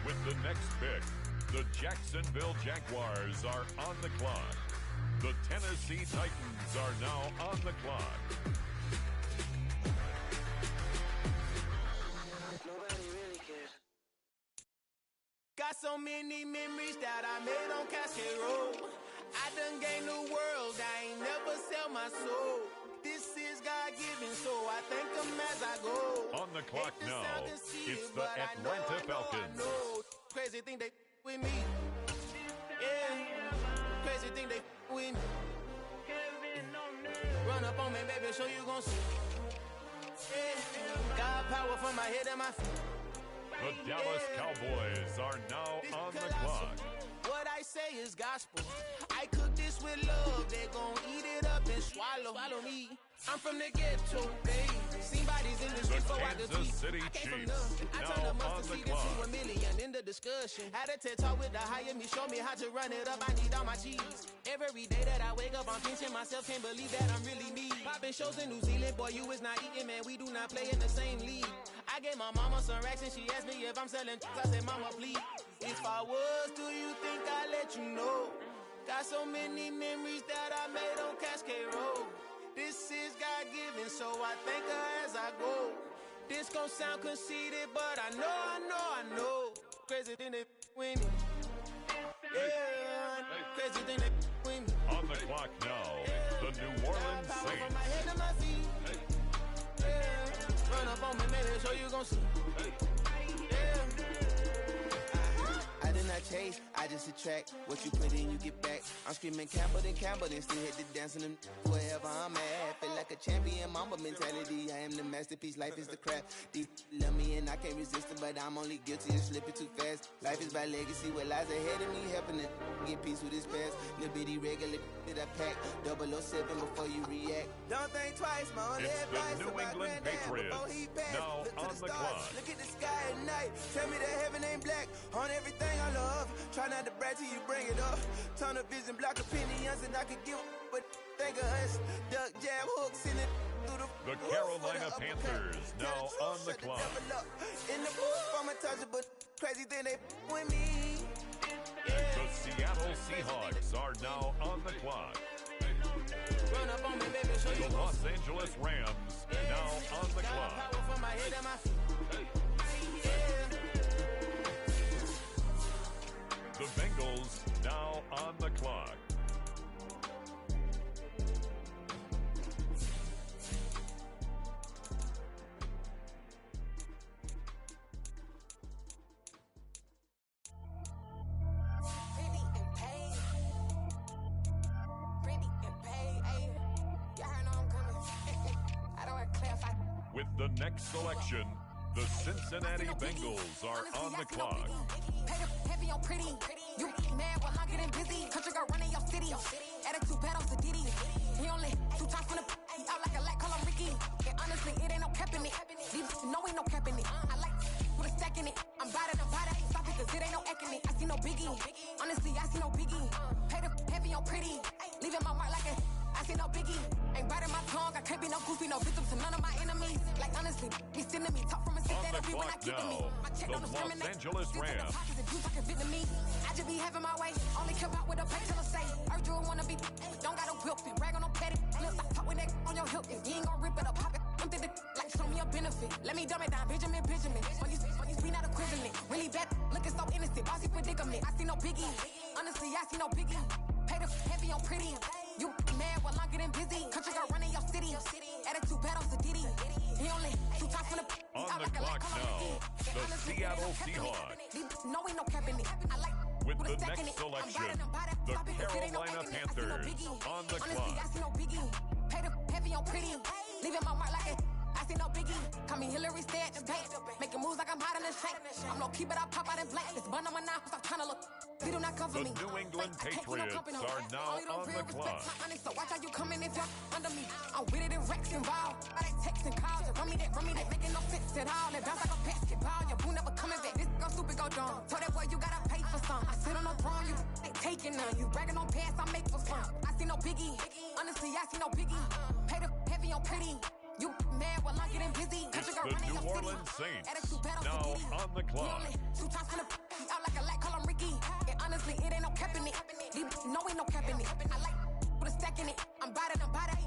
With the next pick, the Jacksonville Jaguars are on the clock. The Tennessee Titans are now on the clock. Got so many memories that I made on Cascade Road. I done gained the world, I ain't never sell my soul. This is God-given, so I thank him as I go. On the clock now, it's the Atlanta Falcons. Crazy thing they with me. Yeah, crazy thing they with me. Run up on me, baby, so you gon' see. Yeah, God power from my head and my feet. The Dallas Cowboys are now on the clock. What I say is gospel. I cook this with love. They gon' eat it up and swallow me. I'm from the ghetto, baby. Seen bodies in the street before I could tweet. City I came from Chiefs nothing. I turned now a mustard on the seed clock. into $1 million in the discussion. Had a TED talk with the higher me, show me how to run it up. I need all my cheese. Every day that I wake up, I'm pinching myself. Can't believe that I'm really me. Popping shows in New Zealand, boy, you is not eating, man. We do not play in the same league. I gave my mama some racks and she asked me if I'm selling. I said, mama, please. If I was, do you think I'd let you know? Got so many memories that I made on Cascade Road. This is God-given, so I thank her as I go. This gon' sound conceited, but I know. Crazy thing they with me. Yeah, crazy thing they with me. On the clock now, the New Orleans Power from Saints. my head to my feet. Yeah, run up on me, baby, so you gon' see. I did not chase, I just attract. What you put in, you get back. I'm screaming Campbell, then still hit the dancing and wherever I'm at. Feel like a champion, mamba mentality. I am the masterpiece, life is the crap. Deep love me and I can't resist it, but I'm only guilty of slipping too fast. Life is by legacy, what lies ahead of me, helping it get peace with this past. Little bitty regular that I pack. 007 before you react. Don't think twice, my only It's advice the New about England granddad Patriots before he passed. now Look to on the the stars, clock. look at the sky at night. Tell me that heaven ain't black on everything I love. Try not to brag till you bring it up. Tunnel vision, block opinions, and I could give but think of us. Duck, jab, hooks in it through the Carolina Panthers now on the clock. In the booth, I'm untouchable. Crazy thing they with me. The Seattle Seahawks are now on the clock. Run up on me, baby, so you The Los Angeles Rams now on the clock. power from my head to my feet. The Bengals now on the clock. With the next selection, the Cincinnati Bengals are on the clock. Heavy on pretty. You mad while I'm getting busy. Country girl running your city. Attitude bad on Diddy. He only 2 times from the out like a light, call him Ricky. And honestly, it ain't no cap in it. These know ain't no cap in it. I like with a stack in it. I'm bad at Stop it, cause it ain't no acting it. I see no biggie. Honestly, I see no biggie. Pay the heavy on pretty. Leaving my mark like a I see no biggie. Ain't biting my tongue. I can't be no goofy, no victim to none of my enemies. Like honestly, he's sending me talk from a seat that'll be when I keep me. My check don't discriminate. Angeles Rams. You talking Vietnamese. I just be having my way. Only care about what the pay till I say. Urge wanna be. Don't got no whip. Rag on no petty. Look, I talk with that on your hip. You ain't gon' rip it up. Pop it. Empty the like show me a benefit. Let me dumb it down. Benjamin. For you be not equivalent. Really bad. Looking so innocent. Bossy predicament. I see no biggie. Honestly, I see no biggie. Pay the heavy on pretty. You mad while I'm getting busy. Country girl running your city. Attitude bad on Diddy. He only 2 times from the On the clock now, the Seattle Seahawks. No, ain't no cap in it. I like with the next selection, the Carolina Panthers on the Honestly, clock. I see no biggie. Pay the heavy on pretty. Leaving my mark like a I see no biggie. Call me Hillary, stay at the bank. Making moves like I'm hiding the shank. I'm low key, but I pop out in blank. This bun on my knife, I'm trying to look. They do not come for me. The New England Patriots are now on the clock. So watch how you coming if you're under me. I'm with it in Rex involved. I ain't texting calls. Run me that, making no sense at all. They bounce like a basketball. Your boo never coming back. This go stupid, go dumb. Told that boy you gotta pay for some. I sit on the throne, you ain't taking none. You bragging on pants, I make for fun. I see no biggie. Honestly, I see no biggie. Pay the heavy on pretty. You mad while I'm getting busy. It's the New Orleans Saints now on the clock. Two times from the out like a light, call him Ricky. And honestly, it ain't no cap in it. No, ain't no cap in it. I like put a stack in it. I'm bad it.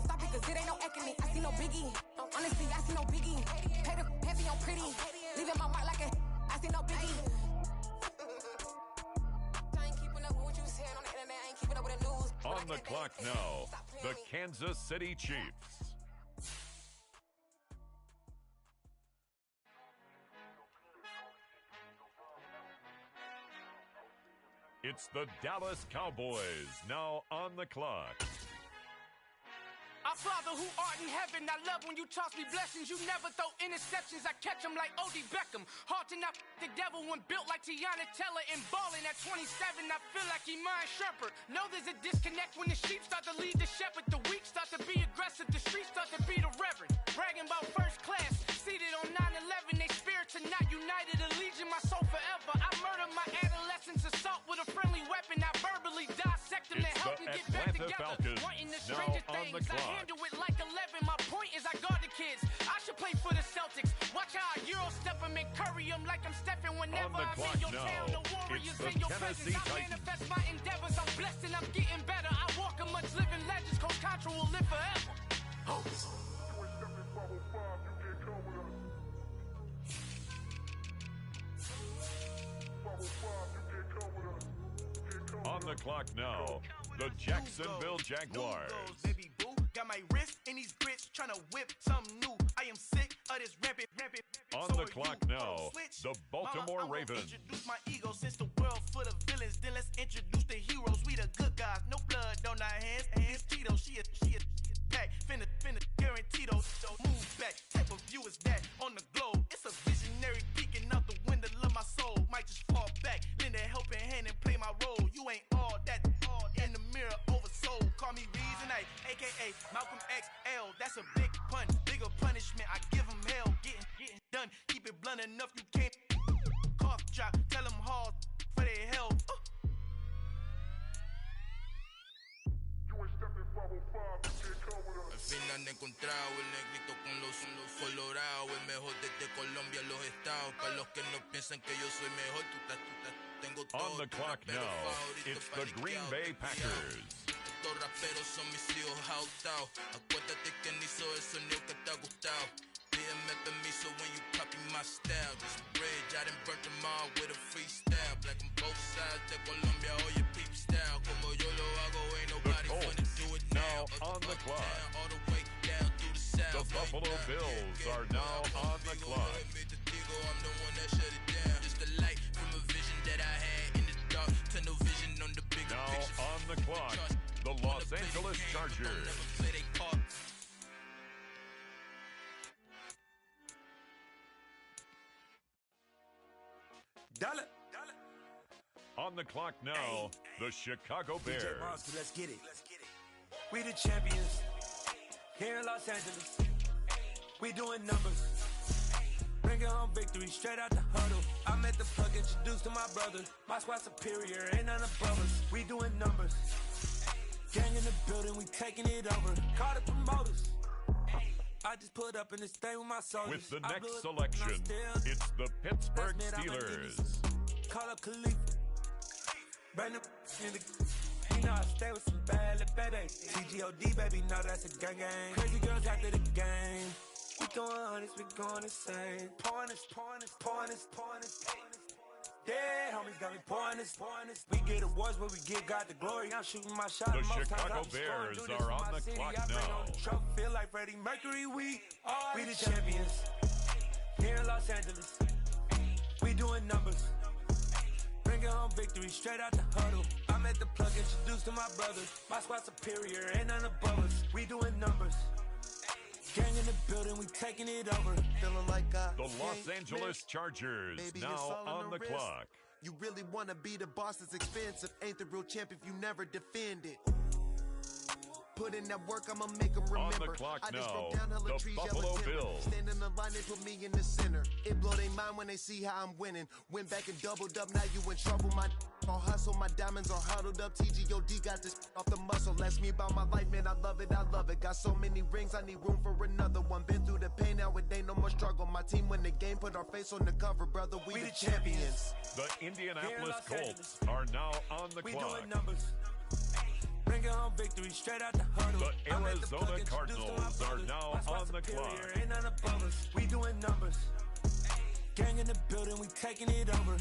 Stop it, cause it ain't no eck in it. I see no biggie. Honestly, I see no biggie. Pay the heavy on pretty. Leaving my mark like a. I see no biggie. I ain't keeping up with what you saying on the internet. I ain't keeping up with the news. On the clock now, the Kansas City Chiefs. It's the Dallas Cowboys now on the clock. Our Father who art in heaven, I love when you toss me blessings. You never throw interceptions, I catch them like O.D. Beckham. Hard to knock the devil when built like Tiana Teller and balling at 27. I feel like Iman Shepherd. Know there's a disconnect when the sheep start to lead the shepherd. The weak start to be aggressive, the streets start to be the reverend. Bragging about first class, seated on 9/11. They spirits are not united, a legion, my soul forever. I murdered my adolescence, assault with a friendly weapon. I verbally dissect them to help them get back together. Wanting the stranger things, I handle it like 11. My point is I guard the kids. I should play for the Celtics. Watch how I Euro step them and curry them like I'm stepping whenever I'm in your town. The Warriors in your presence. I manifest my endeavors. I'm blessed and I'm getting better. I walk amongst living legends. Coach Contra will live forever. On the clock now, the Jacksonville Jaguars. Baby boo, got my wrist in these grits, trying to whip something new. I am sick of this rampant. On the clock now, the Baltimore Ravens. Introduce my ego since the world full of villains. Then let's introduce the heroes. We the good guys, no blood on our hands. Hands Tito, she a pack, finna guarantee those. Move back, type of view is that on the globe. It's a visionary peeking out the window of my soul. Might just fall back, lend a helping hand and play my role. You ain't all that in the mirror oversold. Call me Reason A, aka Malcolm XL. That's a big pun, bigger punishment. I give him hell, getting done. Keep it blunt enough, you can't cough drop. Tell them hard for their health. Al fin han encontrado el negrito con los colorados, el mejor desde Colombia, los estados. Para los que no piensan que yo soy mejor, tengo todo. On the clock now, it's the Green Bay Packers. Estos raperos son mis hijos jautados. Acuérdate que ni hizo el sonido que te ha gustado. Pídeme permiso when you copy my style. This bridge, I done burnt them all with a freestyle. Black on both sides de Colombia, oye peep style. Como yo lo hago, ain't nobody gonna do it now. On the clock. All the way down through the south. The Buffalo Bills are now on the clock. I'm the one that shut it down. Just the light from a vision that I had in the dark. Tunnel vision on the bigger picture. Now on the clock, the Los Angeles Chargers. On the clock now, the Chicago Bears. Let's get it. We the champions here in Los Angeles. We doing numbers. Bringing home victory straight out the huddle. I'm at the plug, introduced to my brother. My squad superior, ain't none above us. We doing numbers. Gang in the building, we taking it over. Call the promoters. I just put up in this thing with my soldiers. With the next selection, it's the Pittsburgh Steelers. Call up Khalifa. Bring them in the... You know I stay with some bad little baby. CGOD, baby, know that's a gang gang. Crazy girls after the game. We going honest, we going insane. Pouring this. Dead homies got me pouring this. We get awards where we give God the glory. I'm shooting my shot. The Chicago Bears are on the clock now. Trophy feel like Freddie Mercury. We the champions here in Los Angeles. We doing numbers. Bringing home victory straight out the huddle. I'm at the plug, introduced to my brother. My squad superior, ain't none above us. We doing numbers. Gang in the building, we taking it over. Feeling like the Los Angeles Chargers Baby, now on the wrist. clock. You really wanna be the boss, it's expensive. Ain't the real champ if you never defend it. Put in that work, I'ma make them remember. On the clock I just now, broke down hella the trees, Buffalo yellow timber. Bills. Stand in the line, they put me in the center. It blow their mind when they see how I'm winning. Went back and doubled up, now you in trouble. My all hustle, my diamonds are huddled up. TGOD got this off the muscle. Ask me about my life, man, I love it, I love it. Got so many rings, I need room for another one. Been through the pain, now it ain't no more struggle. My team win the game, put our face on the cover, brother. We the champions. The Indianapolis Colts are now on the clock. Doing numbers. Bring it home victory straight out the huddle. The Arizona Cardinals are now on the clock. Ain't none above us. We doing numbers. Gang in the building, we taking it over.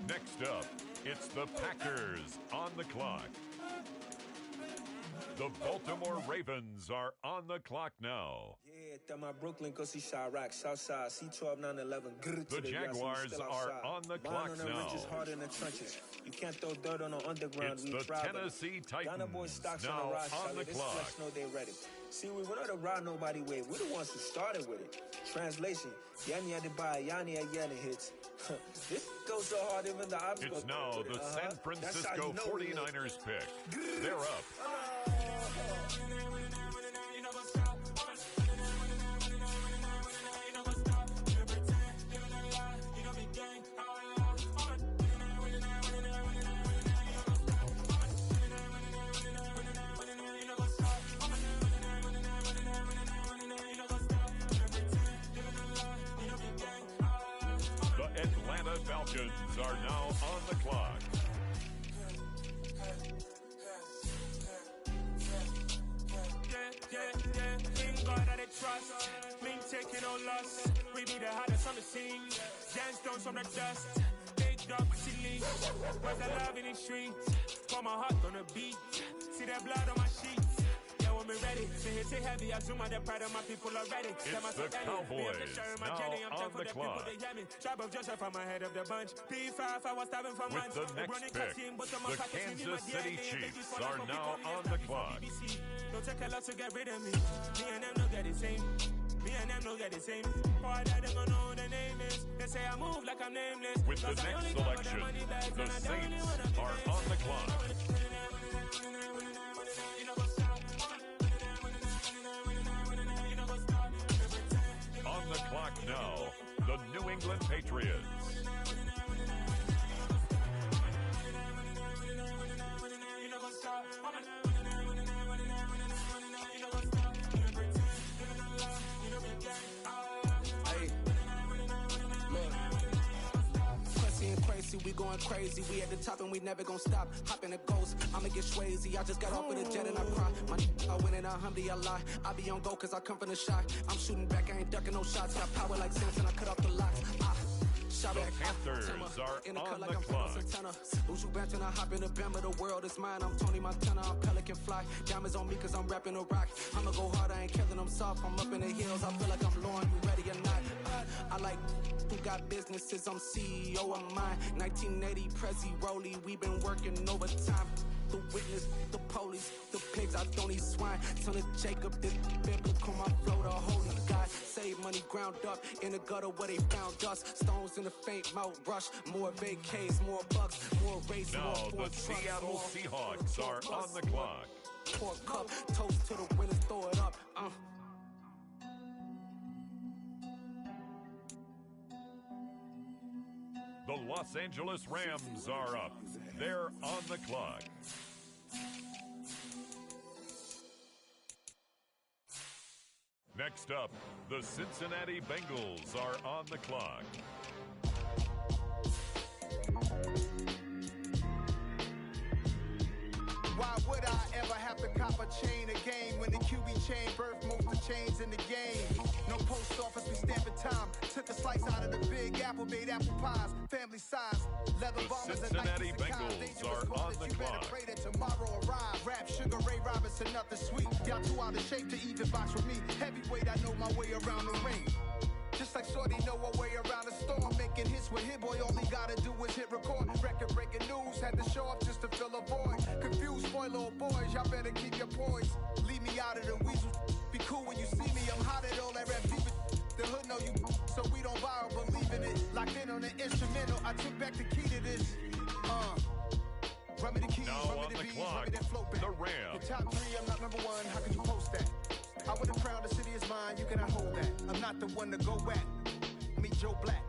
Next up, it's the Packers on the clock. The Baltimore Ravens are on the clock now. Yeah, that my Brooklyn, go see Chirac, Southside, C12, 911. The Jaguars are on the clock now. Harder in the trenches. You can't throw dirt on the underground. It's the Tennessee Titans now on the clock. Know they ready. See, we don't have to ride nobody with. We're the ones who started with it. Translation: Yanni had to buy Yanni at Yanni hits. This goes so hard, even the obstacle. It's now the San Francisco 49ers pick. They're up. The Atlanta Falcons are now on the clock. In God that I trust, mean taking no loss. We be the hottest on the scene. Gemstones from the dust. Big dog silly. Where's the love in the streets? Pour my heart on the beat. See that blood on my sheets. Yeah, when we ready. Say hit it heavy. I zoom out the pride of my people already. It's the Cowboys now on the clock. Tribe of Joshua from my head of the bunch. P5, I was stabbing for months. With the next pick, the Kansas City Chiefs are now on the clock. Don't take a lot to get rid of me. Me and them don't get the same. Me and them don't get the same. For that, they gonna know who the name is. They say I move like I'm nameless. With the next selection, the Saints are on the clock. On the clock now, the New England Patriots. We going crazy, we at the top and we never gonna stop. Hop in a ghost, I'ma get swayzy. I just got off with a jet and I cry. I win and I lie. I be on go cause I come from the shot. I'm shooting back, I ain't ducking no shots. Got power like Samson, I cut off the locks. The Panthers are on the clock. Who's you benching? I hop in the Bama, the world is mine. I'm Tony Montana, I'm Pelican Fly. Diamonds on me cause I'm rapping a rock. I'ma go hard, I ain't killing them soft. I'm up in the hills, I feel like I'm Lauren, you ready or not? I like who got businesses, I'm CEO of mine. 1980 Prezi Rolly, we been working overtime. The witness, the police, the pigs, I don't eat swine. Son of Jacob, this biblical, my flow, the holy God. Save money ground up in the gutter where they found us. Stones in the faint mouth rush. More vacays, more bucks, more race, now more the Seattle Seahawks are on the clock. Pour cup, toast to the winners, throw it up. The Los Angeles Rams are up. They're on the clock. Next up, the Cincinnati Bengals are on the clock. Why would I ever have to cop a chain again when the QB chain birthed most of the chains in the game? No post office, we stamping time. Took a slice out of the big apple made apple pies, family size. Leather The bombers and Cincinnati Nikes and Bengals Dangerous are one on that the you better clock. pray that tomorrow arrive. Rap Sugar Ray Robinson, nothing sweet. Y'all too out of shape to even box with me. Heavyweight, I know my way around the ring. Just like Shorty know her way around the storm. Making hits with Hit Boy, all he gotta do is hit record. Record breaking news, had to show up just to fill a void. Confused boy, little boys, y'all better keep your poise. Leave me out of the weasel. Be cool when you see me, I'm hot at all that rap deep. The hood know you, so we don't borrow, believe in it. Locked in on the instrumental, I took back the key to this. Run me the keys, Now run me on the the beats, clock, run me that flow back. the Rams. The top 3, I'm not number 1, how could you post that? I would have crowned the city is mine, you cannot hold that. I'm not the one to go at. Meet Joe Black.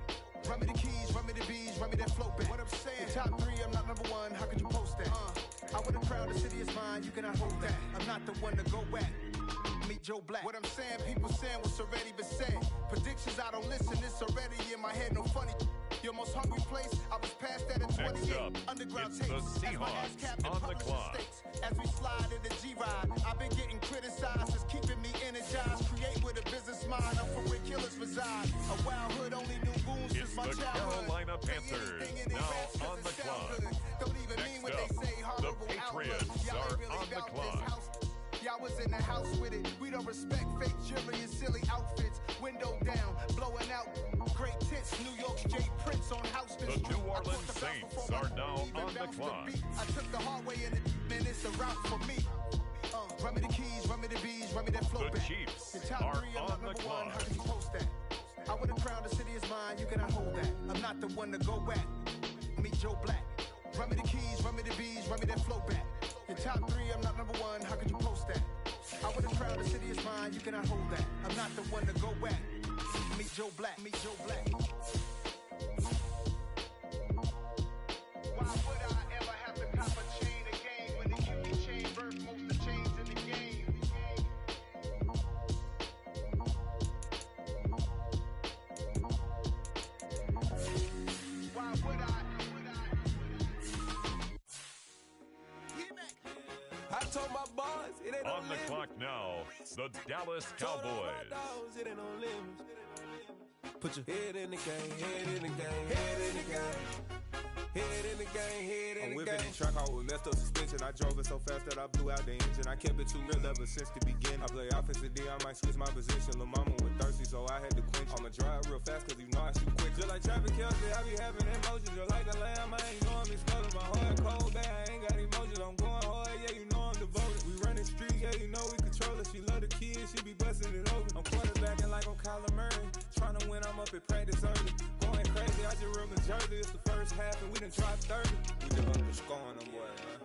Run me the keys, run me the bees, run me that flow back. What I'm saying, the top 3, I'm not number 1, how could you post that? I would have crowned the city is mine, you cannot hold that. I'm not the one to go at. Meet Joe Black. What I'm saying, people saying what's already been said. Predictions, I don't listen, it's already in my head, no funny. Your most hungry place, I was past that in 28. Next up, Underground it's the tapes. As my ass Seahawks captain on the publishes clock. states. As we slide in the G-Ride, I've been getting criticized. It's keeping me energized. Create with a business mind. I'm from where killers reside. A wild hood, only knew goons It's since my the childhood. Carolina Say Panthers, anything in their now raps 'cause on it the sound clock. good. Don't even Next mean what up, they say. the Horrible Patriots outlook. Y'all are ain't really on the about clock. this house. Y'all was in the house with it. We don't respect fake jewelry and silly outfits. Window down, blowing out. Great tits. New York's Jay Prince on Houston The Street. New I caught Orleans the bounce Saints before are my now even on the bounced clock. beat. I took the hard way in it, man, it's the route for me. Run me the keys, run me the bees, run me that flow The back. Chiefs The top are 3, I'm on not the number 1, clock. how can you post that? I would have crowned the city is mine, you cannot hold that. I'm not the one to go at. Meet Joe Black. Run me the keys, run me the bees, run me that flow back. The top 3, I'm not number 1, how could you post that? I would have crowned the city is mine, you cannot hold that. I'm not the one to go at. Meet Joe Black, meet Joe Black. Why would I ever have to cop a chain again when the QB chain birthed most of the chains in the game? Why would I? I told my boys it ain't On no the limit. clock now, the Dallas Told all my Cowboys. dogs it ain't no limits. Put your head in the game, head in the game, head in the game. Head in the game, head in I'm the whipping game. in track, I was left up suspension. I drove it so fast that I blew out the engine. I kept it too real ever since the beginning. I play offensive D, I might switch my position. Lil' mama was thirsty, so I had to quench. I'ma drive real fast, cause you know I shoot quick. Just like Travis Kelce, I be having emotions. Just like the lamb, I ain't know I'm exploding. My heart cold, bad, I ain't got emotions. I'm going hard, yeah, you know I'm devoted. We running streets, yeah, you know we control it. She love the kids, she be busting it open. I'm quarterbacking like I'm Kyler Murray. Trying to win, I'm up at practice early. Going crazy, I just real Jersey. It's the first half and we done dropped 30. We just underscoring them, boy, man.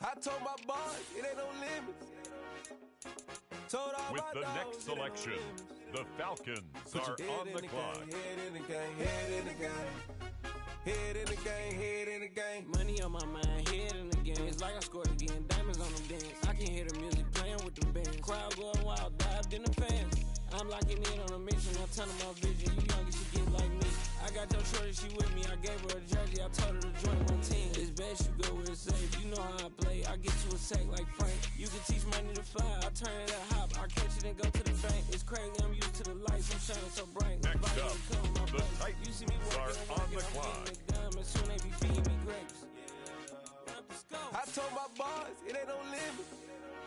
I told my boys it ain't no limits. Told all With my the dogs next it ain't no selection, limits. the Falcons Put are your head on in the the clock. game, head in the game, head in the game. Head in the game, head in the game. Money on my mind, head in the game. It's like I scored again, diamonds on them dance. I can hear the music playing with them bands. Crowd going wild, dived in the fans. I'm locking in on a mission, I'm telling my vision. You young, you should get like me. I got your shorty, she with me. I gave her a jersey, I told her to join my team. It's best you go where it's safe. You know how I play. I get you a sack like Frank. You can teach money to fly. I turn it a hop. I catch it and go to the bank. It's crazy, I'm used to the lights. I'm shining so bright. Next Nobody up, can come my the place. Titans You see me are working, on the I'm clock. getting McDonald's. Soon they be feeding me grapes. I told my boys it ain't no limits.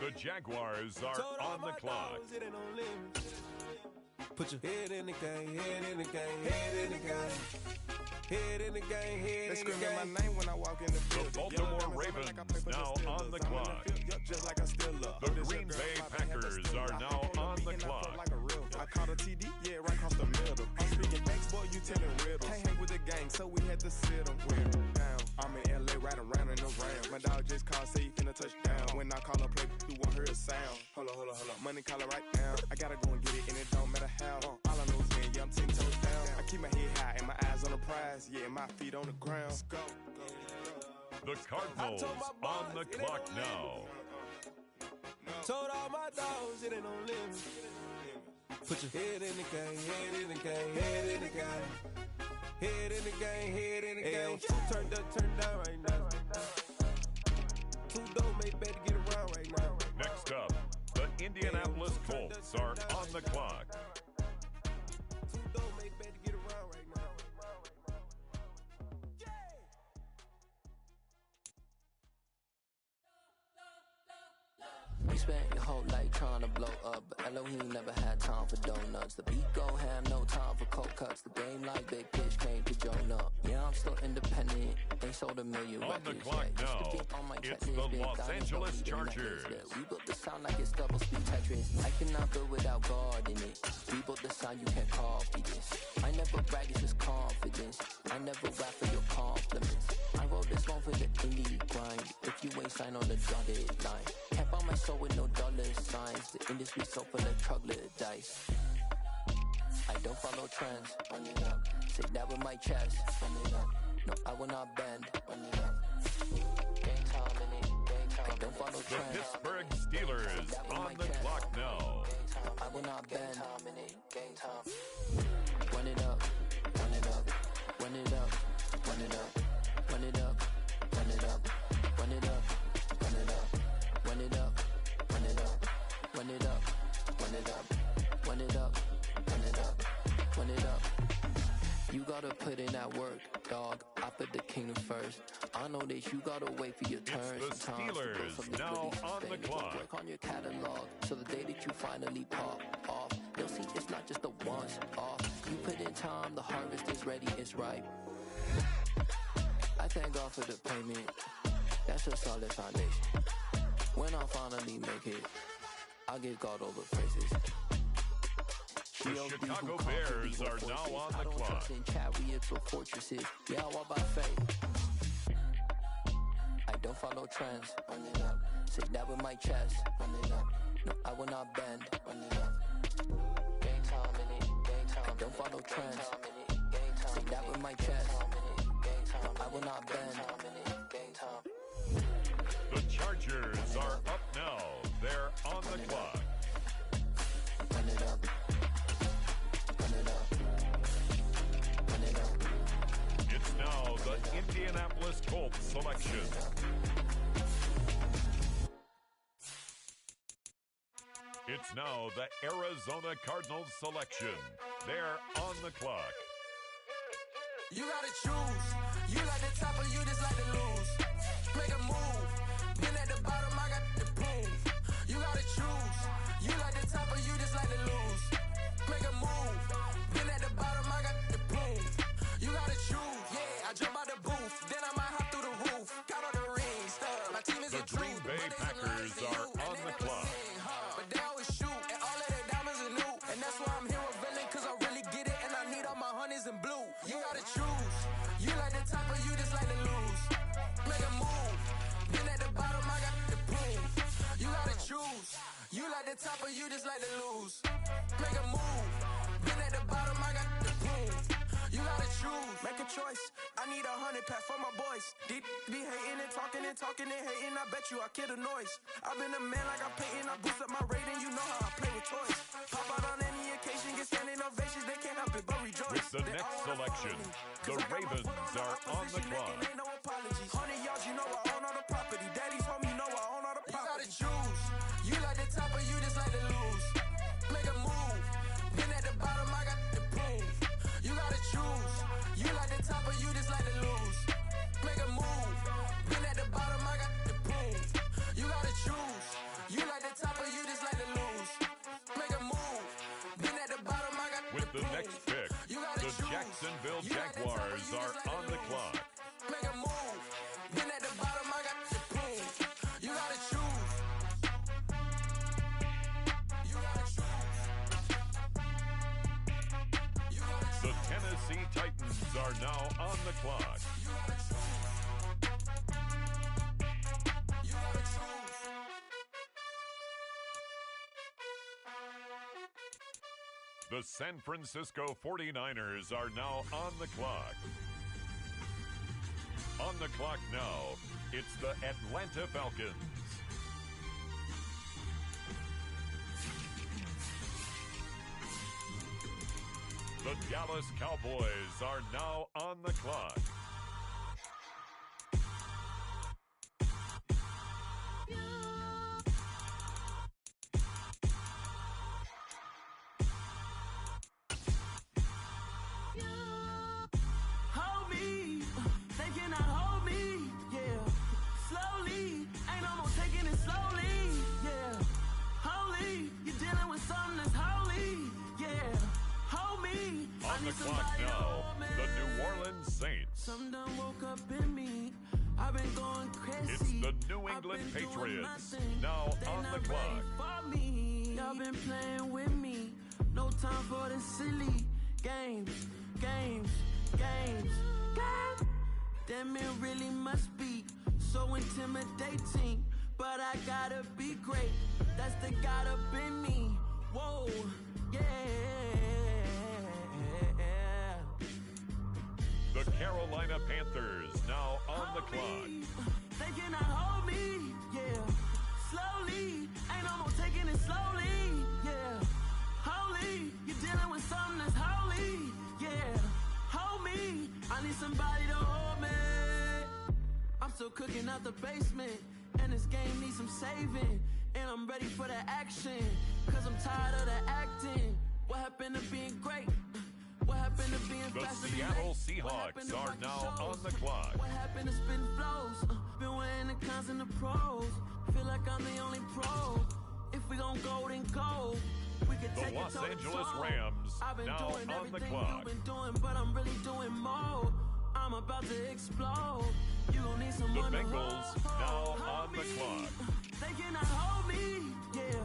The Jaguars are Told all on the my clock. dogs it ain't no limits. Put your head in the game, head in the game, head in the game. Head in the game, head They in the screaming game. my name when I walk in the The field. Baltimore Ravens now on the clock. Just like I still love. The Green Bay Packers are now on the clock. Like a real. I caught a TD, yeah, right across the middle. I'm speaking thanks, boy, you telling riddles. Can't hang with the gang, so we had to sit them down. I'm in LA, riding around in the round. My dog just called, say he finna touch down. When I call a play, you won't hear a sound. Hold up. Money caller right now. I gotta go and get it, and it don't matter how. All I know is win, yeah, I'm 10 toes down. I keep my head high and my eyes on the prize. Yeah, my feet on the ground. Let's go. The Cardinals on the clock now. Told all my dogs it ain't no limits. Put your head in the game, head in the game, head in the game. Head in the game, head in the game. Two turned up, turned down right now. Two dope made better get around right now. Next up, the Indianapolis Colts are on the clock. Two dope made better get around right now. spent your whole life trying to blow up, but Elohim never had time for donuts. The beat go ham, no time for cold cuts. The game like Big Pitch came to Jonah. Yeah, I'm still independent, ain't sold a million on records. The clock now, it's the Los Angeles Chargers. We built the sound like it's double speed Tetris. I cannot build without God in it. We built the sound, you can't copy this. I never brag, it's just confidence. I never rap for your compliments. I wrote this one for the indie grind. If you ain't signed on the dotted line, can't buy my soul with no dollar signs. The industry so full of troglodytes. I don't follow trends. Run it up. Say that with my chest. Run it up. No, I will not bend. Run it up. Game time in it. Game time. I don't follow trends. The Pittsburgh Steelers on the clock now. I will not bend. Game time. Run it up. Run it up. Run it up. Run it up. Run it up. Run it up. Run it up. Run it up. Run it up. Run it up. Run it up. Run it up. Run it up. Run it up. Run it up. You gotta put in that work, dog. I put the kingdom first. I know that you gotta wait for your turn. It's the Steelers now on the clock. Work on your catalog, so the day that you finally pop off, you'll see it's not just a once off. You put in time, the harvest is ready, it's ripe. I thank God for the payment. That's a solid foundation. When I finally make it, I'll give God all the praises. The Chicago Bears are now on the clock. Trust in chariots or fortresses. Yeah, I walk by faith. I don't follow trends. Run it up. Say that with my chest. Run it up. No, I will not bend. Run it up. Game time in it. Game time. I don't follow trends. Say that with my chest. No, I will not bend. Game time. The Chargers are up now. They're on the clock. Run it up. It's now the Indianapolis Colts selection. It's now the Arizona Cardinals selection. They're on the clock. You gotta choose. You like the top or you just like to lose. Make a move. Been at the bottom, I got the proof. You gotta choose. You like the top or you just like to lose. Make a move. Been at the bottom, I got the proof. You gotta choose. Yeah, I jump out the booth, then I might hop through the roof. Got all the rings, my team is the Green Bay Packers are on the clock. But they always shoot, and all of their diamonds are new. And that's why I'm here with Villain, cause I really get it, and I need all my honeys in blue. You gotta choose. You like the top or you just like to lose. Make a move. Been at the bottom, I got the proof. You gotta choose. You like the top or you just like to lose. Make a move. Been at the bottom, I got the proof. You gotta choose. Make a choice. I need 100 pack for my boys. Be hating and talking and hating. I bet you I kill the noise. I've been a man like I'm Peyton. I boost up my rating. You know how I play with toys. Pop out on any occasion, get standing ovations. They can't help it but rejoice. With the next selection, the Ravens are on the clock. Ain't no apologies. 100 yards, you know I own all the property. Daddy's home, you know I own all the property. You gotta choose. You like the top or you just like to lose. Make a move. Been at the bottom, I got the proof. You gotta choose. You like the top or you just like to lose. Make a move. Been at the bottom, I got the proof. You gotta choose. You like the top or you just like to lose. Make a move. Been at the bottom, I got With the the proof. next pick, the Jacksonville Jaguars are on the clock. Make a move. Been at the bottom, I got the proof. You gotta choose. You gotta choose. The Tennessee Titans are now on the clock. The San Francisco 49ers are now on the clock. On the clock now, it's the Atlanta Falcons. The Dallas Cowboys are now on the clock. Hold me, they cannot hold me, yeah. Slowly, ain't no more taking it slowly, yeah. On the clock now, the New Orleans Saints. Some done woke up in me. I've been going crazy. It's the New England Patriots. Now on the clock. For me. Y'all been playing with me. No time for the silly games. Damn, it really must be so intimidating. But I gotta be great. That's the God up in me. Whoa, yeah. The Carolina Panthers now on the clock. They cannot hold me, yeah. Slowly, ain't no more taking it slowly, yeah. Holy, you're dealing with something that's holy, yeah. Hold me, I need somebody to hold me. I'm still cooking out the basement, and this game needs some saving. And I'm ready for the action, cause I'm tired of the acting. What happened to being great? What happened to being fast? The Seattle Seahawks are now on the clock. What happened to spin flows? Been weighing the cons and the pros. Feel like I'm the only pro. If we gon' go, then go. We can take the Los it toe Angeles to toe. Rams I've been now doing on the everything clock. you've been doing, but I'm really doing more. I'm about to explode. You gon' need The someone to Bengals hold now on the me. clock. They cannot hold me, yeah.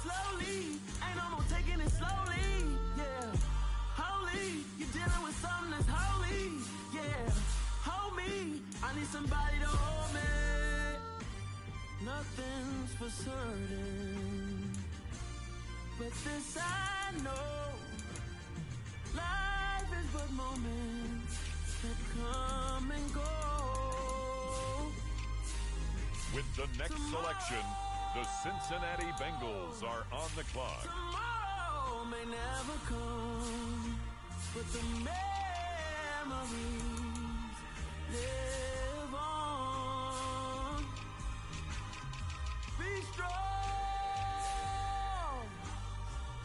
Slowly, ain't no more taking it slowly, yeah. Holy, you're dealing with something that's holy, yeah. Hold me, I need somebody to hold me. Nothing's for certain, but this I know. Life is but moments that come and go. With the next selection, the Cincinnati Bengals are on the clock. Tomorrow may never come, but the memories live on. Be strong,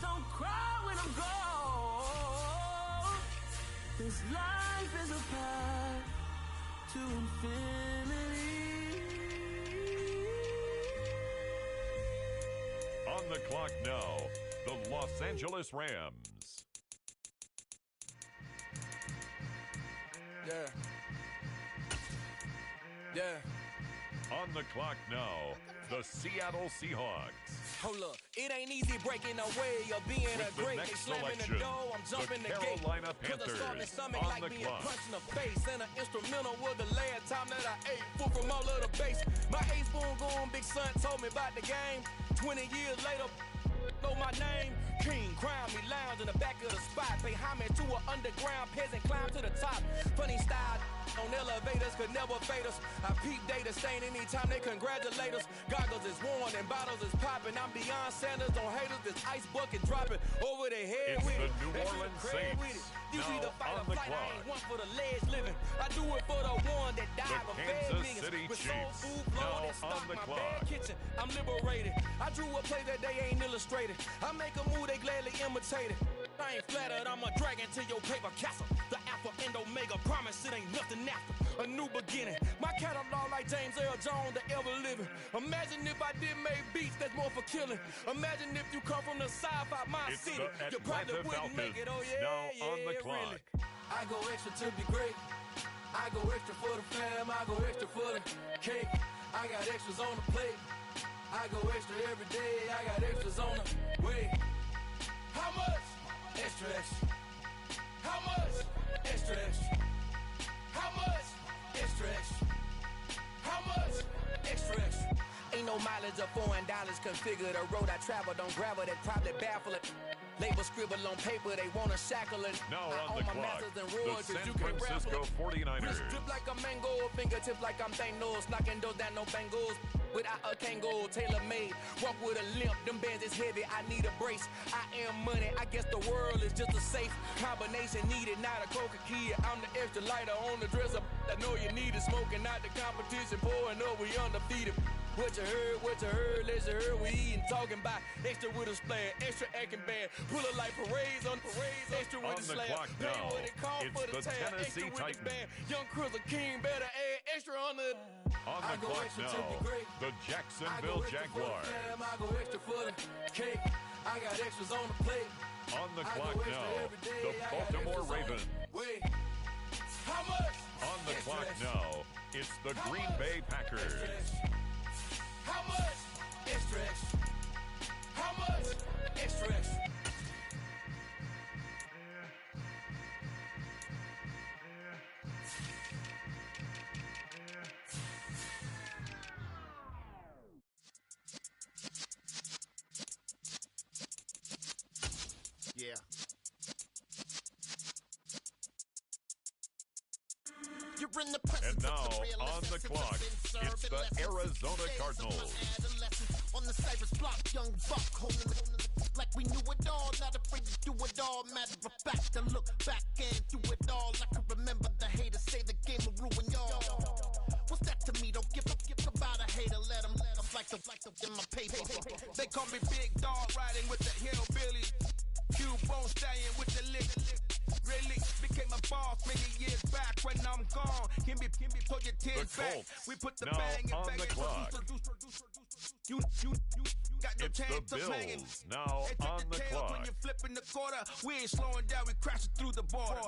don't cry when I'm gone. This life is a path to infinity. On the clock now, the Los Angeles Rams. Yeah. On the clock now, the Seattle Seahawks. Hold up, it ain't easy breaking away or being With a the great. next They slamming selection, the door, I'm jumping the the gate. Carolina Cause a salt and Panthers stomach on like the being clock. punched in the face. And an instrumental was the last time that I ate food from all of the base. My ace spoon going, big son told me about the game. 20 years later, know my name. King, crown me, lounge in the back of the spot. Pay homage to an underground peasant, climb to the top. Funny style on elevators could never fade us. I peep data stain anytime they congratulate us. Goggles is worn and bottles is popping. I'm beyond Sanders on haters. This ice bucket dropping over their head It's with the it. New They Orleans should credit with Saints it. You now either fight on or the flight. I clock. ain't one for the ledge living. I do it for the one that died The for fed Kansas niggas City with soul Chiefs food, now blood, and on stock. the My clock. bad kitchen, I'm liberated. I drew a play that they ain't illustrated. I make a move, they gladly imitate it. I ain't flattered, I'm a dragon to your paper castle. The Alpha and Omega, promise it ain't nothing after. A new beginning. My catalog like James Earl Jones, the ever living. Imagine if I did make beats that's more for killing. Imagine if you come from the sci-fi mind It's city. the You probably Atlanta wouldn't make it. Oh Falcons yeah, now yeah, on the really. clock. I go extra to be great. I go extra for the fam. I go extra for the cake. I got extras on the plate. I go extra every day. I got extras on the way. How much? Extra, extra. How much? Extra, extra. How much? Extra, extra. How much? Extra, extra. Ain't no mileage or $4 configure the road I travel. Don't gravel that probably baffle it. Label scribble on paper, they wanna shackle it. Now I on own the my clock, masters and the royalties, San you can't Francisco raffle it. 49ers. Wrist drip like a mango, fingertips like I'm Thanos, knocking those down, no bangles. Without a Kango, tailor made. Walk with a limp, them bands is heavy, I need a brace. I am money, I guess the world is just a safe combination needed, not a coca key. I'm the extra lighter on the dresser. I know you need it, smoking out the competition, pouring up, we undefeated. What you heard, let's hear we eatin', talking about extra with a splash, extra acting bad, pull it like parades on parades, extra with On the the slab, clock pay now, what it call it's for the the tab, extra Tennessee with the Titans. band, young Crizzle King better add extra on the. On I the go clock extra to be now, great. the I Jacksonville go extra for the Jaguars. fam, I go extra for the cake. I got extras on the plate. On the clock now, the Baltimore Ravens. Wait, how much? On the clock now, it's the Green Bay Packers. How much? Extra, extra. How much? Extra, extra. Yeah. You're in the And now, on the clock, it's the Arizona Cardinals. On the Cypress block, young buck holding the like we knew it all, not afraid to do it all. Matter of fact, I look back and do it all. I can remember the haters say the game will ruin y'all. What's that to me? Don't give about a hater. Let them like the in my paper. They call me Big Dog, riding with the hillbillies. Q-Bone stallion with the lick. Really became a boss many years back. When I'm gone, can be pull your tears back. We put the now bang on and the bang clock. You got no It's the chance of hanging. Bills now They took on the tails when clock. you're flipping the quarter. We ain't slowing down, we crashing through the border.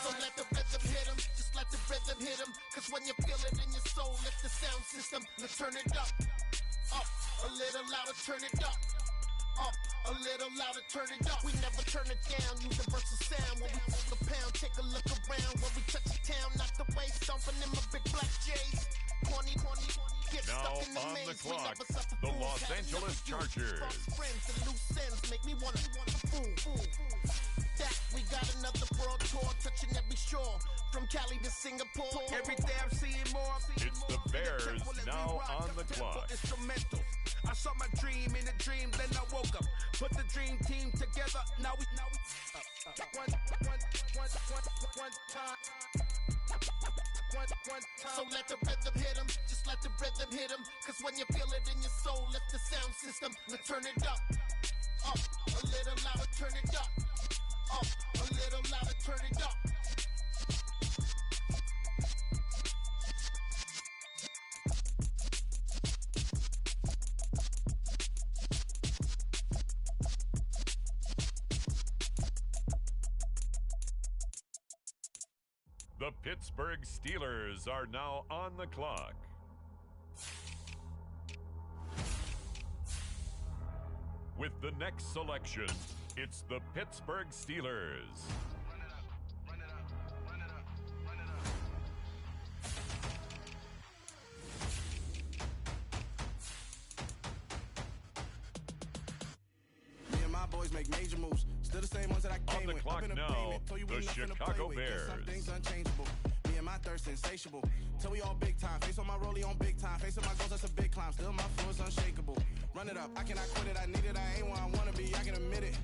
So let the rhythm hit him, just let the rhythm hit him. Cause when you feel it in your soul, lift the sound system. Let's turn it up, a little louder, turn it up, a little louder, turn it up. We never turn it down, universal sound. When we hold the pound, take a look around. When we touch the town, knock the way, stomping in my big black J's. Corny, get Now stuck in the on maze. the We clock, never suffer the fools. Los Had Angeles enough of you. Chargers. False friends and loose ends make me wanna fool. That we got another world tour, touching every shore, from Cali to Singapore. Every day I'm seeing more. It's the Bears now on the clock. Instrumentals. I saw my dream in a dream, then I woke up. Put the dream team together. Now we one time. So let the rhythm hit him, just let the rhythm hit him. Cause when you feel it in your soul, lift the sound system. Let's turn it up, a little louder, turn it up, a little louder, turn it up. The Pittsburgh Steelers are now on the clock. With the next selection, it's the Pittsburgh Steelers. Me and my boys make major moves. Still the same ones that I came On the with. clock Up in now, agreement, told you we the nothing to Chicago play with. Guess some Bears. things unchangeable. Me and my thirst insatiable. Till we all big time. Face on my rollie on big time. Facing my goals, that's a big climb. Still my flow is unshakable. Run it up, I cannot quit it. I need it, I ain't where I wanna be. I can admit it.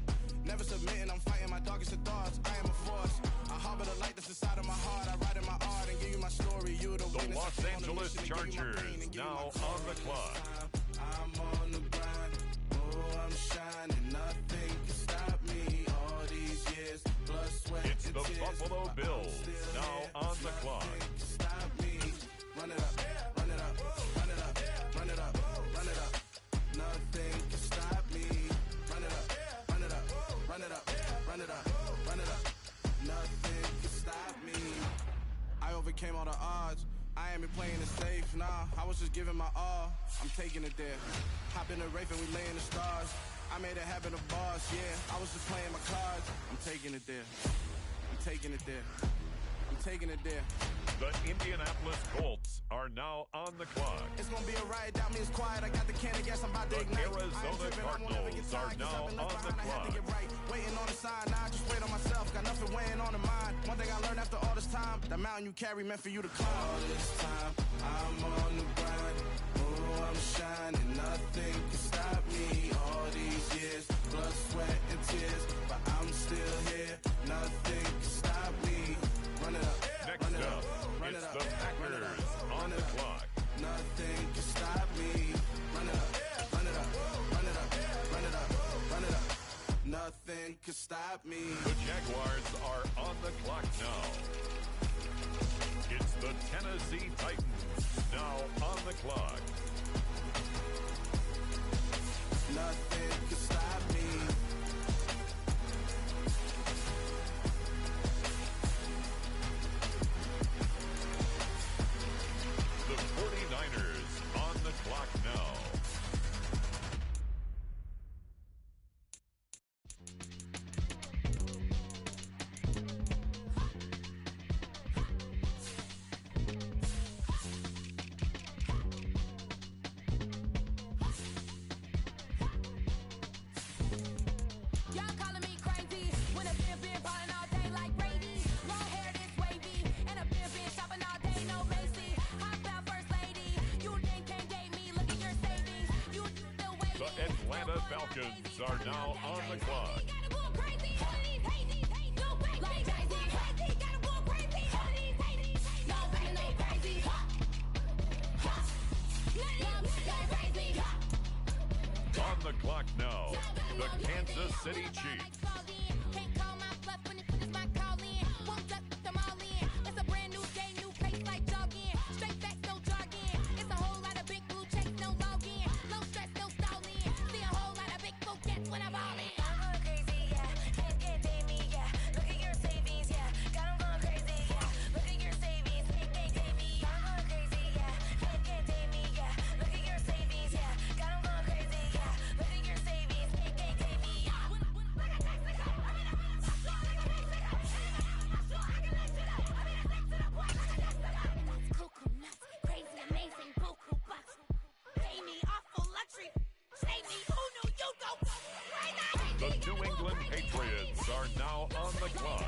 Never submitting, I'm fighting my darkest of thoughts. I am a force. I harbor the light that's inside of my heart. I write in my art and give you my story. You the The witness. Los I take on the Angeles mission and give you my pain Chargers and give you now my on the clock. I'm on the grind. Oh, I'm shining. Nothing can stop me. All these years, blood, sweat, It's and the tears, Buffalo but I'm Bills still now here. on the clock. Nothing can stop me. Run it up, run it up, run it up, run it up, run it up. Nothing can stop me. Run it up, run it up, run it up, run it up, run it up. Nothing can stop me. I overcame all the odds. I ain't been playing it safe, nah. I was just giving my all. I'm taking it there. Hop in the Wraith and we lay in the stars. I made it happen, the boss, yeah. I was just playing my cards. I'm taking it there. I'm taking it there. I'm taking it there. The Indianapolis Colts are now on the clock. It's gonna be a riot, doubt me it's quiet. I got the can of gas, I'm about to The ignite. Arizona Cardinals are now on the clock. Waiting on the sign, now I just wait on myself. Got nothing weighing on the mind. One thing I learned after all this time, the mountain you carry meant for you to climb. All this time, I'm on the grind. Oh, I'm shining, nothing can stop me. All these years, blood, sweat, and tears, but I'm still here. Nothing can stop me. Run it up, Next run it up, up, run it's it up, the run it Packers up, on the clock. Nothing can stop me. Run it up, run it up, run it up, run it up, run it up. Nothing can stop me. The Jaguars are on the clock now. Atlanta Falcons are now on the clock. On the clock now, the Kansas City Chiefs. The New England Patriots are now on the clock.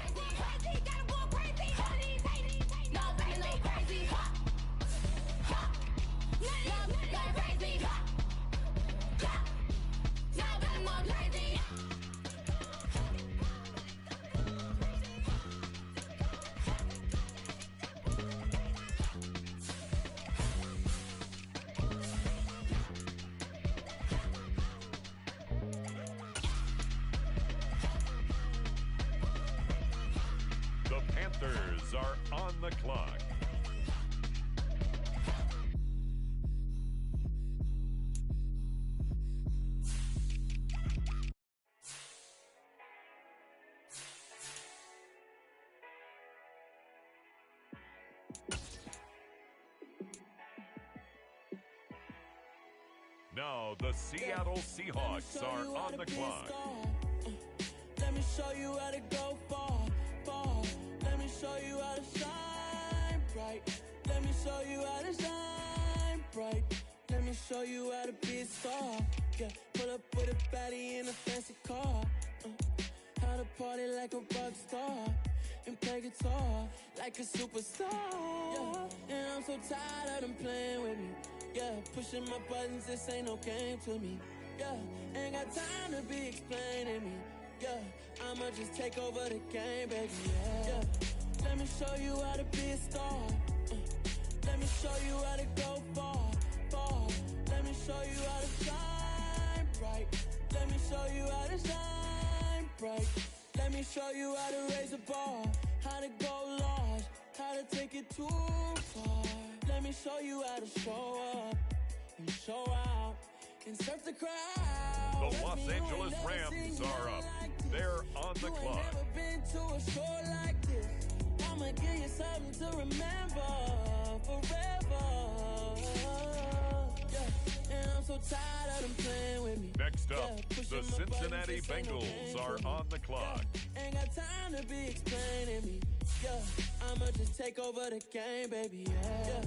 The Panthers are on the clock. Now the Seattle Seahawks are on the clock. Let me show you how to go far, far. Let me show you how to shine bright. Let me show you how to shine bright. Let me show you how to be a star. Yeah, pull up with a baddie in a fancy car. How to party like a rock star and play guitar like a superstar. Yeah, and I'm so tired of them playing with me. Yeah, pushing my buttons, this ain't no game to me. Yeah, ain't got time to be explaining me. Yeah, I'ma just take over the game, baby. Yeah, let me show you how to be a star. Let me show you how to go far, far. Let me show you how to shine bright. Let me show you how to shine bright. Let me show you how to raise a bar, how to go large, how to take it too far. Let me show you how to show up and show out and surf the crowd. The Los Angeles Rams are up. They're on the clock. Never been to a show like this. I'ma give you something to remember forever. Yeah, and I'm so tired of them playing with me. Next up, the Cincinnati Bengals are on the clock. Ain't got time to be explaining me. Yeah, I'ma just take over the game, baby. Yeah.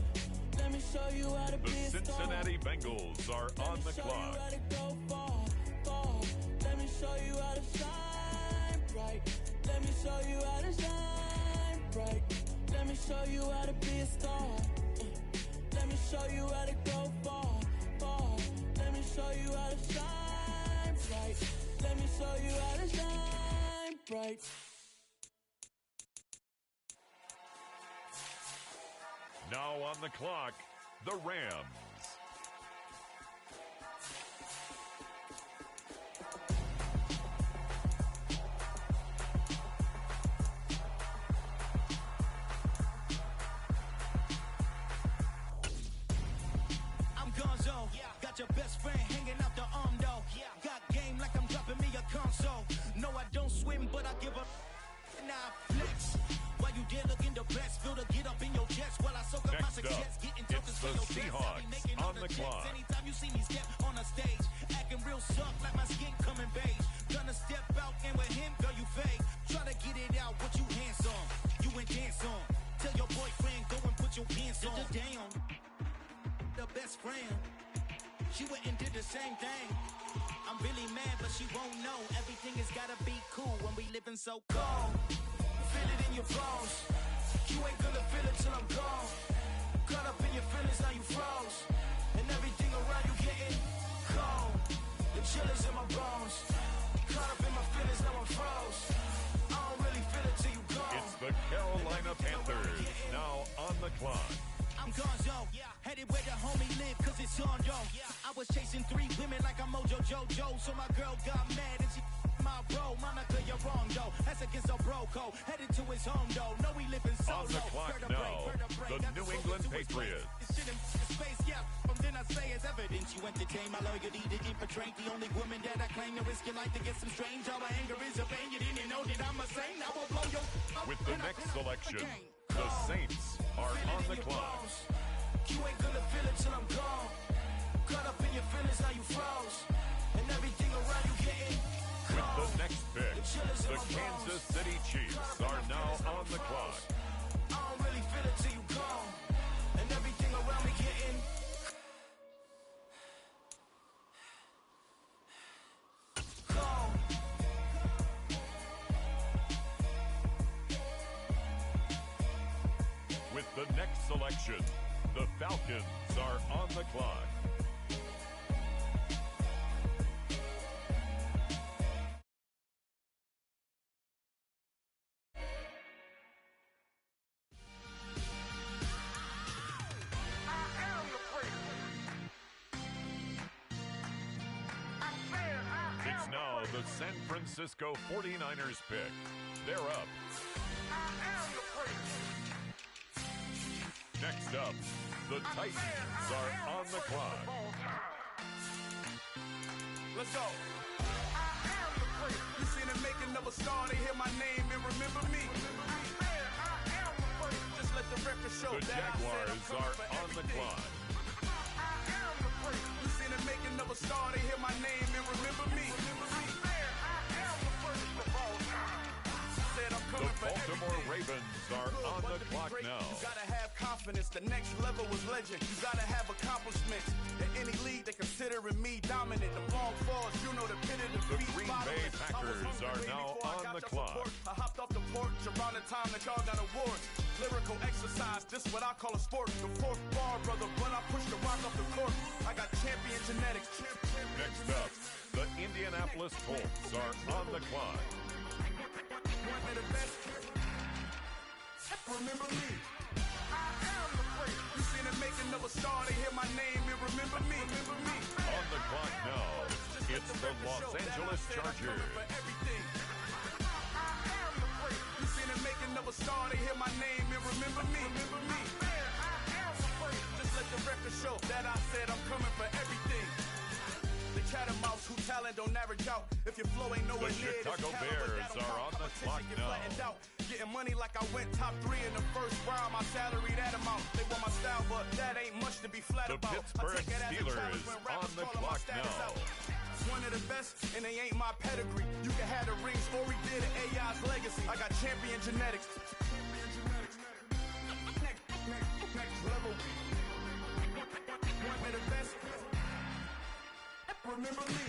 Let me show you how to be a star. The Cincinnati Bengals are on the clock. Let me show you how to go far, far. Let me show you how to shine bright. Let me show you how to shine bright. Let me show you how to be a star. Let me show you how to go far, far. Let me show you how to shine bright. Let me show you how to shine bright. Now on the clock, the Rams. I'm Gonzo, got your best friend hanging out the arm though. Got game like I'm dropping me a console. No, I don't swim, but I give up. Now I flex. While you there looking the best, feel to get up in your chest while I soak up my success. Getting it's the Seahawks on the clock. Anytime you see me step on a stage, acting real soft like my skin coming beige. Gonna step out and with him, girl, you fake. Try to get it out, what you hands on? You ain't dance on. Tell your boyfriend, go and put your pants on. Damn, the best friend. She went and did the same thing. I'm really mad, but she won't know. Everything has gotta be cool when we living so cold. Feel it in your bones. You ain't gonna feel it till I'm gone. Caught up in your feelings, now you froze. And everything around you getting cold. The chill is in my Arizona Panthers, now on the clock. I'm Gonzo, headed where the homie live, cause it's on, yo. I was chasing 3 women like I'm Mojo Jojo, so my girl got mad and she my bro. Monica, you're wrong, yo. That's against a bro code. Headed to his home, though. No, we living solo. On the clock now, the New England Patriots. Shit in space, yeah. From then I say it's evidence. You entertain my loyalty to infiltrate the only woman that I claim to risk your life to get some strange. All my anger is a pain. You didn't know that I'm a saint. I will blow your with the next selection, the Saints are on the clock. You ain't gonna feel it till I'm gone. Caught up in your feelings, now you froze. And everything around you getting with the next pick, the Kansas City Chiefs are now on the clock. I don't really feel it till you gone. And everything around me getting gone. With the next selection, the Falcons are on the clock. It's now the San Francisco 49ers pick. They're up. Next up, the Titans are on the clock. Let's go. You seen the making of a star, they hear my name and remember me. Just let the record show the that Jaguars are on the clock. You seen the making of a star, they hear my name and remember me. The Baltimore Ravens are on the clock now. You gotta have confidence, the next level was legend. You gotta have accomplishments. In any league, they considering me dominant. The long falls, you know the pit of the The Green Bay Packers are now on the clock. I hopped off the porch around the time that y'all got awards. Lyrical exercise, this what I call a sport. The fourth bar, brother, when I push the rock off the court. I got champion genetics. Next up, the Indianapolis Colts are on the clock. One of the best. Remember me. You seen the making of a star, they hear my name and remember me. On the clock now, it's the Los Angeles Chargers. You seen the making of a star, they hear my name and remember me. Just let the record show that I said I'm coming for everything. The Catamounts who talent don't average out. If your flow ain't nowhere near this Chicago caliber, Bears are on the clock now. Getting money like I went top 3 in the first round. My salary that amount. They want my style, but that ain't much to be flat the about. Pittsburgh Steelers on the clock now. One of the best, and they ain't my pedigree. You can have the rings, or we did it. AI's legacy. I got champion genetics. Next level. One of the best. Remember me.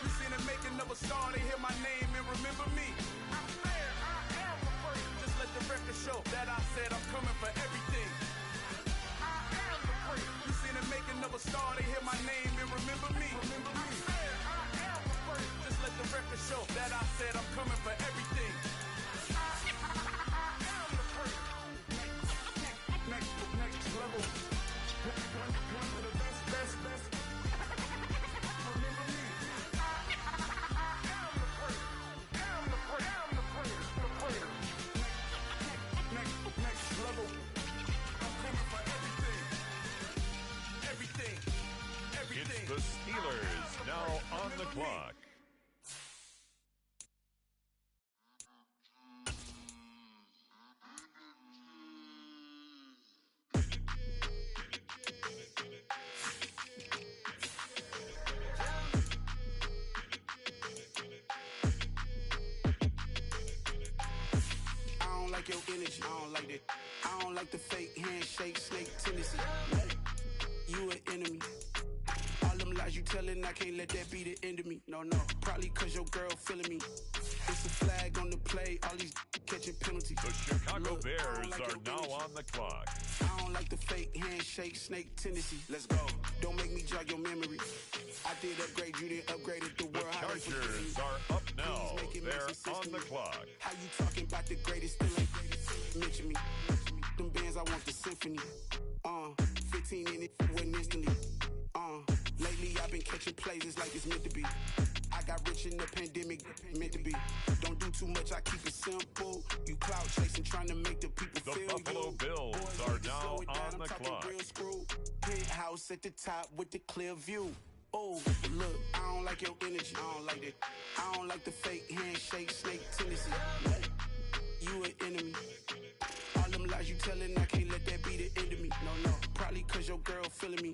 You seen the making of a star, they hear my name and remember me. Just let the record show that I said I'm coming for everything. You seen the making of a star, they hear my name and remember me. Just let the record show that I said I'm coming for everything. Next level. One of the best. It's the Steelers now on the clock. I don't like your energy. I don't like that. I don't like the fake handshake, snake tendency. You an enemy. All them lies you telling, I can't let that be the end of me. No, probably cause your girl feeling me. It's a flag on the play, all these catching penalties. The Chicago Look, Bears are now on the clock. I don't like the fake handshake, snake tendency. Let's go. Don't make me jog your memory. I did upgrade, you didn't upgrade it. The The world Chargers are up now. They're on the clock. How you talking about the greatest? Still ain't mention me. Them bands, I want the symphony. 15 in it, went instantly. Lately I've been catching plays, it's like it's meant to be. I got rich in the pandemic, meant to be. Don't do too much, I keep it simple. You clout chasing, trying to make the people feel The Buffalo you. Bills Boys, are need to now slow it down, on I'm the talking clock. real screw. Penthouse at the top with the clear view. Oh, look, I don't like your energy. I don't like that. I don't like the fake handshake, snake tendency. What? You an enemy. All them lies you telling, I can't let that be the end of me. No, probably cause your girl feeling me.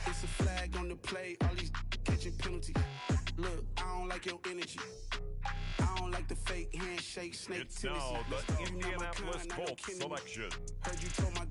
It's a flag on the play, all these catching penalties. Look, I don't like your energy. I don't like the fake handshake, snake It's tendency. now Let's the go. You're not my Indianapolis kind, I don't Colts kill me. selection. Heard you told my girl